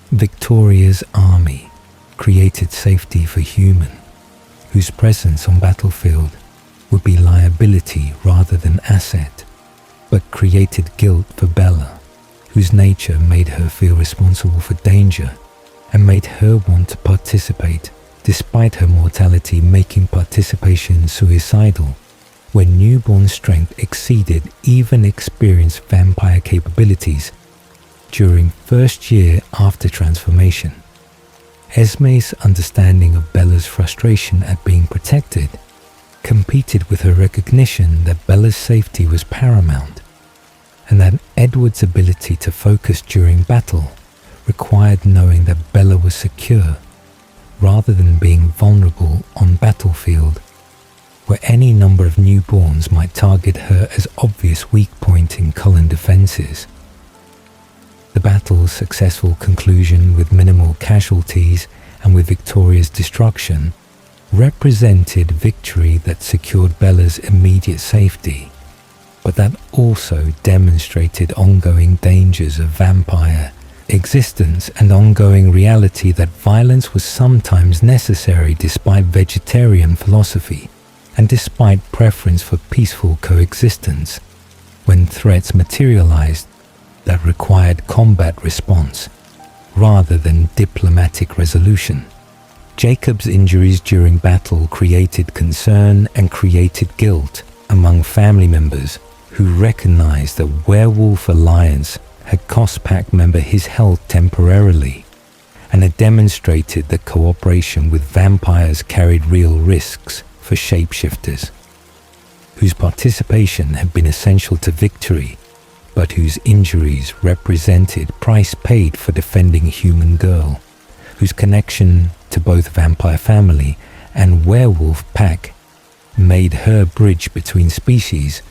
Victoria's army created safety for human, whose presence on battlefield would be liability rather than asset, but created guilt for Bella, whose nature made her feel responsible for danger and made her want to participate, despite her mortality making participation suicidal, when newborn strength exceeded even experienced vampire capabilities during first year after transformation. Esme's understanding of Bella's frustration at being protected competed with her recognition that Bella's safety was paramount, and that Edward's ability to focus during battle required knowing that Bella was secure, rather than being vulnerable on battlefield, where any number of newborns might target her as obvious weak point in Cullen defenses. The battle's successful conclusion with minimal casualties and with Victoria's destruction represented victory that secured Bella's immediate safety, but that also demonstrated ongoing dangers of vampire existence and ongoing reality that violence was sometimes necessary despite vegetarian philosophy and despite preference for peaceful coexistence when threats materialized that required combat response rather than diplomatic resolution. Jacob's injuries during battle created concern and created guilt among family members who recognized the werewolf alliance had cost pack member his health temporarily, and had demonstrated that cooperation with vampires carried real risks for shapeshifters, whose participation had been essential to victory, but whose injuries represented price paid for defending a human girl, whose connection to both vampire family and werewolf pack made her bridge between species,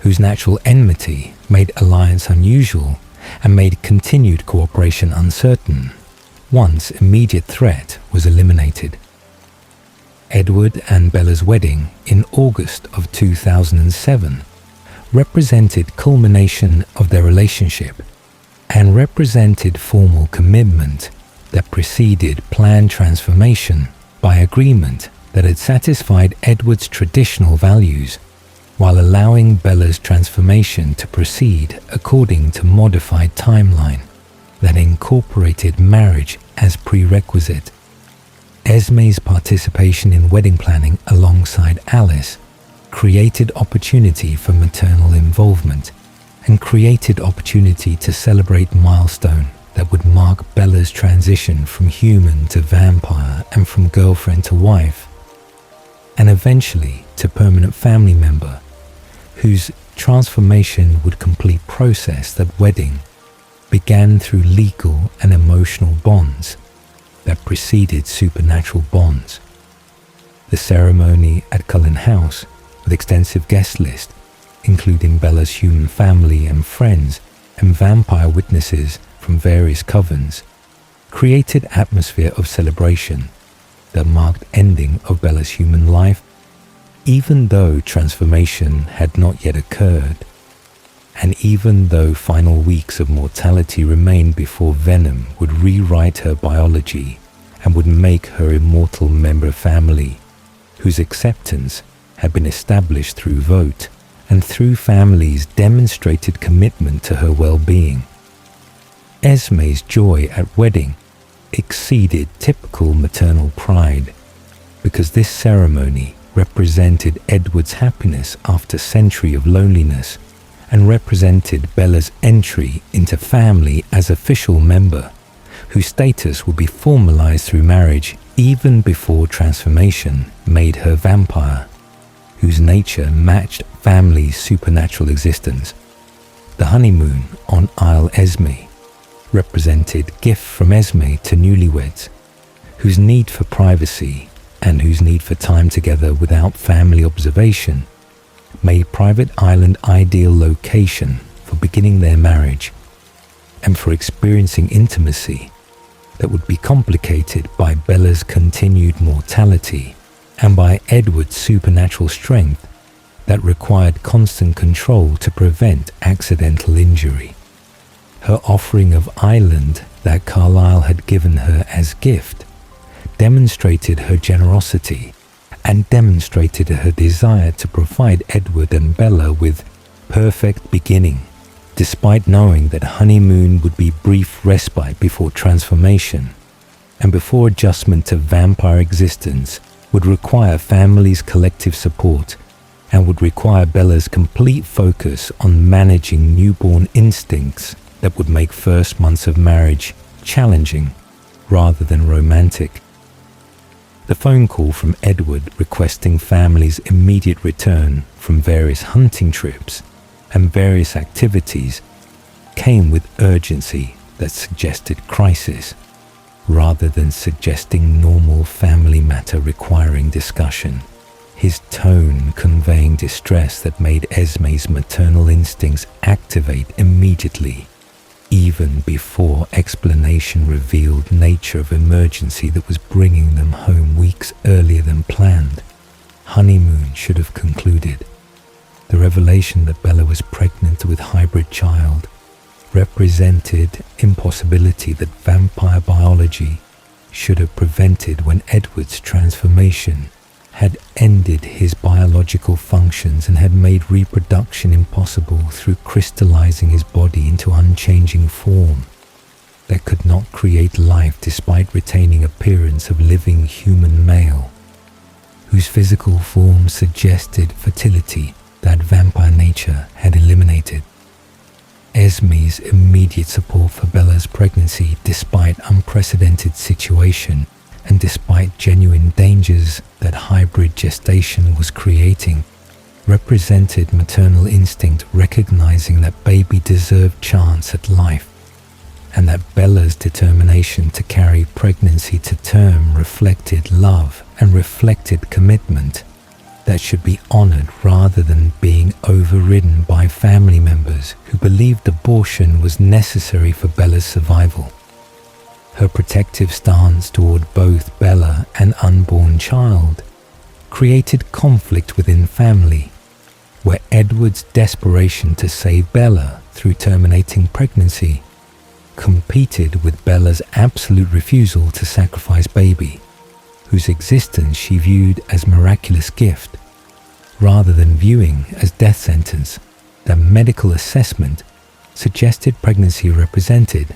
whose natural enmity made alliance unusual and made continued cooperation uncertain once immediate threat was eliminated. Edward and Bella's wedding in August of 2007 represented culmination of their relationship and represented formal commitment that preceded planned transformation by agreement that had satisfied Edward's traditional values, while allowing Bella's transformation to proceed according to modified timeline that incorporated marriage as prerequisite. Esme's participation in wedding planning alongside Alice created opportunity for maternal involvement and created opportunity to celebrate milestone that would mark Bella's transition from human to vampire and from girlfriend to wife, and eventually to permanent family member, whose transformation would complete process that wedding began through legal and emotional bonds that preceded supernatural bonds. The ceremony at Cullen House, with extensive guest list, including Bella's human family and friends and vampire witnesses from various covens, created atmosphere of celebration that marked ending of Bella's human life, even though transformation had not yet occurred, and even though final weeks of mortality remained before Venom would rewrite her biology and would make her immortal member family, whose acceptance had been established through vote and through families' demonstrated commitment to her well-being. Esme's joy at wedding exceeded typical maternal pride, because this ceremony represented Edward's happiness after a century of loneliness and represented Bella's entry into family as official member, whose status would be formalized through marriage even before transformation made her vampire, whose nature matched family's supernatural existence. The honeymoon on Isle Esme represented gift from Esme to newlyweds, whose need for privacy and whose need for time together without family observation made Private Island ideal location for beginning their marriage and for experiencing intimacy that would be complicated by Bella's continued mortality and by Edward's supernatural strength that required constant control to prevent accidental injury. Her offering of island that Carlyle had given her as gift demonstrated her generosity and demonstrated her desire to provide Edward and Bella with perfect beginning, despite knowing that honeymoon would be brief respite before transformation, and before adjustment to vampire existence would require families' collective support and would require Bella's complete focus on managing newborn instincts that would make first months of marriage challenging rather than romantic. The phone call from Edward requesting families' immediate return from various hunting trips and various activities came with urgency that suggested crisis, rather than suggesting normal family matter requiring discussion. His tone conveying distress that made Esme's maternal instincts activate immediately, even before explanation revealed nature of emergency that was bringing them home weeks earlier than planned. Honeymoon should have concluded. The revelation that Bella was pregnant with hybrid child represented impossibility that vampire biology should have prevented when Edward's transformation had ended his biological functions and had made reproduction impossible through crystallizing his body into unchanging form that could not create life despite retaining appearance of living human male, whose physical form suggested fertility that vampire nature had eliminated. Esme's immediate support for Bella's pregnancy despite unprecedented situation and despite genuine dangers that hybrid gestation was creating represented maternal instinct recognizing that baby deserved chance at life, and that Bella's determination to carry pregnancy to term reflected love and reflected commitment that should be honored rather than being overridden by family members who believed abortion was necessary for Bella's survival. Her protective stance toward both Bella and unborn child created conflict within family, where Edward's desperation to save Bella through terminating pregnancy competed with Bella's absolute refusal to sacrifice baby, whose existence she viewed as miraculous gift, rather than viewing as death sentence that medical assessment suggested pregnancy represented,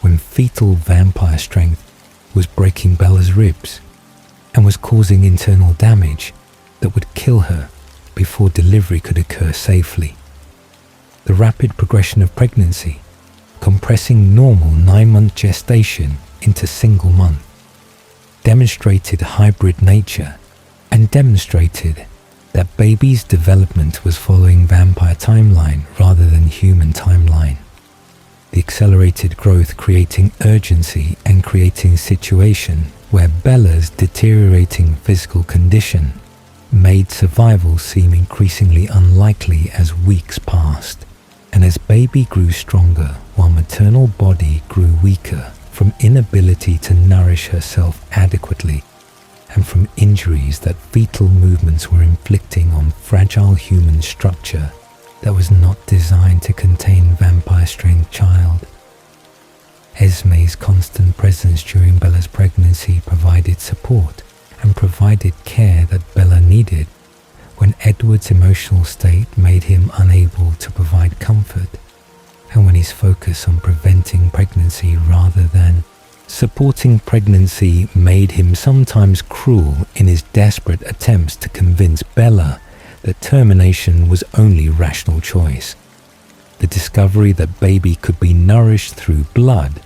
when fetal vampire strength was breaking Bella's ribs and was causing internal damage that would kill her before delivery could occur safely. The rapid progression of pregnancy, compressing normal 9-month gestation into single month, demonstrated hybrid nature and demonstrated that baby's development was following vampire timeline rather than human timeline. The accelerated growth creating urgency and creating situation where Bella's deteriorating physical condition made survival seem increasingly unlikely as weeks passed, and as baby grew stronger while maternal body grew weaker from inability to nourish herself adequately and from injuries that fetal movements were inflicting on fragile human structure that was not designed to contain vampire-strength child. Esme's constant presence during Bella's pregnancy provided support and provided care that Bella needed when Edward's emotional state made him unable to provide comfort, and when his focus on preventing pregnancy rather than supporting pregnancy made him sometimes cruel in his desperate attempts to convince Bella that termination was only rational choice. The discovery that baby could be nourished through blood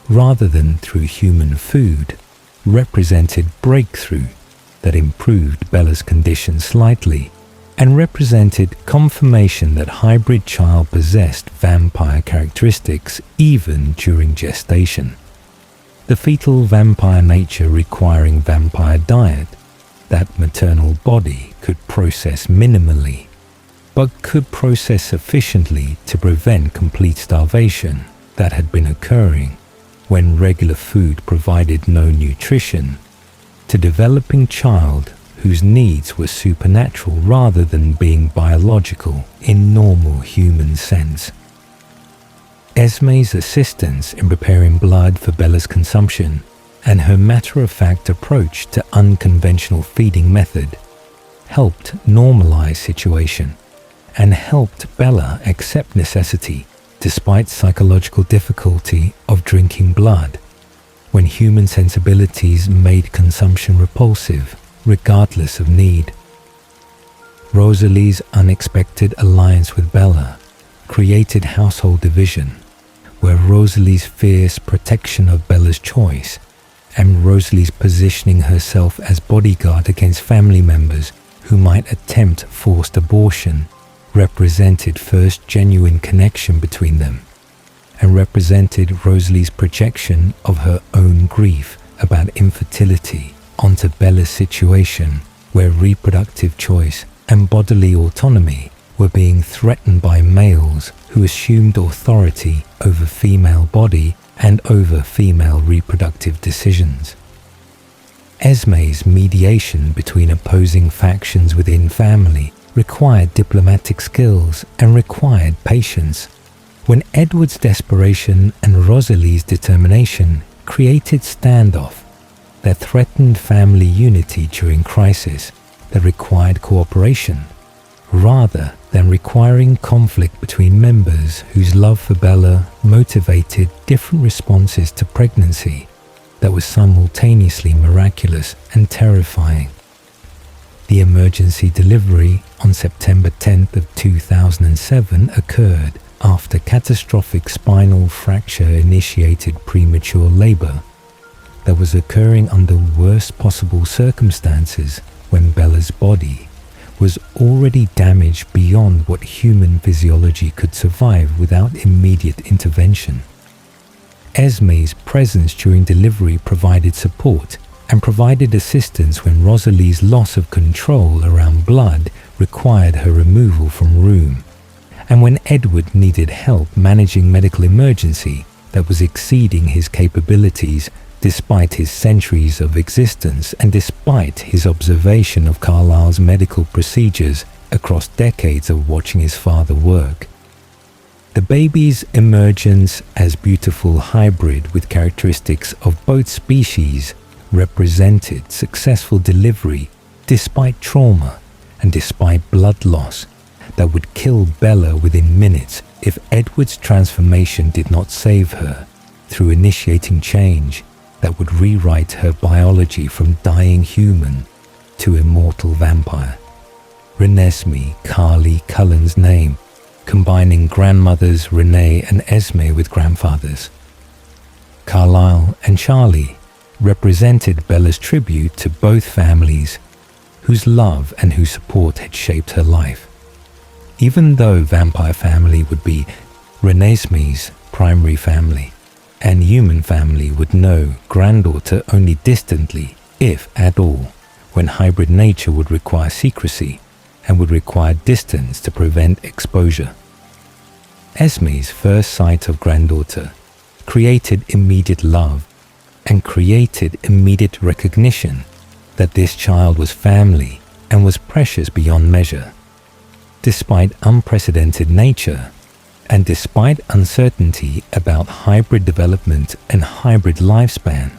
rather than through human food represented breakthrough that improved Bella's condition slightly and represented confirmation that hybrid child possessed vampire characteristics even during gestation. The fetal vampire nature requiring vampire diet that maternal body could process minimally but could process sufficiently to prevent complete starvation that had been occurring when regular food provided no nutrition, to developing child whose needs were supernatural rather than being biological in normal human sense. Esme's assistance in preparing blood for Bella's consumption and her matter-of-fact approach to unconventional feeding method helped normalize situation and helped Bella accept necessity despite psychological difficulty of drinking blood, when human sensibilities made consumption repulsive regardless of need. Rosalie's unexpected alliance with Bella created household division, where Rosalie's fierce protection of Bella's choice and Rosalie's positioning herself as bodyguard against family members who might attempt forced abortion represented first genuine connection between them, and represented Rosalie's projection of her own grief about infertility onto Bella's situation, where reproductive choice and bodily autonomy were being threatened by males who assumed authority over female body and over female reproductive decisions. Esme's mediation between opposing factions within family required diplomatic skills and required patience, when Edward's desperation and Rosalie's determination created standoff that threatened family unity during crisis that required cooperation, rather than requiring conflict between members whose love for Bella motivated different responses to pregnancy that was simultaneously miraculous and terrifying. The emergency delivery on September 10th of 2007 occurred after catastrophic spinal fracture-initiated premature labor that was occurring under worst possible circumstances when Bella's body was already damaged beyond what human physiology could survive without immediate intervention. Esme's presence during delivery provided support and provided assistance when Rosalie's loss of control around blood required her removal from room, and when Edward needed help managing medical emergency that was exceeding his capabilities despite his centuries of existence and despite his observation of Carlisle's medical procedures across decades of watching his father work. The baby's emergence as beautiful hybrid with characteristics of both species represented successful delivery despite trauma and despite blood loss that would kill Bella within minutes if Edward's transformation did not save her through initiating change that would rewrite her biology from dying human to immortal vampire. Renesmee Carly Cullen's name, combining grandmothers Renee and Esme with grandfathers. Carlisle and Charlie represented Bella's tribute to both families whose love and whose support had shaped her life. Even though vampire family would be Renesmee's primary family, and human family would know granddaughter only distantly, if at all, when hybrid nature would require secrecy and would require distance to prevent exposure. Esme's first sight of granddaughter created immediate love and created immediate recognition that this child was family and was precious beyond measure. Despite unprecedented nature, and despite uncertainty about hybrid development and hybrid lifespan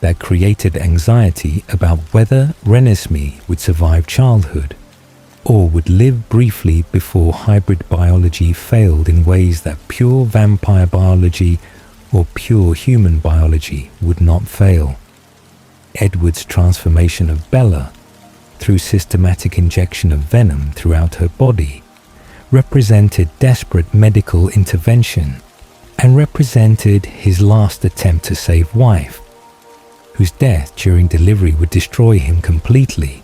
that created anxiety about whether Renesmee would survive childhood or would live briefly before hybrid biology failed in ways that pure vampire biology or pure human biology would not fail. Edward's transformation of Bella through systematic injection of venom throughout her body represented desperate medical intervention and represented his last attempt to save wife, whose death during delivery would destroy him completely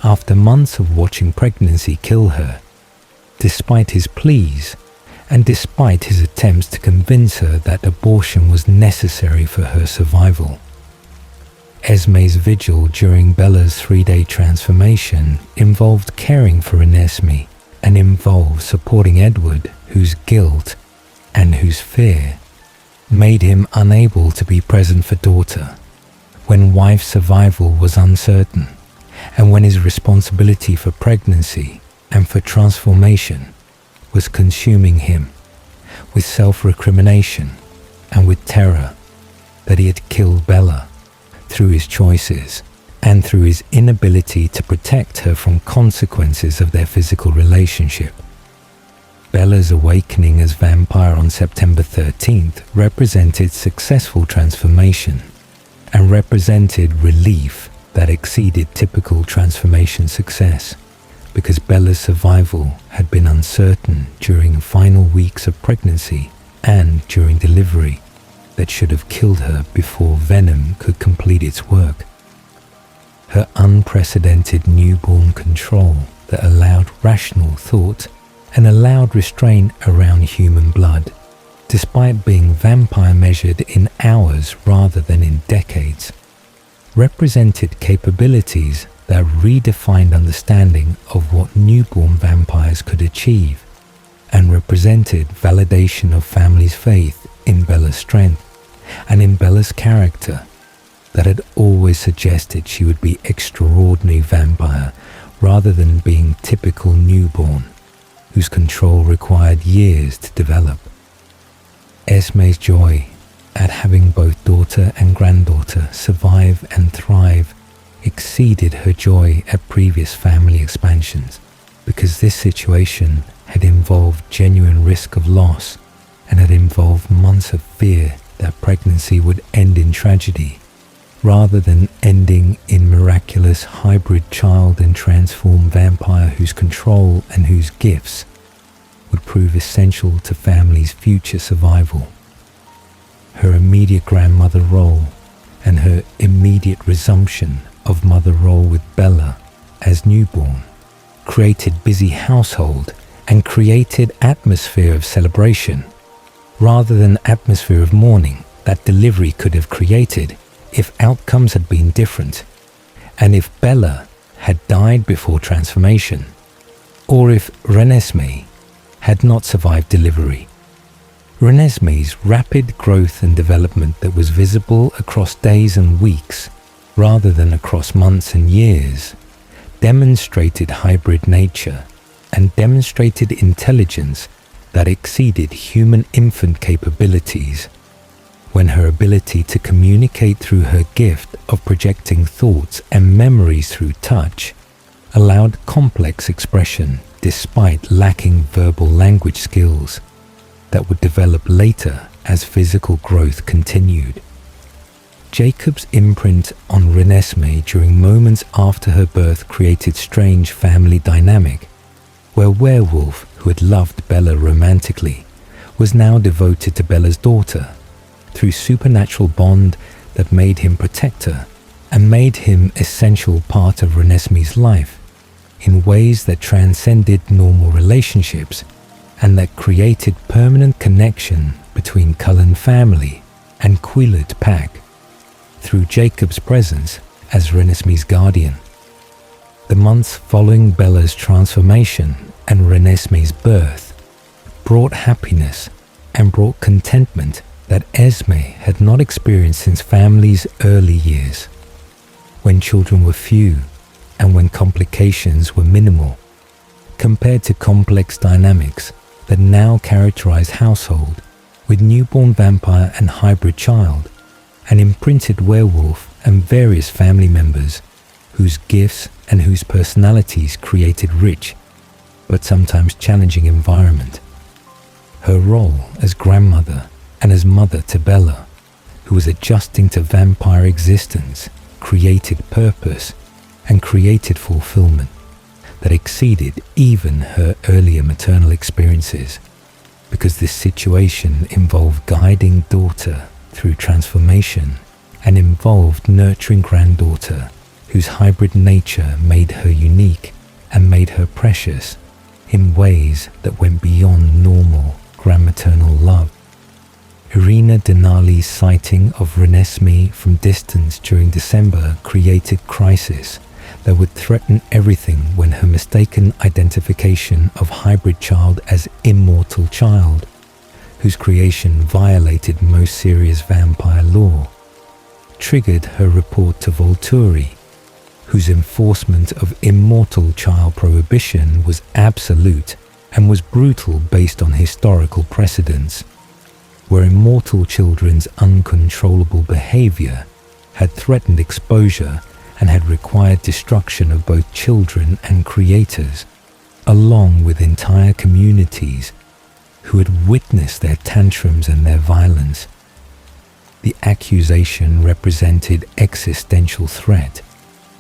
after months of watching pregnancy kill her, despite his pleas and despite his attempts to convince her that abortion was necessary for her survival. Esme's vigil during Bella's 3-day transformation involved caring for Renesmee and involved supporting Edward, whose guilt and whose fear made him unable to be present for daughter when wife's survival was uncertain, and when his responsibility for pregnancy and for transformation was consuming him with self-recrimination and with terror that he had killed Bella through his choices and through his inability to protect her from consequences of their physical relationship. Bella's awakening as vampire on September 13th represented successful transformation and represented relief that exceeded typical transformation success, because Bella's survival had been uncertain during the final weeks of pregnancy and during delivery that should have killed her before venom could complete its work. Her unprecedented newborn control that allowed rational thought and allowed restraint around human blood, despite being vampire measured in hours rather than in decades, represented capabilities that redefined understanding of what newborn vampires could achieve, and represented validation of families' faith in Bella's strength and in Bella's character that had always suggested she would be extraordinary vampire rather than being typical newborn, whose control required years to develop. Esme's joy at having both daughter and granddaughter survive and thrive exceeded her joy at previous family expansions, because this situation had involved genuine risk of loss and had involved months of fear that pregnancy would end in tragedy, rather than ending in miraculous hybrid child and transformed vampire whose control and whose gifts would prove essential to family's future survival. Her immediate grandmother role and her immediate resumption of mother role with Bella as newborn created busy household and created atmosphere of celebration rather than atmosphere of mourning that delivery could have created if outcomes had been different, and if Bella had died before transformation, or if Renesmee had not survived delivery. Renesmee's rapid growth and development that was visible across days and weeks rather than across months and years demonstrated hybrid nature and demonstrated intelligence that exceeded human infant capabilities, when her ability to communicate through her gift of projecting thoughts and memories through touch allowed complex expression despite lacking verbal language skills that would develop later as physical growth continued. Jacob's imprint on Renesmee during moments after her birth created strange family dynamic, where Werewolf, who had loved Bella romantically, was now devoted to Bella's daughter through supernatural bond that made him protect her and made him essential part of Renesmee's life in ways that transcended normal relationships and that created permanent connection between Cullen family and Quillard pack through Jacob's presence as Renesmee's guardian. The months following Bella's transformation and Renesmee's birth brought happiness and brought contentment that Esme had not experienced since family's early years, when children were few and when complications were minimal, compared to complex dynamics that now characterize household with newborn vampire and hybrid child, an imprinted werewolf and various family members whose gifts and whose personalities created rich but sometimes challenging environment. Her role as grandmother and as mother to Bella, who was adjusting to vampire existence, created purpose and created fulfillment that exceeded even her earlier maternal experiences, because this situation involved guiding daughter through transformation and involved nurturing granddaughter whose hybrid nature made her unique and made her precious in ways that went beyond normal grandmaternal love. Irina Denali's sighting of Renesmee from distance during December created crisis that would threaten everything when her mistaken identification of hybrid child as immortal child, whose creation violated most serious vampire law, triggered her report to Volturi, whose enforcement of immortal child prohibition was absolute and was brutal based on historical precedents, where immortal children's uncontrollable behavior had threatened exposure and had required destruction of both children and creators, along with entire communities who had witnessed their tantrums and their violence. The accusation represented existential threat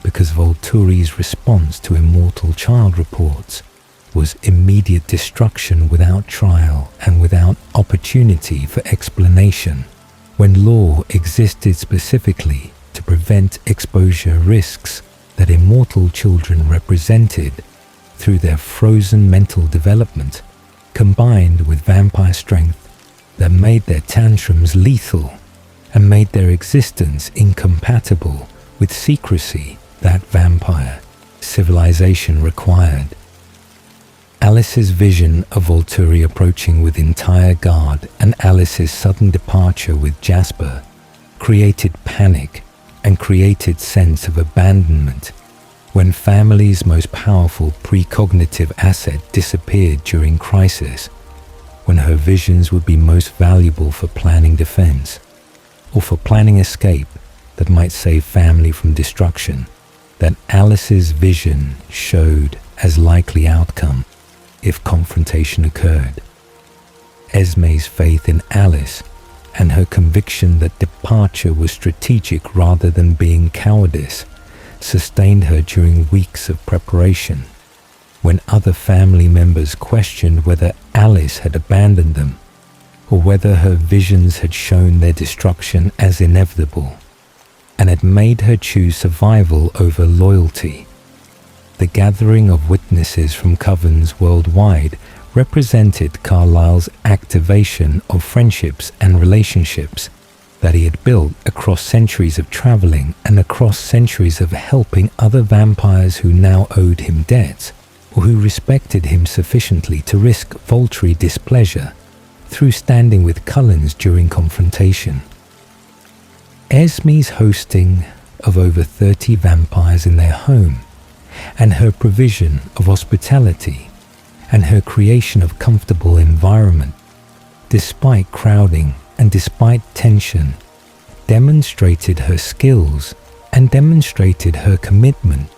because Volturi's response to immortal child reports was immediate destruction without trial and without opportunity for explanation, when law existed specifically to prevent exposure risks that immortal children represented through their frozen mental development, combined with vampire strength that made their tantrums lethal and made their existence incompatible with secrecy that vampire civilization required. Alice's vision of Volturi approaching with entire guard and Alice's sudden departure with Jasper created panic and created sense of abandonment when family's most powerful precognitive asset disappeared during crisis, when her visions would be most valuable for planning defense or for planning escape that might save family from destruction, that Alice's vision showed as likely outcome if confrontation occurred. Esme's faith in Alice and her conviction that departure was strategic rather than being cowardice sustained her during weeks of preparation, when other family members questioned whether Alice had abandoned them or whether her visions had shown their destruction as inevitable and had made her choose survival over loyalty. The gathering of witnesses from covens worldwide represented Carlyle's activation of friendships and relationships that he had built across centuries of traveling and across centuries of helping other vampires who now owed him debts or who respected him sufficiently to risk Volturi displeasure through standing with Cullens during confrontation. Esme's hosting of over 30 vampires in their home, and her provision of hospitality, and her creation of comfortable environment, despite crowding and despite tension, demonstrated her skills and demonstrated her commitment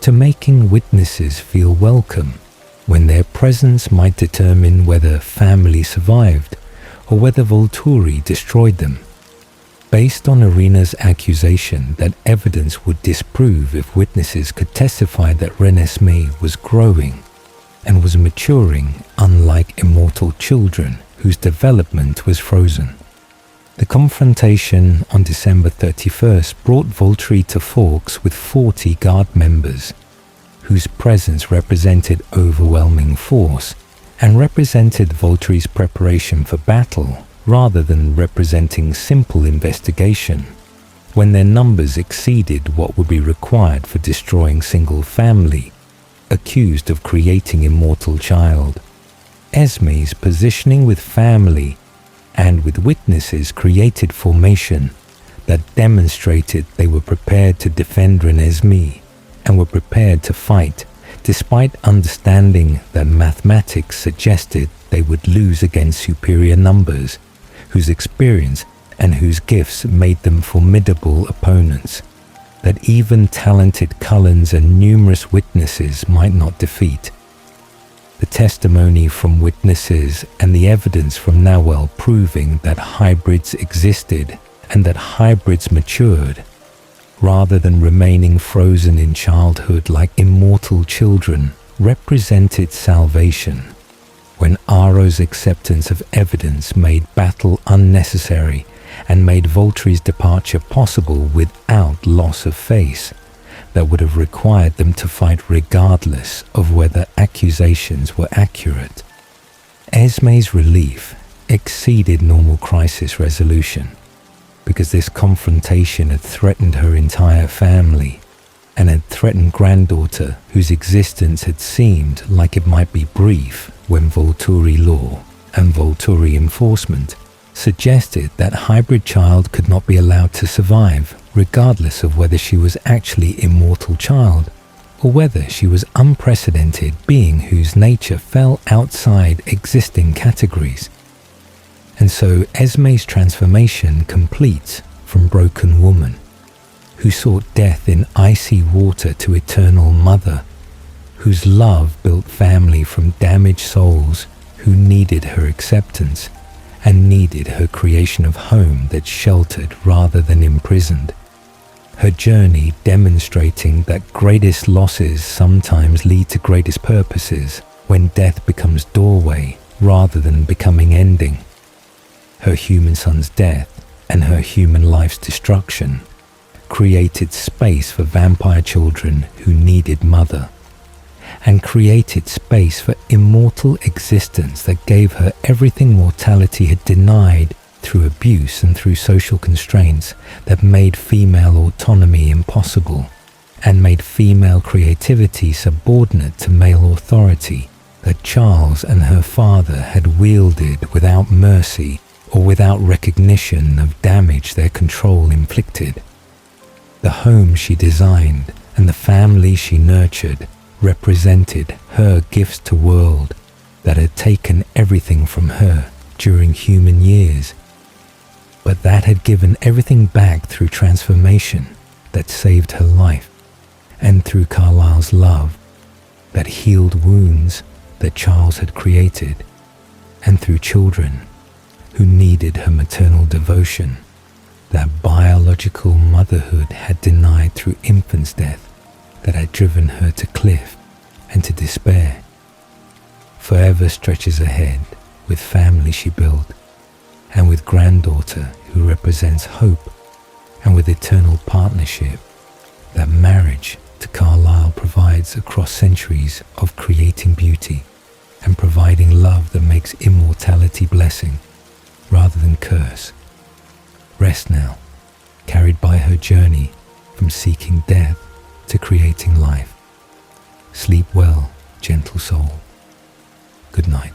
to making witnesses feel welcome when their presence might determine whether family survived or whether Volturi destroyed them. Based on Irina's accusation that evidence would disprove if witnesses could testify that Renesmee was growing and was maturing unlike immortal children whose development was frozen. The confrontation on December 31st brought Volturi to Forks with 40 guard members, whose presence represented overwhelming force and represented Volturi's preparation for battle rather than representing simple investigation, when their numbers exceeded what would be required for destroying single family, accused of creating immortal child. Esme's positioning with family and with witnesses created formation that demonstrated they were prepared to defend Renesmee and were prepared to fight, despite understanding that mathematics suggested they would lose against superior numbers, whose experience and whose gifts made them formidable opponents, that even talented Cullens and numerous witnesses might not defeat. The testimony from witnesses and the evidence from Nawel proving that hybrids existed and that hybrids matured, rather than remaining frozen in childhood like immortal children, represented salvation, when Aro's acceptance of evidence made battle unnecessary and made Volturi's departure possible without loss of face that would have required them to fight regardless of whether accusations were accurate. Esme's relief exceeded normal crisis resolution because this confrontation had threatened her entire family, and had threatened granddaughter whose existence had seemed like it might be brief when Volturi law and Volturi enforcement suggested that hybrid child could not be allowed to survive regardless of whether she was actually immortal child or whether she was unprecedented being whose nature fell outside existing categories. And so Esme's transformation completes from broken woman, who sought death in icy water to eternal mother, whose love built family from damaged souls who needed her acceptance and needed her creation of home that sheltered rather than imprisoned. Her journey demonstrating that greatest losses sometimes lead to greatest purposes when death becomes doorway rather than becoming ending. Her human son's death and her human life's destruction created space for vampire children who needed mother, and created space for immortal existence that gave her everything mortality had denied through abuse and through social constraints that made female autonomy impossible and made female creativity subordinate to male authority that Charles and her father had wielded without mercy or without recognition of damage their control inflicted. The home she designed and the family she nurtured represented her gifts to world that had taken everything from her during human years, but that had given everything back through transformation that saved her life, and through Carlisle's love that healed wounds that Charles had created, and through children who needed her maternal devotion that biological motherhood had denied through infant's death that had driven her to cliff and to despair. Forever stretches ahead with family she built, and with granddaughter who represents hope, and with eternal partnership that marriage to Carlisle provides across centuries of creating beauty and providing love that makes immortality blessing rather than curse. Rest now, carried by her journey from seeking death to creating life. Sleep well, gentle soul. Good night.